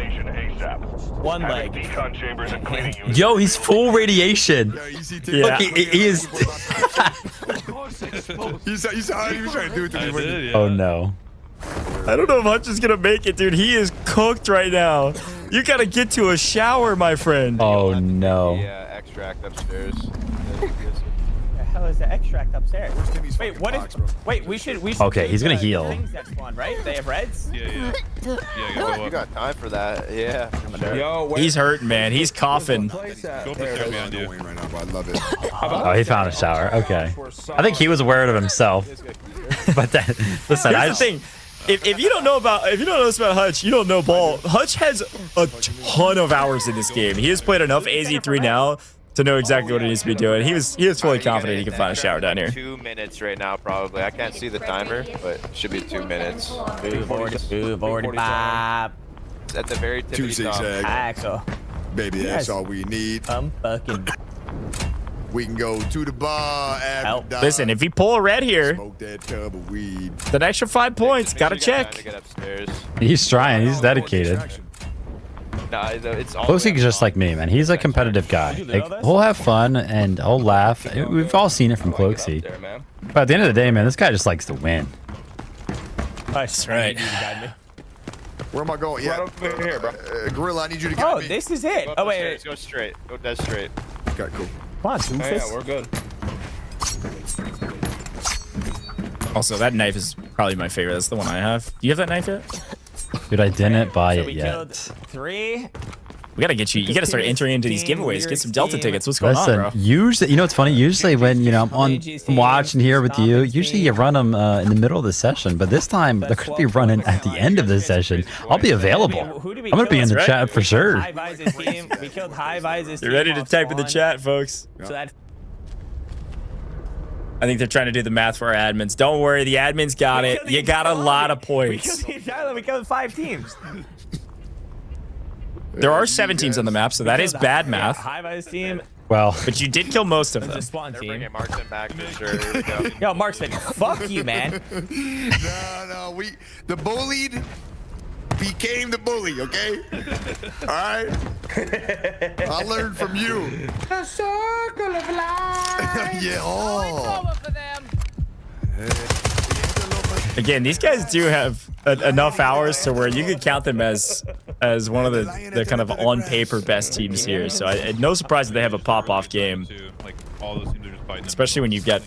One leg. Decon chambers and cleaning units. Yo, he's full radiation. Yeah. Look, he is. You saw how he was trying to do it to me. I when did, you- yeah. Oh no. I don't know if Hutch is gonna make it, dude. He is cooked right now. You gotta get to a shower, my friend. Oh no. Yeah, extract upstairs. The hell is the extract upstairs? Wait, what is? Wait, we should. Okay, he's gonna take, heal. Things that spawn, right? They have reds. Yeah. Yeah, go You up. got time for that? Yeah. Yo, where- He's hurting, man. He's coughing. place at? Go for There the it behind I'm you. going right now, but I love it. Oh, he found a shower. Okay. I think he was aware of himself. But then, listen, Here's the thing. If you don't know this about Hutch, you don't know ball. Hutch has a ton of hours in this game. He has played enough AZ3 now to know exactly what he needs to be doing. He was fully confident he could find a shower down here. 2 minutes right now, probably. I can't see the timer, but it should be 2 minutes. 245. It's at the very tip Two of the top. zigzag. Axel. Baby, that's all we need. I'm fucking. We can go to the bar after dark. Listen, if he pull a red here, Smoke that tub of weed. that extra 5 points, gotta Make sure you got time check. to get upstairs. he's trying. He's dedicated. Nah, it's all. cloakzy's just like me, man. He's a competitive guy. Like, he'll have fun and he'll laugh. We've all seen it from cloakzy. But at the end of the day, man, this guy just likes to win. That's right. Where am I going? Yeah. Right over here, bro. Gorilla, I need you to guide me. This is it. Oh, wait. Go straight. Go dead straight. Okay, cool. Come on, doofus. Yeah, we're good. Also, that knife is probably my favorite. That's the one I have. Do you have that knife yet? Dude, I didn't buy it We yet. killed 3. We gotta get you. You gotta start entering into these giveaways. Get some Delta tickets. What's going on, bro? Usually, you know what's funny? Usually when, you know, I'm watching here with you, usually you run them in the middle of the session. But this time, they're going to be running at the end of the session. I'll be available. I'm going to be in the chat for sure. We killed Hivise's team. You're ready to type in the chat, folks. So that's I think they're trying to do the math for our admins. Don't worry, the admins got it. You got a lot of points. We killed 5 teams. There are 7 teams on the map, so that is bad math. Hivise team. Well, but you did kill most of them. The spawn team. Bringing Marksman back for sure. Here we go. Yo, Marksman, fuck you, man. No, the bullied became the bully, okay? All right? I learned from you. The circle of life. Yeah, oh. Again, these guys do have enough hours to where you could count them as one of the kind of on paper best teams here. So no surprise that they have a pop-off game. Especially when you get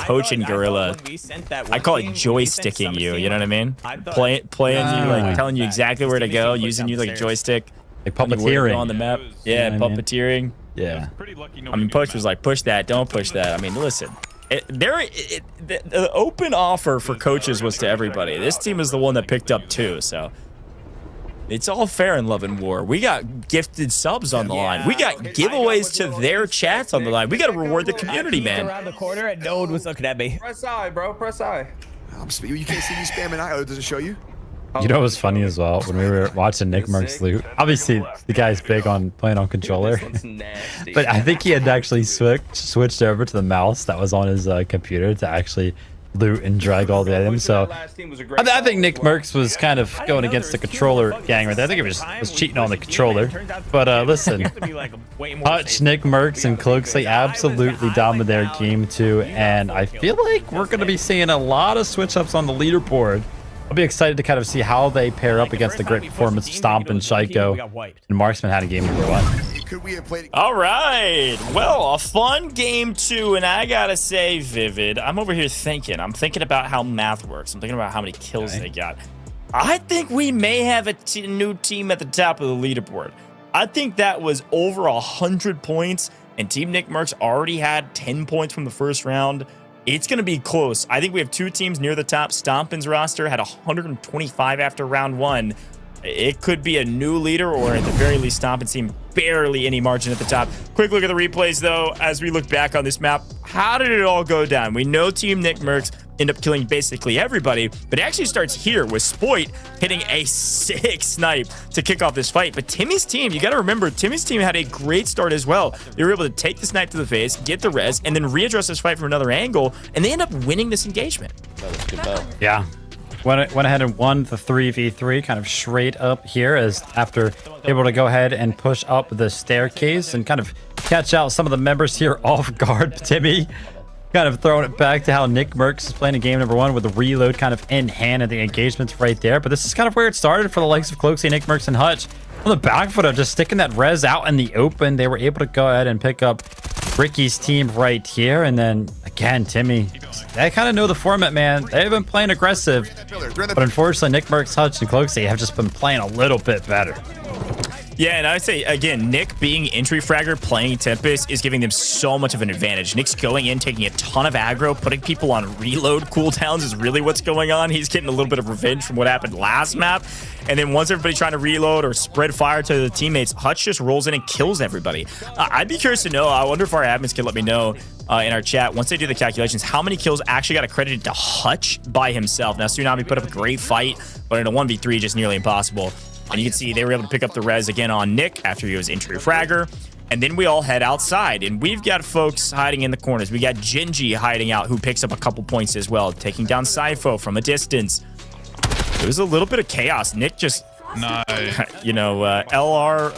Poach and Gorilla. I call it joysticking you, you know what I mean? Playing you, like telling you exactly where to go, using you like a joystick. Like puppeteering. On the map. Yeah, puppeteering. Yeah. I mean, Poach was like, push that, don't push that. I mean, listen. The open offer for coaches was to everybody. This team is the one that picked up 2, so it's all fair in love and war. We got gifted subs on the line. We got giveaways to their chats on the line. We got to reward the community, man. Around the corner and no one was looking at me. Press I, bro. Press I. You can't see me spamming I. Oh, does it show you? You know what was funny as well? When we were watching Nickmercs loot, obviously the guy's big on playing on controller, but I think he had actually switched over to the mouse that was on his computer to actually loot and drag all the items. So I think Nickmercs was kind of going against the controller gang right there. I think it was cheating on the controller. But listen, Hutch, Nickmercs, and cloakzy absolutely dominated their game too, and I feel like we're going to be seeing a lot of switch ups on the leaderboard. I'll be excited to kind of see how they pair up against the great performance of Stompn and Shaiiko. And Marksman had a game number 1. Could we have played? All right. Well, a fun game 2, and I gotta say, Vivid, I'm over here thinking. I'm thinking about how math works. I'm thinking about how many kills they got. I think we may have a new team at the top of the leaderboard. I think that was over 100 points, and Team Nickmercs already had 10 points from the first round. It's going to be close. I think we have 2 teams near the top. Stompn's roster had 125 after round 1. It could be a new leader, or at the very least, Stompn's team barely any margin at the top. Quick look at the replays, though, as we look back on this map. How did it all go down? We know Team Nickmercs end up killing basically everybody, but it actually starts here with Spoit hitting a sick snipe to kick off this fight. But Timmy's team, you got to remember, Timmy's team had a great start as well. They were able to take the snipe to the face, get the res, and then readdress this fight from another angle, and they end up winning this engagement. Yeah. Went ahead and won the 3v3 kind of straight up here, as after able to go ahead and push up the staircase and kind of catch out some of the members here off guard. Timmy kind of throwing it back to how Nickmercs is playing in game number 1 with the reload kind of in hand and the engagements right there. But this is kind of where it started for the likes of cloakzy, Nickmercs, and Hutch. On the back foot of just sticking that res out in the open, they were able to go ahead and pick up Ricci's team right here. And then again, Timmy, they kind of know the format, man. They've been playing aggressive, but unfortunately Nickmercs, Hutch, and cloakzy have just been playing a little bit better. Yeah, and I'd say, again, Nick being entry fragger, playing Tempest is giving them so much of an advantage. Nick's going in, taking a ton of aggro, putting people on reload cooldowns is really what's going on. He's getting a little bit of revenge from what happened last map. And then once everybody's trying to reload or spread fire to the teammates, Hutch just rolls in and kills everybody. I'd be curious to know, I wonder if our admins can let me know in our chat, once they do the calculations, how many kills actually got accredited to Hutch by himself. Now, Tsunami put up a great fight, but in a 1v3, just nearly impossible. And you can see they were able to pick up the res again on Nick after he was entry fragger. And then we all head outside, and we've got folks hiding in the corners. We got Gingy hiding out, who picks up a couple points as well, taking down PsyPho from a distance. It was a little bit of chaos. Nick just Nice. You know, L1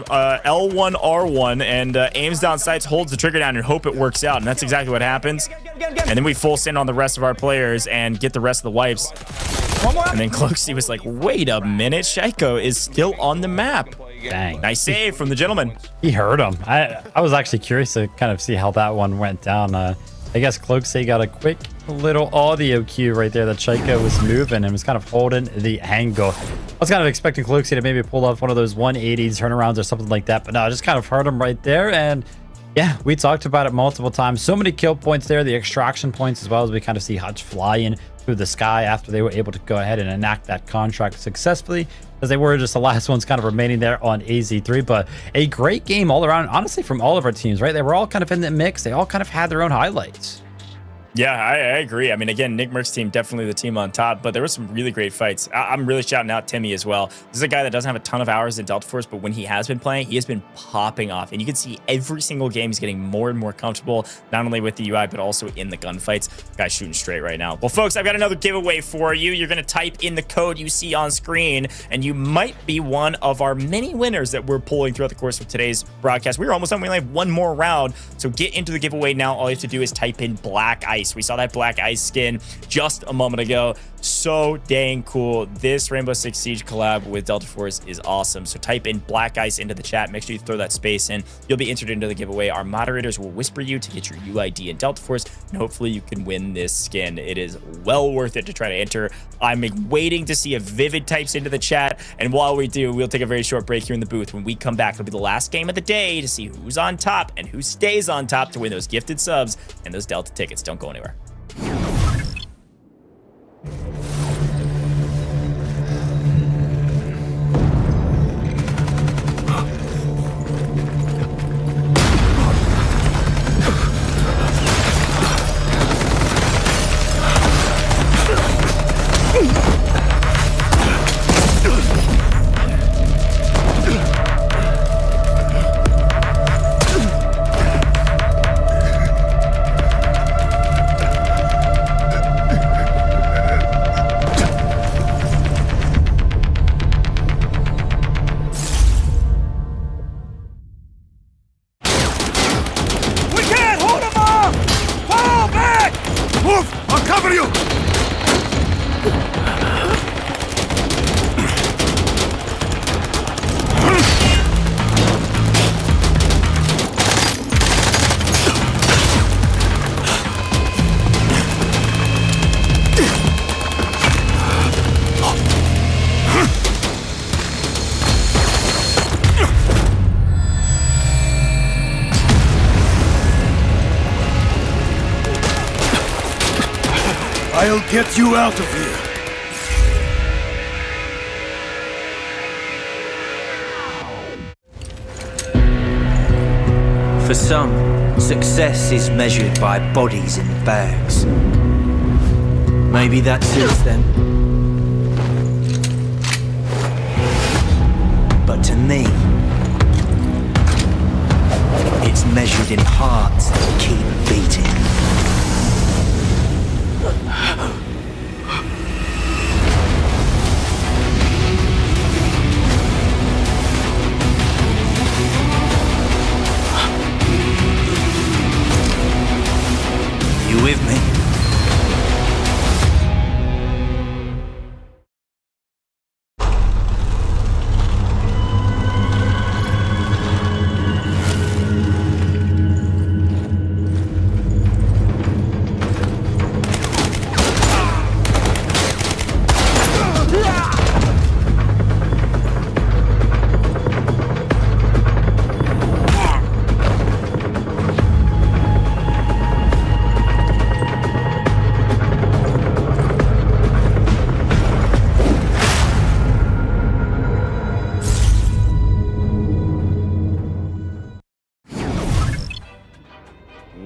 R1 and aims down sights, holds the trigger down and hope it works out. And that's exactly what happens. And then we full send on the rest of our players and get the rest of the wipes. And then cloakzy was like, wait a minute, Shaiiko is still on the map. Dang. Nice save from the gentleman. He heard him. I was actually curious to kind of see how that one went down. I guess cloakzy got a quick little audio cue right there that Shaiiko was moving and was kind of holding the angle. I was kind of expecting cloakzy to maybe pull off one of those 180 turnarounds or something like that, but no, I just kind of heard him right there. And yeah, we talked about it multiple times. So many kill points there, the extraction points, as well as we kind of see hutch flying through the sky after they were able to go ahead and enact that contract successfully, as they were just the last ones kind of remaining there on AZ3. But a great game all around, honestly, from all of our teams, right? They were all kind of in the mix. They all kind of had their own highlights. Yeah, I agree. I mean, again, Nickmercs team, definitely the team on top, but there were some really great fights. I'm really shouting out Timmy as well. This is a guy that doesn't have a ton of hours in Delta Force, but when he has been playing, he has been popping off. And you can see every single game he's getting more and more comfortable, not only with the UI, but also in the gunfights. Guy's shooting straight right now. Well, folks, I've got another giveaway for you. You're going to type in the code you see on screen, and you might be one of our many winners that we're pulling throughout the course of today's broadcast. We're almost done. We only have one more round, so get into the giveaway now. All you have to do is type in Black Ice. We saw that Black Ice skin just a moment ago. So dang cool. This Rainbow Six Siege collab with Delta Force is awesome. So type in Black Ice into the chat. Make sure you throw that space in. You'll be entered into the giveaway. Our moderators will whisper you to get your UID in Delta Force, and hopefully you can win this skin. It is well worth it to try to enter. I'm waiting to see if Vivid types into the chat, and while we do, we'll take a very short break here in the booth. When we come back, it'll be the last game of the day to see who's on top and who stays on top to win those gifted subs and those Delta tickets. Don't go anywhere. I'll get you out of here. For some, success is measured by bodies in bags. Maybe that suits them. But to me, it's measured in hearts that keep beating. You with me?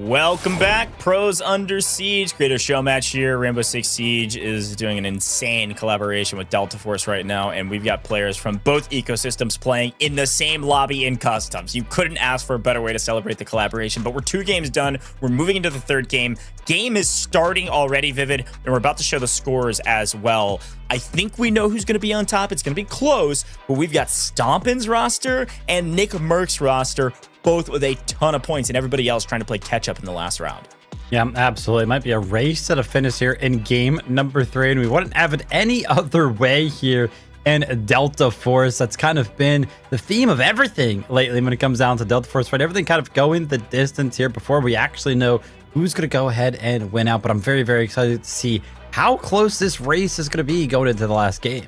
Welcome back, Pros Under Siege creator show match here. Rainbow Six Siege is doing an insane collaboration with Delta Force right now, and we've got players from both ecosystems playing in the same lobby in customs. You couldn't ask for a better way to celebrate the collaboration, but we're 2 games done. We're moving into the 3rd game. Game is starting already, Vivid, and we're about to show the scores as well. I think we know who's going to be on top. It's going to be close, but we've got Stompn's roster and Nickmercs' roster, both with a ton of points, and everybody else trying to play catch up in the last round. Yeah, absolutely. It might be a race to the finish here in game number 3, and we wouldn't have it any other way here in Delta Force. That's kind of been the theme of everything lately when it comes down to Delta Force, right? Everything kind of going the distance here before we actually know who's going to go ahead and win out. But I'm very, very excited to see how close this race is going to be going into the last game.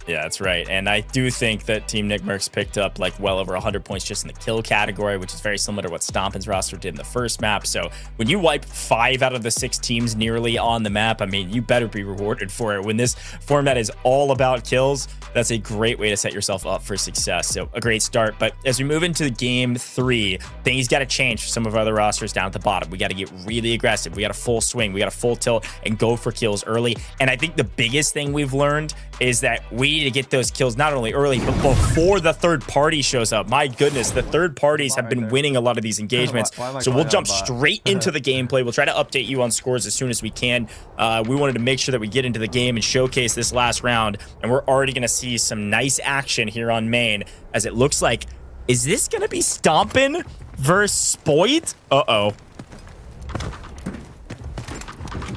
Yeah, that's right. And I do think that Team Nickmercs picked up like well over 100 points just in the kill category, which is very similar to what Stompn's roster did in the first map. So when you wipe 5 out of the 6 teams nearly on the map, I mean, you better be rewarded for it. When this format is all about kills, that's a great way to set yourself up for success. So a great start. But as we move into game 3, things got to change for some of our other rosters down at the bottom. We got to get really aggressive. We got a full swing. We got a full tilt and go for kills early. And I think the biggest thing we've learned is that we need to get those kills not only early, but before the third party shows up. My goodness, the third parties have been winning a lot of these engagements. So we'll jump straight into the gameplay. We'll try to update you on scores as soon as we can. We wanted to make sure that we get into the game and showcase this last round. And we're already going to see some nice action here on main, as it looks like, is this going to be Stompn versus itsSpoit? Uh-oh.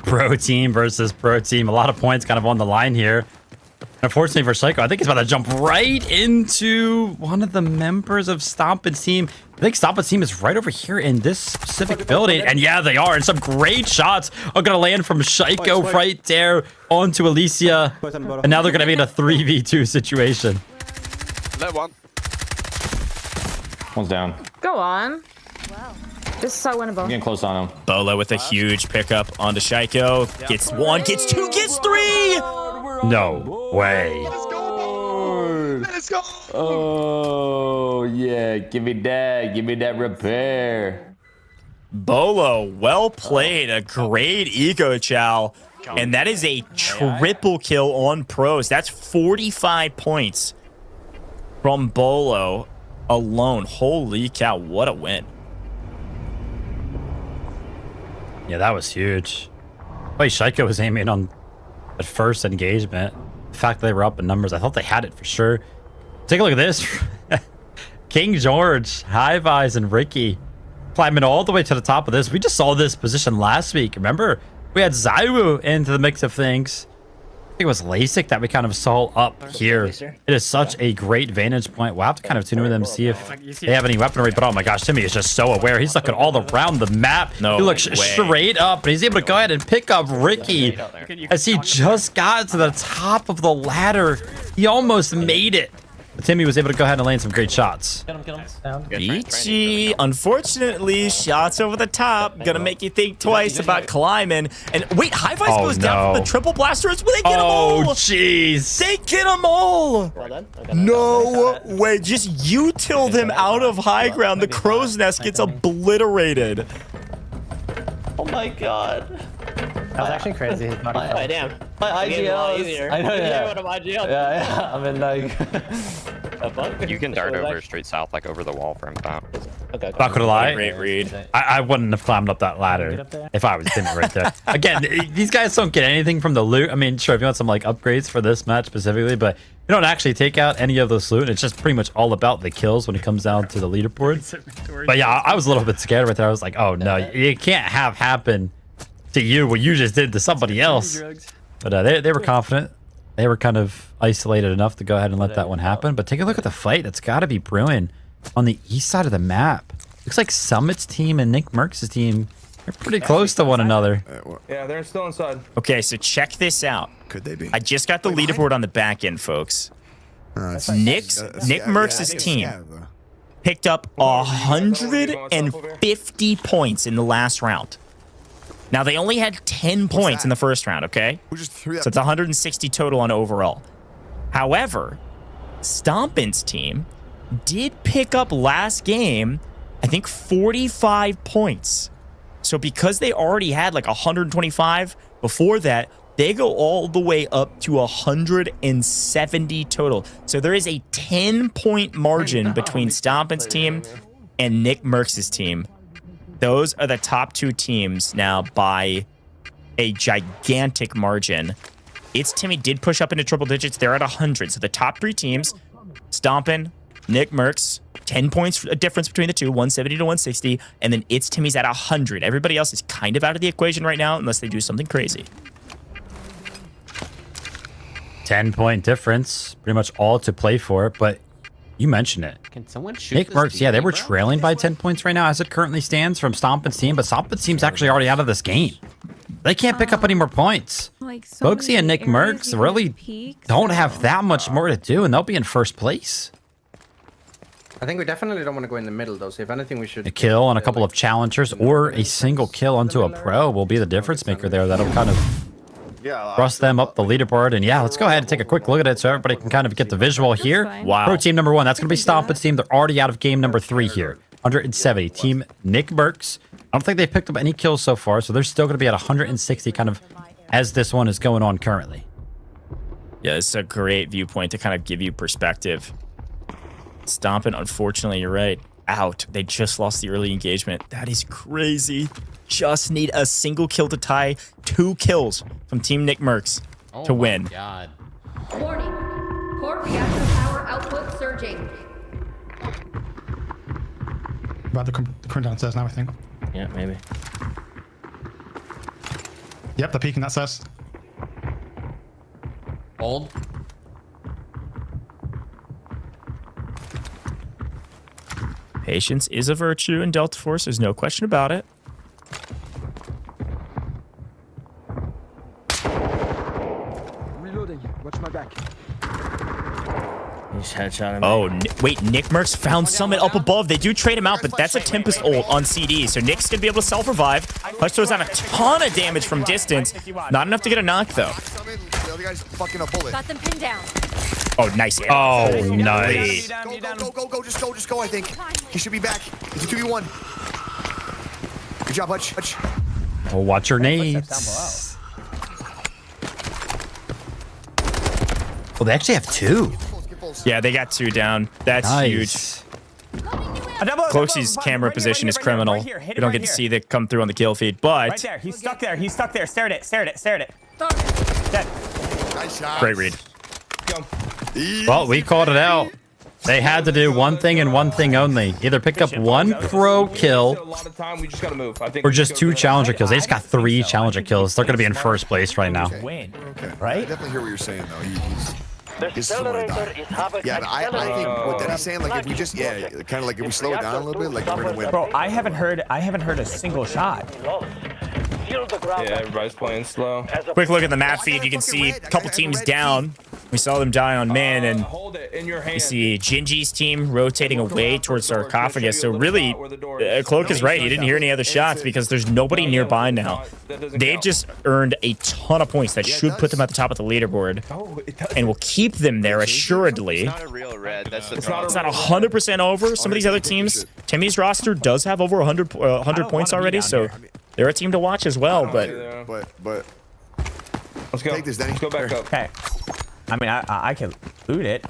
Pro team versus pro team. A lot of points kind of on the line here. Unfortunately for Shaiiko, I think he's about to jump right into one of the members of Stompn's team. I think Stompn's team is right over here in this specific building. And yeah, they are. And some great shots are going to land from Shaiiko right there onto Alicia. And now they're going to be in a 3v2 situation. Let one. One's down. Go on. Wow. This is so winnable. I'm getting close on him. Beaulo with a huge pickup onto Shaiiko. Gets 1, gets 2, gets 3! No way. Let's go. Let's go. Oh, yeah. Give me that. Give me that repair. Beaulo, well played. A great eco chow. And that is a triple kill on pros. That's 45 points from Beaulo alone. Holy cow, what a win. Yeah, that was huge. Wait, Shaiiko was aiming on the first engagement. The fact that they were up in numbers, I thought they had it for sure. Take a look at this. KingGeorge, hivise, and Ricci climbing all the way to the top of this. We just saw this position last week. Remember, we had Zywu into the mix of things. I think it was LIRIK that we kind of saw up here. It is such a great vantage point. We'll have to kind of tune in with them, see if they have any weaponry. But oh my gosh, Timmy is just so aware. He's looking all around the map. No he looks straight up, and he's able to go ahead and pick up Ricci as he just got to the top of the ladder. He almost made it. But Timmy was able to go ahead and land some great shots. Ricci, unfortunately, shots over the top. Gonna make you think twice about climbing. And wait, hivise goes down from the triple blasters. They get them all. Oh, jeez. They get them all. No way. Just util him out of high ground. The crow's nest gets obliterated. Oh my god. That was actually crazy. Oh, damn. My IGL. I know, yeah. I'm in like. You can dart over straight south, like over the wall from top. Okay. Not gonna lie. Great read. I wouldn't have climbed up that ladder if I was Timmy right there. Again, these guys don't get anything from the loot. I mean, sure, if you want some like upgrades for this match specifically, but you don't actually take out any of those loot. It's just pretty much all about the kills when it comes down to the leaderboard. But yeah, I was a little bit scared right there. I was like, oh no, you can't have happen to you what you just did to somebody else. But they were confident. They were kind of isolated enough to go ahead and let that one happen. But take a look at the fight. That's got to be brewing on the east side of the map. Looks like Summit's team and Nickmercs' team are pretty close to one another. Yeah, they're still inside. Okay, so check this out. Could they be? I just got the leaderboard on the back end, folks. Nickmercs' team picked up 150 points in the last round. Now, they only had 10 points in the first round, okay? So it's 160 total on overall. However, Stompn's team did pick up last game, I think, 45 points. So because they already had like 125 before that, they go all the way up to 170 total. So there is a 10-point margin between Stompn's team and Nickmercs' team. Those are the top 2 teams now by a gigantic margin. itsTimmy did push up into triple digits. They're at 100. So the top 3 teams, Stompn, Nickmercs, 10 points a difference between the two, 170 to 160, and then itsTimmy's at 100. Everybody else is kind of out of the equation right now unless they do something crazy. 10-point difference, pretty much all to play for, but you mentioned it. Can someone shoot Nickmercs, yeah, they were trailing by 10 points right now as it currently stands from Stompn's team, but Stompn's team's actually already out of this game. They can't pick up any more points. Like so cloakzy and Nickmercs really don't have that much more to do, and they'll be in first place. I think we definitely don't want to go in the middle, though. So if anything, we should... A kill on a couple of challengers or a single kill onto a pro will be the difference maker there. That'll kind of thrust them up the leaderboard. And yeah, let's go ahead and take a quick look at it so everybody can kind of get the visual here. Wow. Pro team number 1, that's going to be Stompn's team. They're already out of game number 3 here. 170. Team Nickmercs. I don't think they've picked up any kills so far, so they're still going to be at 160 kind of as this one is going on currently. Yeah, it's a great viewpoint to kind of give you perspective. Stompn, unfortunately, you're right. Out. They just lost the early engagement. That is crazy. Just need a single kill to tie 2 kills from Team Nickmercs to win. God. Warning. Core reactor power output surging. About the current downstairs now, I think. Yeah, maybe. Yep, they're peeking that stairs. Hold. Patience is a virtue in Delta Force. There's no question about it. Reloading. Watch my back. He's headshot him. Oh, wait, Nickmercs found Summit up above. They do trade him out, but that's a Tempest ult on CD. So Nick's going to be able to self-revive. Hutch throws out a ton of damage from distance. Not enough to get a knock, though. The other guy's fucking a bullet. Got them pinned down. Oh, nice. Oh, nice. Go, just go, I think. He should be back. It's a 2v1. Good job, Hutch. Oh, watch your nades. Well, they actually have 2. Yeah, they got 2 down. That's huge. Cloakzy's camera position is criminal. We don't get to see that come through on the kill feed, but... Right there. He's stuck there. He's stuck there. Stare at it. Dead. Nice shot. Great read. Well, we called it out. They had to do one thing and one thing only. Either pick up 1 pro kill or just 2 challenger kills. They just got 3 challenger kills. They're going to be in first place right now. Okay. Right? I definitely hear what you're saying, though. He's slowing down. Yeah, but I think what Denny's saying, like if we just, kind of like if we slow it down a little bit, like we're going to win. Bro, I haven't heard a single shot. Yeah, everybody's playing slow. Quick look at the map feed. You can see a couple teams down. We saw them die on man, and you see Gingy's team rotating away towards sarcophagus. So really, Cloak is right. He didn't hear any other shots because there's nobody nearby now. They've just earned a ton of points that should put them at the top of the leaderboard and will keep them there assuredly. It's not a real red. That's the It's not 100% over. Some of these other teams, Timmy's roster does have over 100 points already, so they're a team to watch as well. But let's go. Take this, Denny. Let's go back up. Okay. I mean, I can loot it.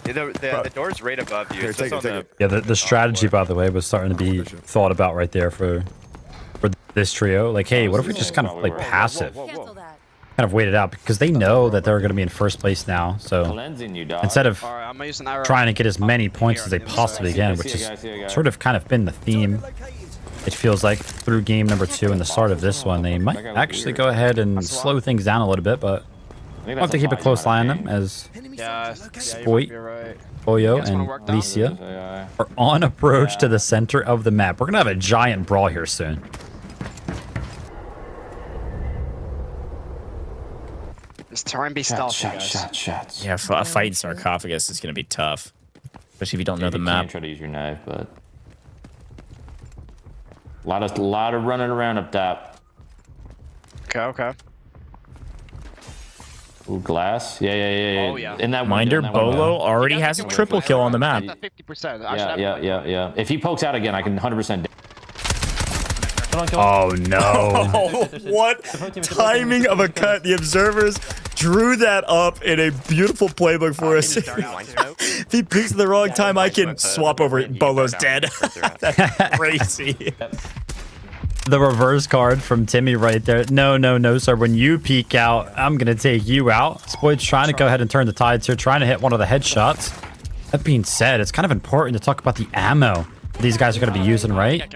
The door's right above you. Here, take it. Yeah, the strategy, by the way, was starting to be thought about right there for this trio. Like, hey, what if we just kind of play passive? Kind of wait it out because they know that they're going to be in first place now. So instead of trying to get as many points as they possibly can, which has sort of kind of been the theme, it feels like through game number 2 and the start of this one, they might actually go ahead and slow things down a little bit, but we'll have to keep a close eye on them as itsSpoit, Beaulo, and Alicia are on approach to the center of the map. We're going to have a giant brawl here soon. Just try and be stealthy, yeah, a fight in sarcophagus is going to be tough, especially if you don't know the map. Try to use your knife, but a lot of running around up top. Okay. Ooh, glass. Yeah. Oh, yeah. In that Minder window, in that Beaulo window. already has a triple kill on the map. 50%. Yeah. If he pokes out again, I can 100%. Oh no. Oh, what timing of a cut. The observers drew that up in a beautiful playbook for us. If he peeks at the wrong time, I can swap over it. Bolo's dead. That's crazy. The reverse card from Timmy right there. No, sir. When you peek out, I'm going to take you out. itsSpoit's trying to go ahead and turn the tides here, trying to hit one of the headshots. That being said, it's kind of important to talk about the ammo these guys are going to be using, right?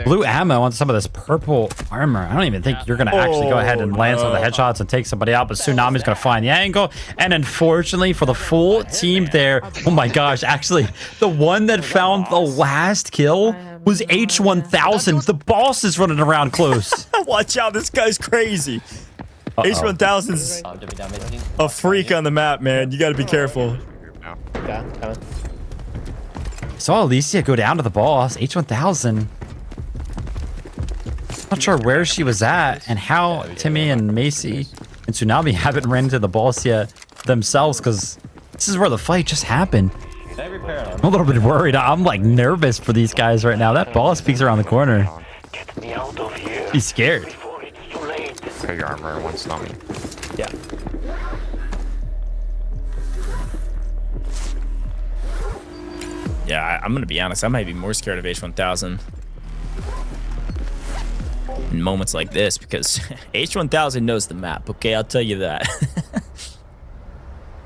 Blue ammo on some of this purple armor. I don't even think you're going to actually go ahead and land some of the headshots and take somebody out, but Tsunami's going to find the angle. And unfortunately for the full team there, oh my gosh, actually, the one that found the last kill was H1000. The boss is running around close. Watch out, this guy's crazy. H1000's a freak on the map, man. You got to be careful. Saw Alicia go down to the boss, H1000. Not sure where she was at and how Timmy and Macie and Tsunami haven't ran into the boss yet themselves, because this is where the fight just happened. I'm a little bit worried. I'm like nervous for these guys right now. That boss peeks around the corner. He's scared. Put your armor in one Stompn. Yeah. Yeah, I'm gonna be honest. I might be more scared of H1000 in moments like this, because H1000 knows the map. Okay, I'll tell you that.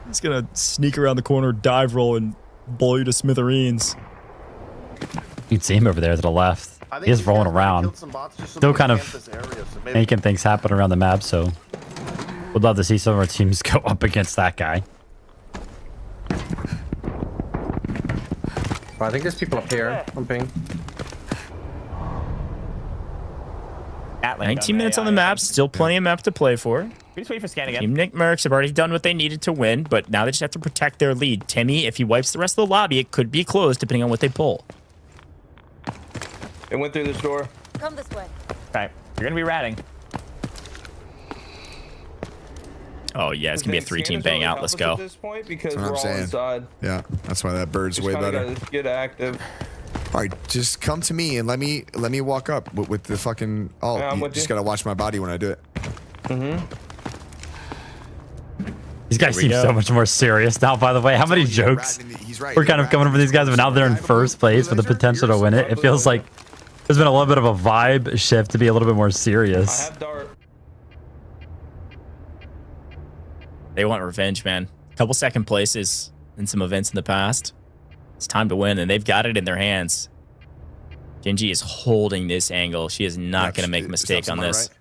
He's gonna sneak around the corner, dive roll, and blow you to smithereens. You can see him over there to the left. He is rolling around, still kind of making things happen around the map. So, would love to see some of our teams go up against that guy. I think there's people up here. I'm ping. 19 minutes on the map, still plenty of map to play for. We just wait for scan again. Team Nickmercs have already done what they needed to win, but now they just have to protect their lead. Timmy, if he wipes the rest of the lobby, it could be closed depending on what they pull. It went through this door. Come this way. Right, you're gonna be ratting. Oh yeah, it's gonna be a 3-team bang out. Let's go. At this point, because That's what we're I'm all saying. inside. Yeah, that's why that bird's way better. Gotta get active. All right, just come to me and let me walk up with the fucking. Oh, Yeah, you just gotta watch my body when I do it. These guys seem so much more serious now, by the way. How many jokes we're kind of coming from these guys, but now they're in first place with the potential to win it. It feels like there's been a little bit of a vibe shift to be a little bit more serious. I have dart. They want revenge, man. A couple second places in some events in the past. It's time to win, and they've got it in their hands. Gingy is holding this angle. She is not going to make a mistake on this. Right?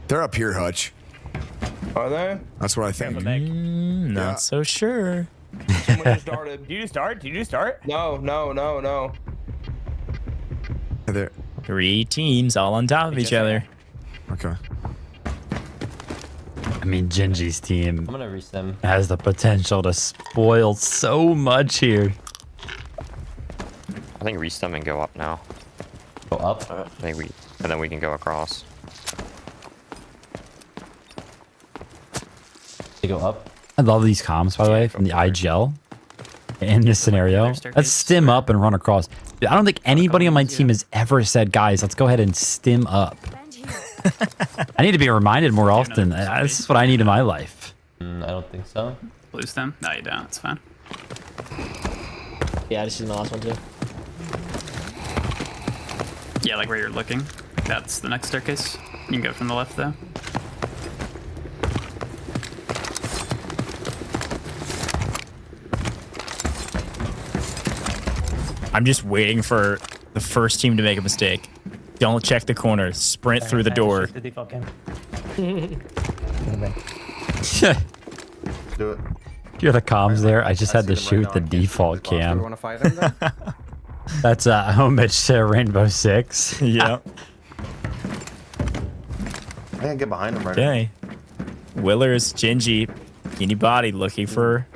They're up here, Hutch. Are they? That's what I think. Not so sure. Someone just darted. Did you just start? Did you just start? No. There. 3 teams all on top of each other. Okay. I mean, Gingy's team I'm gonna restim. has the potential to spoil so much here. I think restim and go up now. Go up? I think and then we can go across. They go up. I love these comms, by the way, from the IGL in this scenario. Let's stim up and run across. Dude, I don't think anybody on my team has ever said, guys, let's go ahead and stim up. I need to be reminded more often. This is what I need in my life. I don't think so. Blue stem? No, you don't. It's fine. Yeah, this is my last one too. Yeah, like where you're looking. That's the next staircase. You can go from the left, though. I'm just waiting for the first team to make a mistake. Don't check the corner. Sprint through the door. The default cam. Do it. You're the comms there. I just had to shoot the default cam. Want to fight him then? That's homage to Rainbow Six. Yeah. I can't get behind him right Okay. willerz, Gingy, BikiniBodhi looking for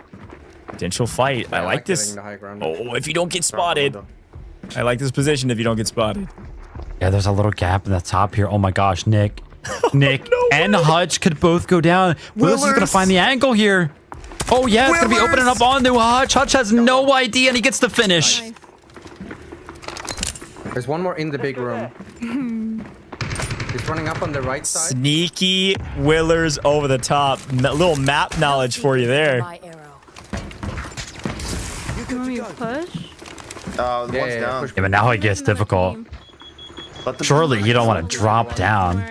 potential fight. I like this. Oh, if you don't get spotted. I like this position if you don't get spotted. Yeah, there's a little gap in the top here. Oh my gosh, Nick. Nick and Hutch could both go down. willerz is going to find the angle here. Oh yeah, it's going to be opening up onto Hutch. Hutch has no idea and he gets the finish. There's one more in the big room. He's running up on the right side. Sneaky willerz over the top. Little map knowledge for you there. You want me to push? The one's down. Yeah, but now it gets difficult. Surely you don't want to drop down.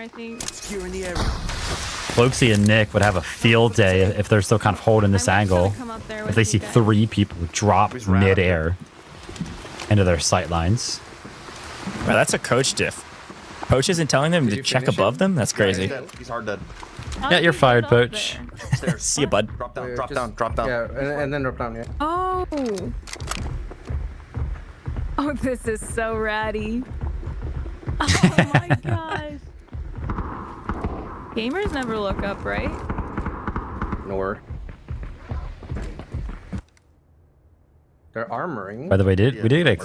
Cloakzy and Nick would have a field day if they're still kind of holding this angle. If they see 3 people drop mid-air into their sight lines. Wow, that's a coach diff. Coach isn't telling them to check above them? That's crazy. He's hard dead. Yeah, you're fired, Poach. See you, bud. Drop down, drop down, drop down. Yeah, and then drop down, yeah. Oh. Oh, this is so ratty. Oh my gosh. Gamers never look up, right? Nor. They're armoring. By the way, we did get a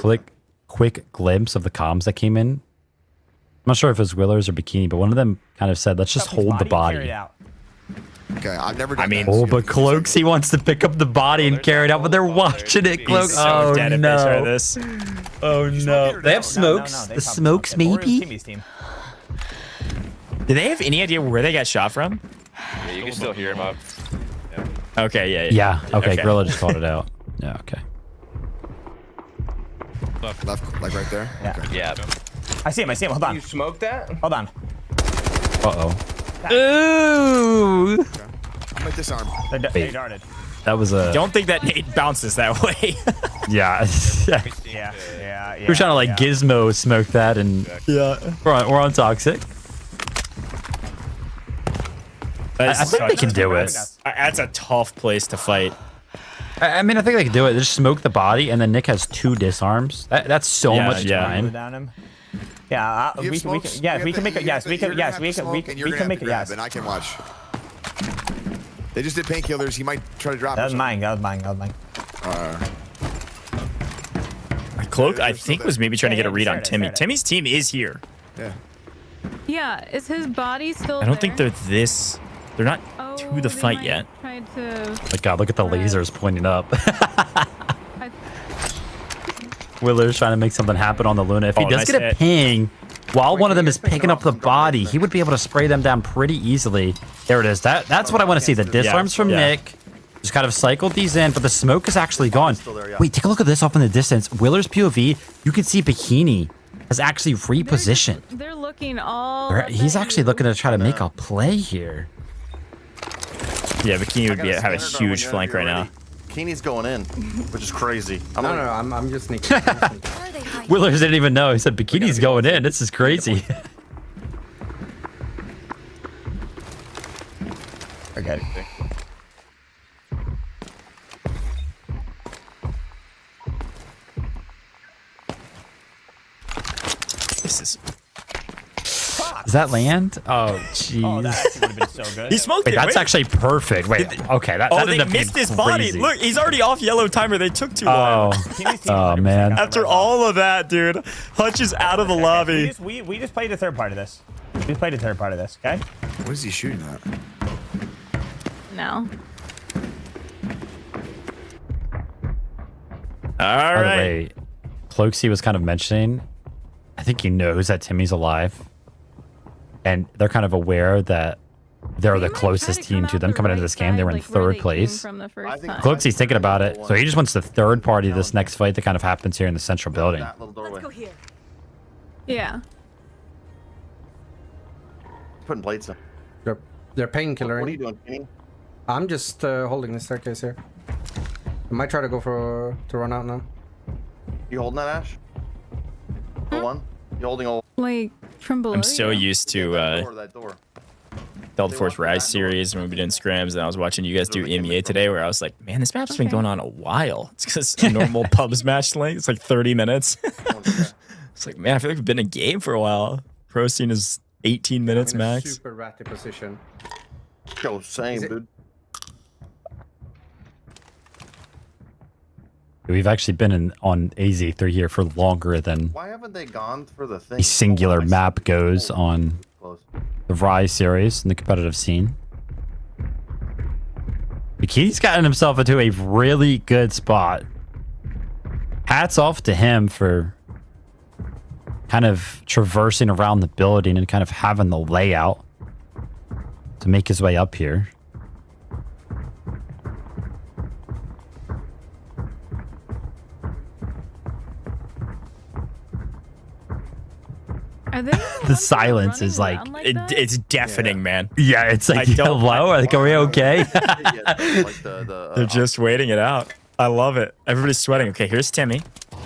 quick glimpse of the comms that came in. I'm not sure if it was willerz or Bikini, but one of them kind of said, let's just hold the body. Okay, I've never done that. Oh, but Cloakzy wants to pick up the body and carry it out, but they're watching it, Cloak. He's so dead if they try this. Oh, no. They have smokes? The smokes, maybe? Do they have any idea where they got shot from? Yeah, you can still hear him up. Yeah. Okay, yeah. Yeah, okay. Gorilla just called it out. Yeah, okay. Left, like right there? Yeah. Okay. Yeah. I see him. Hold on. You smoked that? Hold on. Uh-oh. Ooh! I'm gonna disarm. They darted. That was a... Don't think that nade bounces that way. Yeah. Yeah. We're trying to like gizmo smoke that and... Yeah. We're on toxic. I think they can do it. That's a tough place to fight. I mean, I think they can do it. They just smoke the body, and then Nick has 2 disarms. That's so much time. Yeah, we can make it. Yes, we can make it. Yes, and I can watch. They just did painkillers. He might try to drop. That was mine. Cloak, I think, was maybe trying to get a read on Timmy. Timmy's team is here. Yeah. Yeah, is his body still I don't think they're this... They're not to the fight yet. Tried to... My God, look at the lasers pointing up. willerz trying to make something happen on the Luna. If he does get a ping while one of them is picking up the body, he would be able to spray them down pretty easily. There it is. That's what I want to see. The disarms from Nick. Just kind of cycled these in, but the smoke is actually gone. Wait, take a look at this off in the distance. willerz POV, you can see Bikini has actually repositioned. They're looking all... He's actually looking to try to make a play here. Yeah, Bikini would have a huge flank right now. Bikini's going in, which is crazy. I'm just sneaking. willerz didn't even know. He said Bikini's going in. This is crazy. Okay. This is... Does that land? Oh, jeez. Oh, that actually would have been so good. He smoked it. That's actually perfect. Wait, okay. That they missed his body. Look, he's already off yellow timer. They took too long. Oh, man. After all of that, dude, Hutch is out of the lobby. We just played a third part of this. We played a third part of this, okay? What is he shooting at? No. All By the right. way, Cloakzy was kind of mentioning, I think he knows that Timmy's alive. And they're kind of aware that they're the closest team to them coming into this game. They were in 3rd place. Cloakzy's thinking about it. So he just wants the third party this next fight that kind of happens here in the central building. Let's go here. Yeah. Putting plates in. They're painkiller. What are you doing, Kenny? I'm just holding the staircase here. I might try to go to run out now. You holding that, Ash? The one? You holding all? Like from below. I'm so used to that door. Delta Force Rise series when we've been doing scrims, and I was watching you guys do MEA today, where I was like, man, this map's been going on a while. It's because normal pubs match length. It's like 30 minutes. It's like, man, I feel like we've been in a game for a while. Pro scene is 18 minutes I'm in a max. super ratty position. Yo, same, dude. We've actually been on AZ3 here for longer than Why haven't they gone for the thing? the singular map goes on the Rise series in the competitive scene. Bikini's gotten himself into a really good spot. Hats off to him for kind of traversing around the building and kind of having the layout to make his way up here. Are they The silence is like, it's deafening, man. yeah, it's like, hello, like, are we okay? They're just waiting it out. I love it. Everybody's sweating. Okay, here's Timmy. Do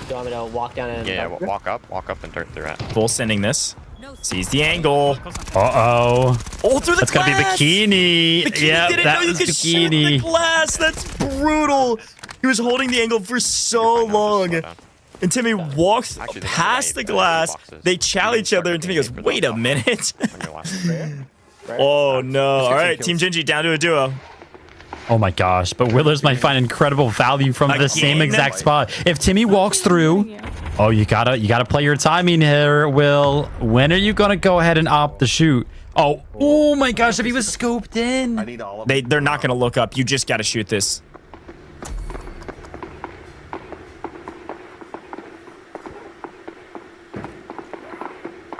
you want me to walk down and... Yeah, walk up and dirt through it. Full sending this. Sees the angle. Uh-oh. Oh, through the That's glass. gonna be Bikini. Bikini Yeah, didn't that know you was could shoot the Bikini. glass. That's brutal. He was holding the angle for so long. And Timmy walks past the glass. They chow each other, and Timmy goes, wait a minute. Oh, no. All right, Team Gingy down to a duo. Oh my gosh, but willerz might find incredible value from the same exact spot. If Timmy walks through, oh, you gotta play your timing here, Will. When are you gonna go ahead and opt the shoot? Oh my gosh, if he was scoped in. I need all of They're not gonna look up. You just gotta shoot this.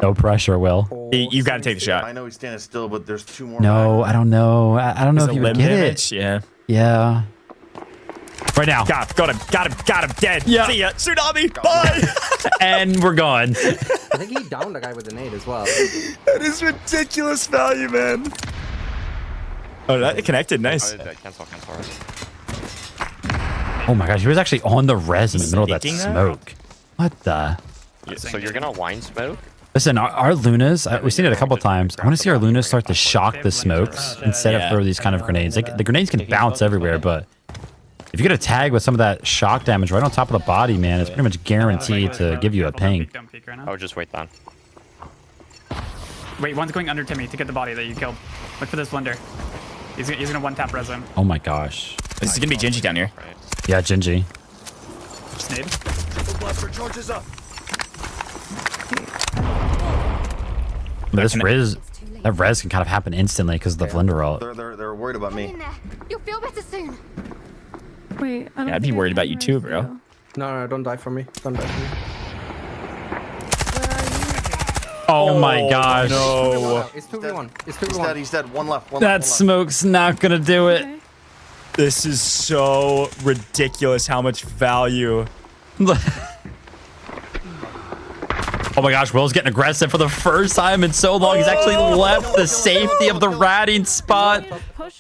No pressure, Will. You gotta take the shot. I know he's standing still, but there's two more. No, I don't know. I don't know if you would get it. Yeah. Yeah. Right now. Got him, dead. Yeah. See ya, tsunami, bye. And we're gone. I think he downed the guy with the nade as well. That is ridiculous value, man. Oh, that connected, nice. Cancel. Oh my gosh, he was actually on the res in the middle of that Sneaking that? smoke. What the? So you're gonna wine smoke? Listen, our Lunas, we've seen it a couple times. I want to see our Lunas start to shock the smokes instead of throw these kind of grenades. Like, the grenades can bounce everywhere, but if you get a tag with some of that shock damage right on top of the body, man, it's pretty much guaranteed to give you a ping. Don't peek right now. Oh, just wait then. Wait, one's going under Timmy to get the body that you killed. Look for this blender. He's gonna one-tap res him. Oh my gosh. This is gonna be Gingy down here. Yeah, Gingy. Snade. But this res can kind of happen instantly because of the blender ult. They're worried about me. You'll feel better soon. Wait, I don't Yeah, I'd be worried about you too, bro. No, don't die for me. Don't die for me. Oh my gosh. No. It's 2v1. It's 2v1. He's dead. One left. That smoke's not gonna do it. This is so ridiculous how much value. Oh my gosh, Will's getting aggressive for the first time in so long. He's actually left the safety of the ratting spot.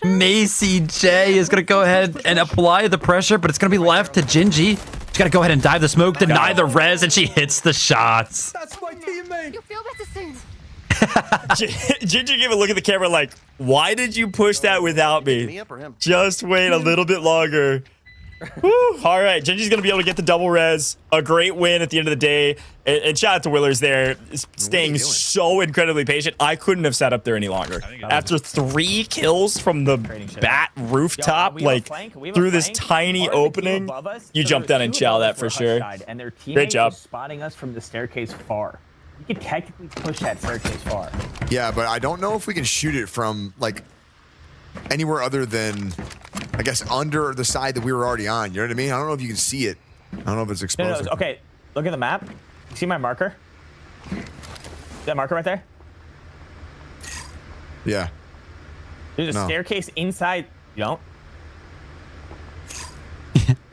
Macie Jay is going to go ahead and apply the pressure, but it's going to be left to Gingy. She's got to go ahead and dive the smoke, deny the res, and she hits the shots. That's my teammate. You'll feel better soon. Gingy gave a look at the camera like, why did you push that without me? Just wait a little bit longer. Woo. All right, Gingy's going to be able to get the double res. A great win at the end of the day. And shout out to willerz there, staying so incredibly patient. I couldn't have sat up there any longer. After 3 kills from the bat rooftop, like through this tiny opening, you jump down and chow that for sure. Great job. Spotting us from the staircase far. You could technically push that staircase far. Yeah, but I don't know if we can shoot it from like anywhere other than, I guess, under the side that we were already on. You know what I mean? I don't know if you can see it. I don't know if it's exposed. No, okay, look at the map. You see my marker? That marker right there? Yeah. There's a staircase inside. You don't?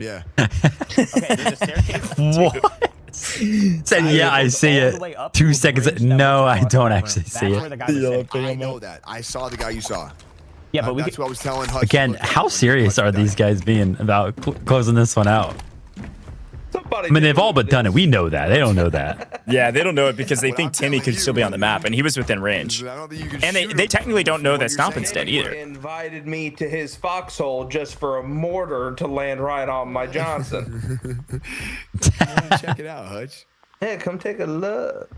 Yeah. Okay, there's a staircase. What? Said, yeah, I see it. 2 seconds. No, I don't actually see it. I know that. I saw the guy you saw. Yeah, but that's what I was telling Hutch. Again, how serious are these guys being about closing this one out? I mean, they've all but done it. We know that. They don't know that. Yeah, they don't know it because they think Timmy could still be on the map, and he was within range. And they technically don't know that Stompn's dead either. Invited me to his foxhole just for a mortar to land right on my Johnson. Check it out, Hutch. Yeah, come take a look.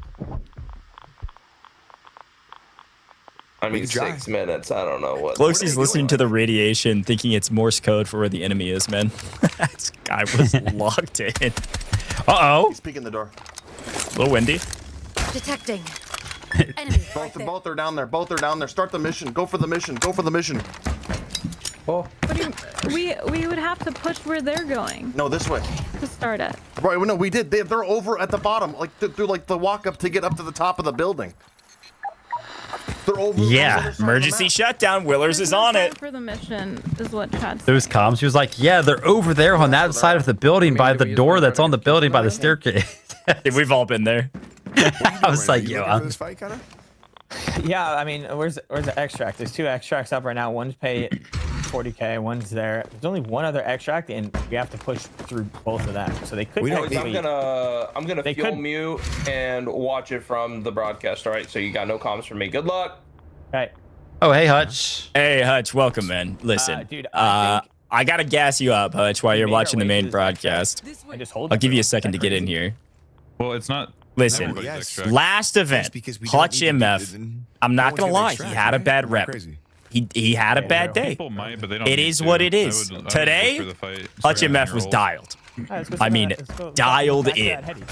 I mean, 6 minutes. I don't know what. Cloakzy's listening to the radiation, thinking it's Morse code for where the enemy is, man. This guy was locked in. Uh-oh. He's peeking the door. A little windy. Detecting. Both are down there. Both are down there. Start the mission. Go for the mission. Go for the mission. Oh. What do you, we would have to push where they're going. No, this way. to start at? Right, well, no, we did. They're over at the bottom, like through like the walk up to get up to the top of the building. They're over. Yeah. Emergency shutdown. willerz is on it. For the mission is what Chad said. Those comms. He was like, yeah, they're over there on that side of the building by the door that's on the building by the staircase. We've all been there. I was like, yo, Yeah, I mean, where's the extract? There's 2 extracts up right now. One's pay 40k, one's there. There's only one other extract, and we have to push through both of them. So they could. I'm gonna film you and watch it from the broadcast. All right, so you got no comments from me. Good luck. Right. Oh, hey, Hutch. Hey, Hutch. Welcome, man. Listen, dude, I gotta gas you up, Hutch, while you're watching the main broadcast. I'll give you a second to get in here. Well, it's not. Listen, last event, hutchMF. I'm not gonna lie, he had a bad rep. He had a bad day. It is what it is. Today, hutchMF was dialed. I mean, dialed in.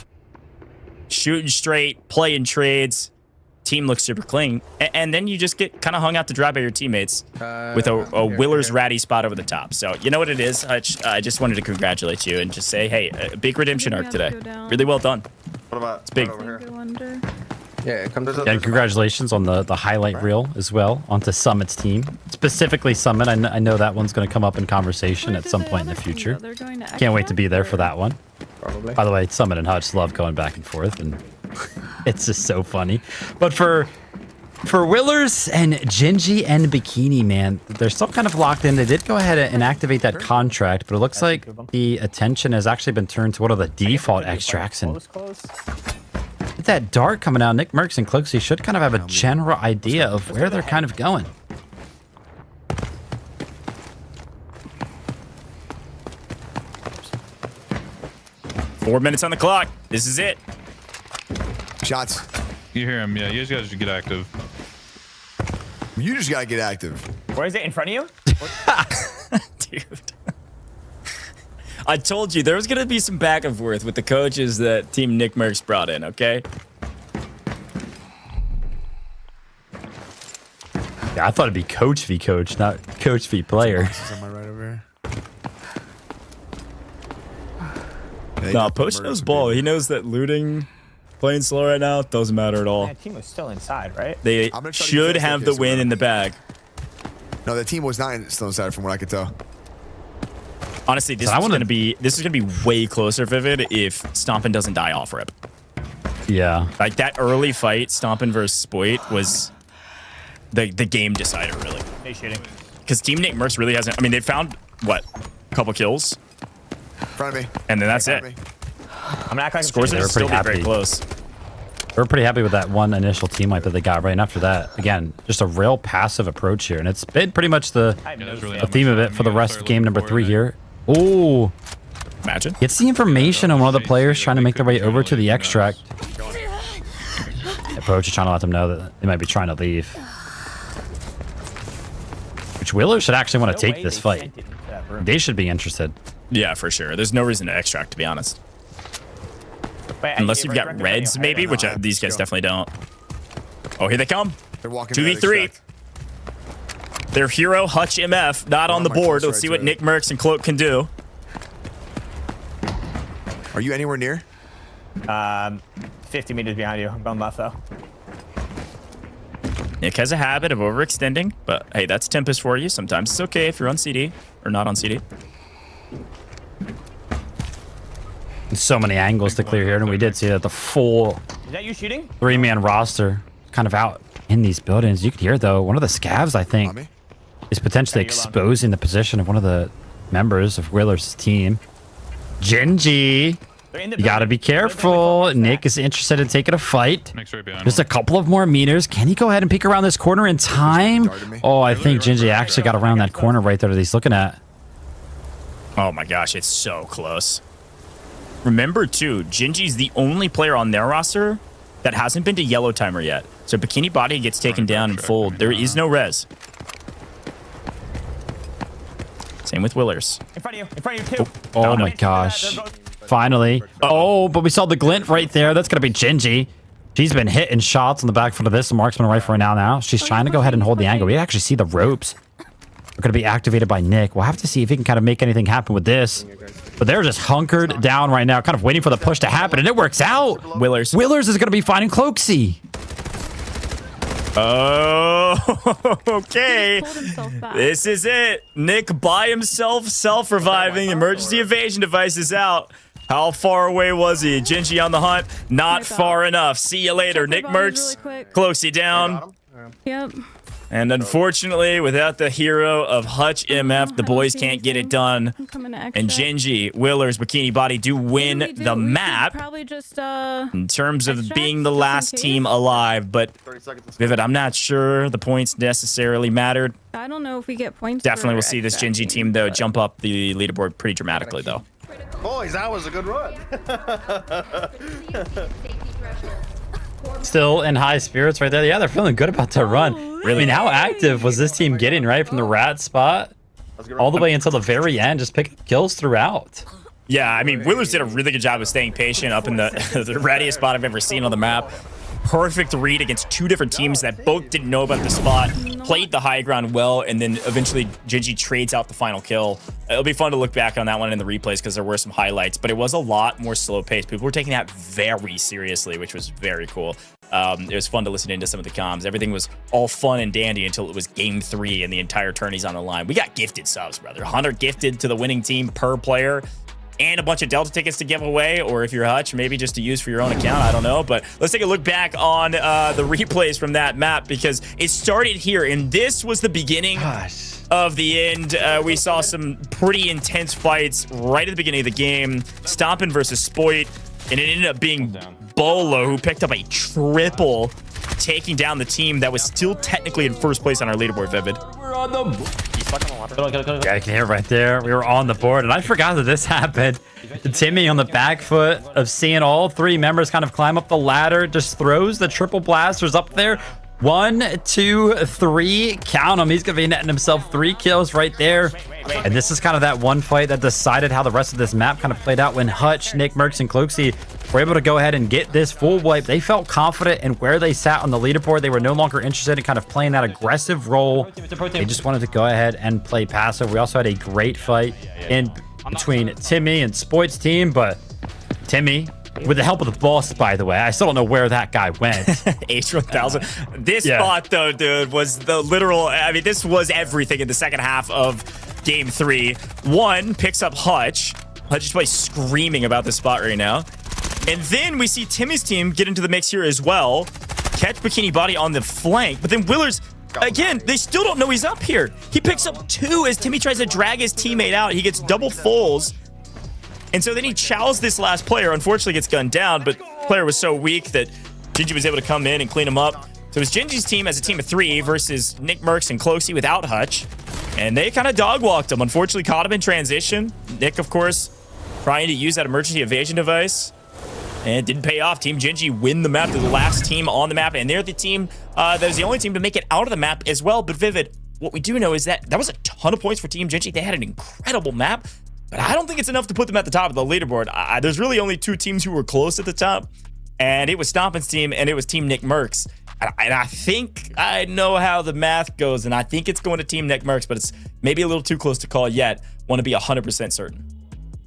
Shooting straight, playing trades. Team looks super clean. And then you just get kind of hung out to dry by your teammates with a willerz ratty spot over the top. So, you know what it is, Hutch? I just wanted to congratulate you and just say, hey, a big redemption arc today. Really well done. What about it's big. Yeah, it comes. And congratulations on the highlight reel as well onto Summit's team. Specifically Summit. I know that one's going to come up in conversation at some point in the future. Can't wait to be there for that one. Probably. By the way, Summit and Hutch love going back and forth, and it's just so funny. But for willerz and gingy and bikini, man, they're still kind of locked in. They did go ahead and activate that contract, but it looks like the attention has actually been turned to one of the default extracts. And with that dart coming out, Nickmercs and cloakzy should kind of have a general idea of where they're kind of going. Four minutes on the clock. This is it. Shots. You hear him, yeah. You guys gotta just get active. You just gotta get active. Where is it? In front of you? Dude. I told you there was gonna be some back and forth with the coaches that Team Nickmercs brought in, okay? Yeah, I thought it'd be coach v coach, not coach v player. On my right over here. No, Poach knows ball. He knows that looting, playing slow right now, doesn't matter at all. That team was still inside, right? They should have the win in the bag. No, the team was not still inside from what I could tell. Honestly, this is gonna be way closer, Vivid, if Stompn doesn't die off rip. Yeah. Like that early fight, Stompn versus Spoit, was the game decider, really. Hey, shooting. Because Team Nickmercs really hasn't. I mean, they found what, a couple kills. In front of me. And then that's it. I'm not going to scores are still be very close. We're pretty happy with that one initial team wipe that they got right. And after that, again, just a real passive approach here. And it's been pretty much the theme of it for the rest of game number 3 here. Oh, imagine. Gets the information on one of the players trying to make their way over to the extract. Approach is trying to let them know that they might be trying to leave. Which willerz should actually want to take this fight. They should be interested. Yeah, for sure. There's no reason to extract, to be honest. Unless you've got reds, maybe, which these guys definitely don't. Oh, here they come. They're walking 2v3. Their hero, hutchMF, not on the board. Let's see what Nickmercs and Cloak can do. Are you anywhere near? 50 meters behind you. I'm going left, though. Nick has a habit of overextending, but hey, that's Tempest for you. Sometimes it's okay if you're on CD or not on CD. So many angles to clear here, and we did see that the full Is that you shooting? 3-man roster kind of out in these buildings. You could hear, though, one of the scavs, I think, is potentially exposing the position of one of the members of willerz' team. Gingy. You got to be careful. Nick is interested in taking a fight. Just a couple of more meters. Can he go ahead and peek around this corner in time? Oh, I think Gingy actually got around that corner right there that he's looking at. Oh my gosh, it's so close. Remember, too, Gingy's the only player on their roster that hasn't been to yellow timer yet. So BikiniBodhi gets taken down and fold. There is no res. Same with willerz. In front of you. In front of you, too. Oh my gosh. Finally. Oh, but we saw the glint right there. That's going to be Gingy. She's been hitting shots on the back foot of this. The marksman rifle right now. She's trying to go ahead and hold the angle. We actually see the ropes. They're going to be activated by Nick. We'll have to see if he can kind of make anything happen with this. But they're just hunkered down right now, kind of waiting for the push to happen, and it works out. willerz willerz is going to be finding cloakzy. Oh, okay. This is it. Nick by himself, self-reviving. Emergency evasion device is out. How far away was he? Gingy on the hunt. Not far enough. See you later. Nickmercs. Cloakzy down. Yep. And unfortunately, without the hero of hutchMF, the boys can't get it done. And Gingy, willerz, BikiniBodhi do win the map. Probably just in terms of being the last team alive. But Vivid, I'm not sure the points necessarily mattered. I don't know if we get points. Definitely will see this Gingy team though jump up the leaderboard pretty dramatically though. Boys, that was a good run. Still in high spirits right there. Yeah, they're feeling good about their run. Really? I mean, how active was this team getting right from the rat spot all the way until the very end, just picking kills throughout? Yeah, I mean, willerz did a really good job of staying patient up in the the readiest spot I've ever seen on the map. Perfect read against two different teams that both didn't know about the spot, played the high ground well, and then eventually Gingy trades out the final kill. It'll be fun to look back on that one in the replays because there were some highlights, but it was a lot more slow paced. People were taking that very seriously, which was very cool. It was fun to listen into some of the comms. Everything was all fun and dandy until it was game 3 and the entire tourney's on the line. We got gifted subs, brother. 100 gifted to the winning team per player. And a bunch of Delta tickets to give away, or if you're Hutch, maybe just to use for your own account. I don't know. But let's take a look back on the replays from that map because it started here, and this was the beginning of the end. We saw some pretty intense fights right at the beginning of the game. Stompn versus iitsSpoit, and it ended up being Beaulo who picked up a triple, taking down the team that was still technically in first place on our leaderboard, Vivid. We're on the... He's stuck on the water. Yeah, I can hear it right there. We were on the board, and I forgot that this happened. Timmy on the back foot of seeing all 3 members kind of climb up the ladder, just throws the triple blasters up there. 1, 2, 3. Count him. He's going to be netting himself 3 kills right there. And this is kind of that one fight that decided how the rest of this map kind of played out when Hutch, Nickmercs, and cloakzy were able to go ahead and get this full wipe. They felt confident in where they sat on the leaderboard. They were no longer interested in kind of playing that aggressive role. They just wanted to go ahead and play passive. We also had a great fight in between Timmy and itsSpoit's team, but Timmy, with the help of the boss, by the way, I still don't know where that guy went. H1000. This spot, though, dude, was the literal... I mean, this was everything in the second half of game 3. 1 picks up Hutch. Hutch is probably screaming about this spot right now. And then we see Timmy's team get into the mix here as well. Catch BikiniBodhi on the flank. But then willerz, again, they still don't know he's up here. He picks up 2 as Timmy tries to drag his teammate out. He gets double fulls. And so then he chows this last player. Unfortunately, gets gunned down, but the player was so weak that Gingy was able to come in and clean him up. So it was Gingy's team as a team of 3 versus Nickmercs and cloakzy without Hutch. And they kind of dog-walked him. Unfortunately, caught him in transition. Nick, of course, trying to use that emergency evasion device. And it didn't pay off. Team Gingy win the map. They're the last team on the map. And they're the team that was the only team to make it out of the map as well. But Vivid, what we do know is that was a ton of points for Team Gingy. They had an incredible map. But I don't think it's enough to put them at the top of the leaderboard. There's really only 2 teams who were close at the top. And it was Stompn's team and it was Team Nickmercs. And I think I know how the math goes. And I think it's going to Team Nickmercs, but it's maybe a little too close to call yet. Want to be 100% certain.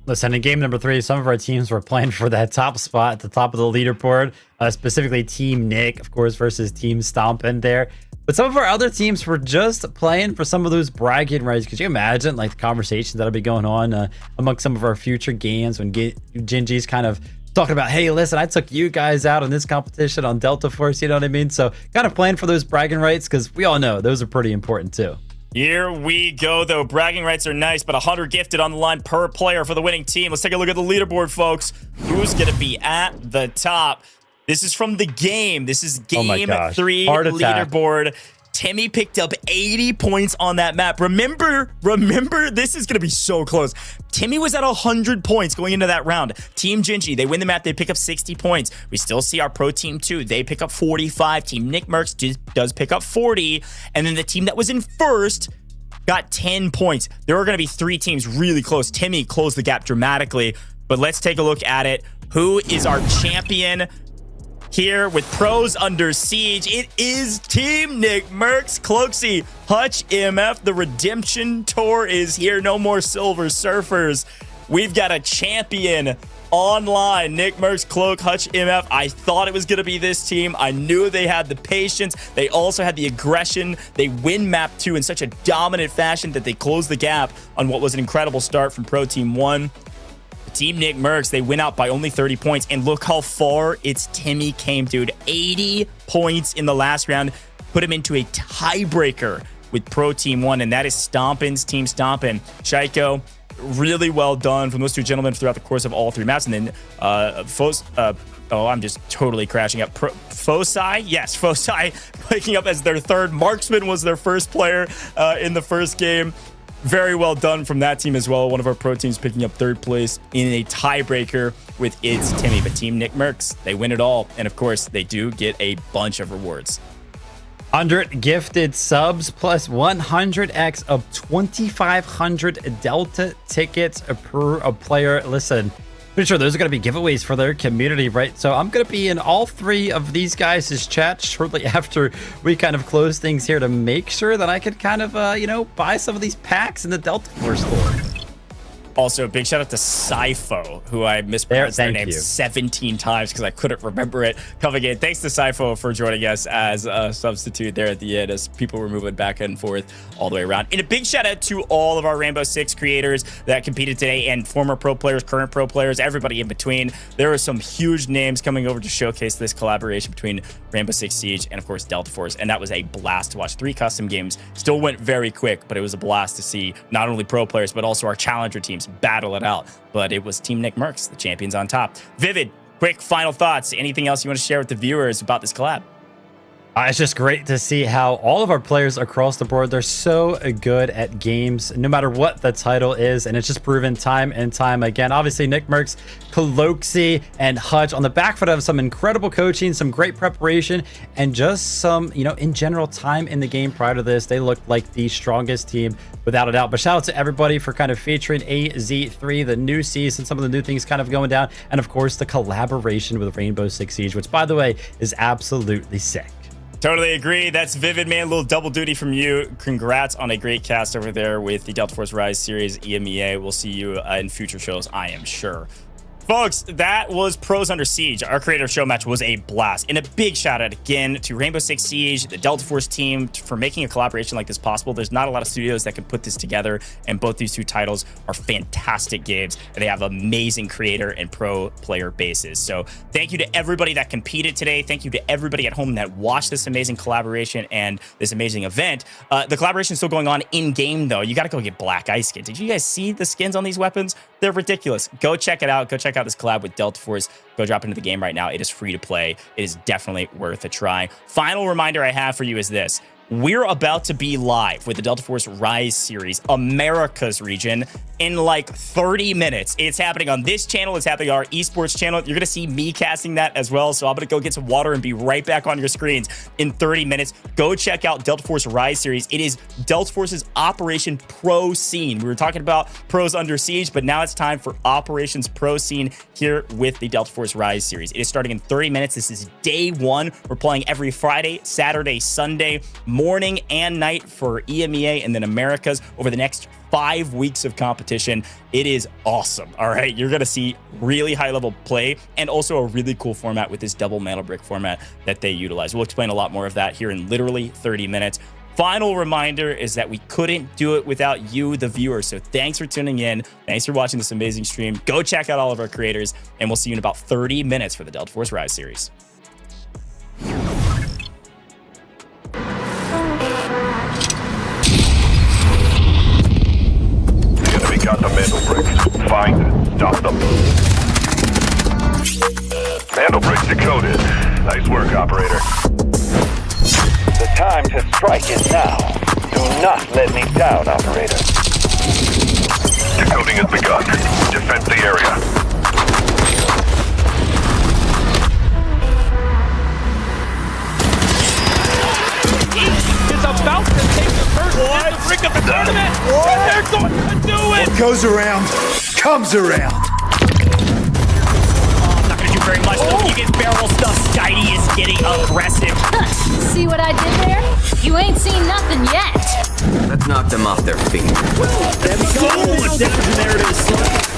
Listen, in game number 3, some of our teams were playing for that top spot at the top of the leaderboard, specifically Team Nick, of course, versus Team Stompn there. But some of our other teams were just playing for some of those bragging rights. Could you imagine like the conversations that'll be going on among some of our future games when Gingy's kind of talking about, hey, listen, I took you guys out in this competition on Delta Force, you know what I mean? So kind of playing for those bragging rights because we all know those are pretty important too. Here we go, though. Bragging rights are nice, but 100 gifted on the line per player for the winning team. Let's take a look at the leaderboard, folks. Who's going to be at the top? This is from the game. This is game 3 leaderboard. Timmy picked up 80 points on that map. Remember, this is going to be so close. Timmy was at 100 points going into that round. Team Gingy, they win the map. They pick up 60 points. We still see our pro team too. They pick up 45. Team Nickmercs does pick up 40. And then the team that was in first got 10 points. There are going to be 3 teams really close. Timmy closed the gap dramatically. But let's take a look at it. Who is our champion? Here with pros under siege, it is Team Nickmercs, cloakzy, hutchMF. The redemption tour is here. No more silver surfers. We've got a champion online. Nickmercs, Cloak, hutchMF. I thought it was going to be this team. I knew they had the patience. They also had the aggression. They win map 2 in such a dominant fashion that they closed the gap on what was an incredible start from Pro Team 1. Team Nickmercs, they win out by only 30 points. And look how far itsTimmy came, dude. 80 points in the last round. Put him into a tiebreaker with Pro Team 1, and that is Stompn's team. Stompn. Shaiiko, really well done from those two gentlemen throughout the course of all 3 maps. And then oh, I'm just totally crashing up. Foci? Yes, Foci waking up as their 3rd. Marksman was their first player in the first game. Very well done from that team as well. One of our pro teams picking up 3rd place in a tiebreaker with itsTimmy. But Team Nickmercs, they win it all. And of course, they do get a bunch of rewards. 100 gifted subs plus 100x of 2,500 Delta tickets per player. Listen, pretty sure those are going to be giveaways for their community, right? So I'm going to be in all 3 of these guys' chats shortly after we kind of close things here to make sure that I could kind of, you know, buy some of these packs in the Delta Force store. Also, big shout out to PsyPho, who I mispronounced their name 17 times because I couldn't remember it coming in. Thanks to PsyPho for joining us as a substitute there at the end as people were moving back and forth all the way around. And a big shout out to all of our Rainbow Six creators that competed today and former pro players, current pro players, everybody in between. There are some huge names coming over to showcase this collaboration between Rainbow Six Siege and, of course, Delta Force. And that was a blast to watch. 3 custom games. Still went very quick, but it was a blast to see not only pro players, but also our challenger teams battle it out. But it was Team Nickmercs, the champions on top. Vivid, quick final thoughts. Anything else you want to share with the viewers about this collab? It's just great to see how all of our players across the board, they're so good at games, no matter what the title is, and it's just proven time and time again. Obviously, Nickmercs, cloakzy, and Hutch on the back foot of some incredible coaching, some great preparation, and just some, you know, in general, time in the game prior to this. They looked like the strongest team, without a doubt. But shout out to everybody for kind of featuring AZ3, the new season, some of the new things kind of going down, and of course, the collaboration with Rainbow Six Siege, which, by the way, is absolutely sick. Totally agree. That's Vivid, man. A little double duty from you. Congrats on a great cast over there with the Delta Force Rise series, EMEA. We'll see you in future shows, I am sure. Folks, that was Pros Under Siege. Our creator show match was a blast. And a big shout out again to Rainbow Six Siege, the Delta Force team, for making a collaboration like this possible. There's not a lot of studios that can put this together, and both these 2 titles are fantastic games, and they have amazing creator and pro player bases. So thank you to everybody that competed today. Thank you to everybody at home that watched this amazing collaboration and this amazing event. The collaboration is still going on in-game, though. You got to go get Black Ice skins. Did you guys see the skins on these weapons? They're ridiculous. Go check it out. Go check out this collab with Delta Force. Go drop into the game right now. It is free to play. It is definitely worth a try. Final reminder I have for you is this. We're about to be live with the Delta Force Rise series, America's region, in like 30 minutes. It's happening on this channel. It's happening on our esports channel. You're going to see me casting that as well. So I'm going to go get some water and be right back on your screens in 30 minutes. Go check out Delta Force Rise series. It is Delta Force's Operation Pro Scene. We were talking about Pros Under Siege, but now it's time for Operations Pro Scene here with the Delta Force Rise series. It is starting in 30 minutes. This is day 1. We're playing every Friday, Saturday, Sunday, morning and night for EMEA and then Americas over the next 5 weeks of competition. It is awesome. All right, you're gonna see really high level play and also a really cool format with this double mana brick format that they utilize. We'll explain a lot more of that here in literally 30 minutes. Final reminder is that we couldn't do it without you, the viewer. So thanks for tuning in. Thanks for watching this amazing stream. Go check out all of our creators, and we'll see you in about 30 minutes for the Delta Force Rise series. Got the mantle bricks. Find it. Stop them. Mantle bricks decoded. Nice work, operator. The time to strike is now. Do not let me down, operator. Decoding has begun. Defend the area. Is about to take the first brick of the tournament. And they're going to do it. What goes around comes around. I'm not gonna do very much though. You get barrel stuff. Skydie is getting aggressive. See what I did there? You ain't seen nothing yet. Let's knock them off their feet. There we go. There it is.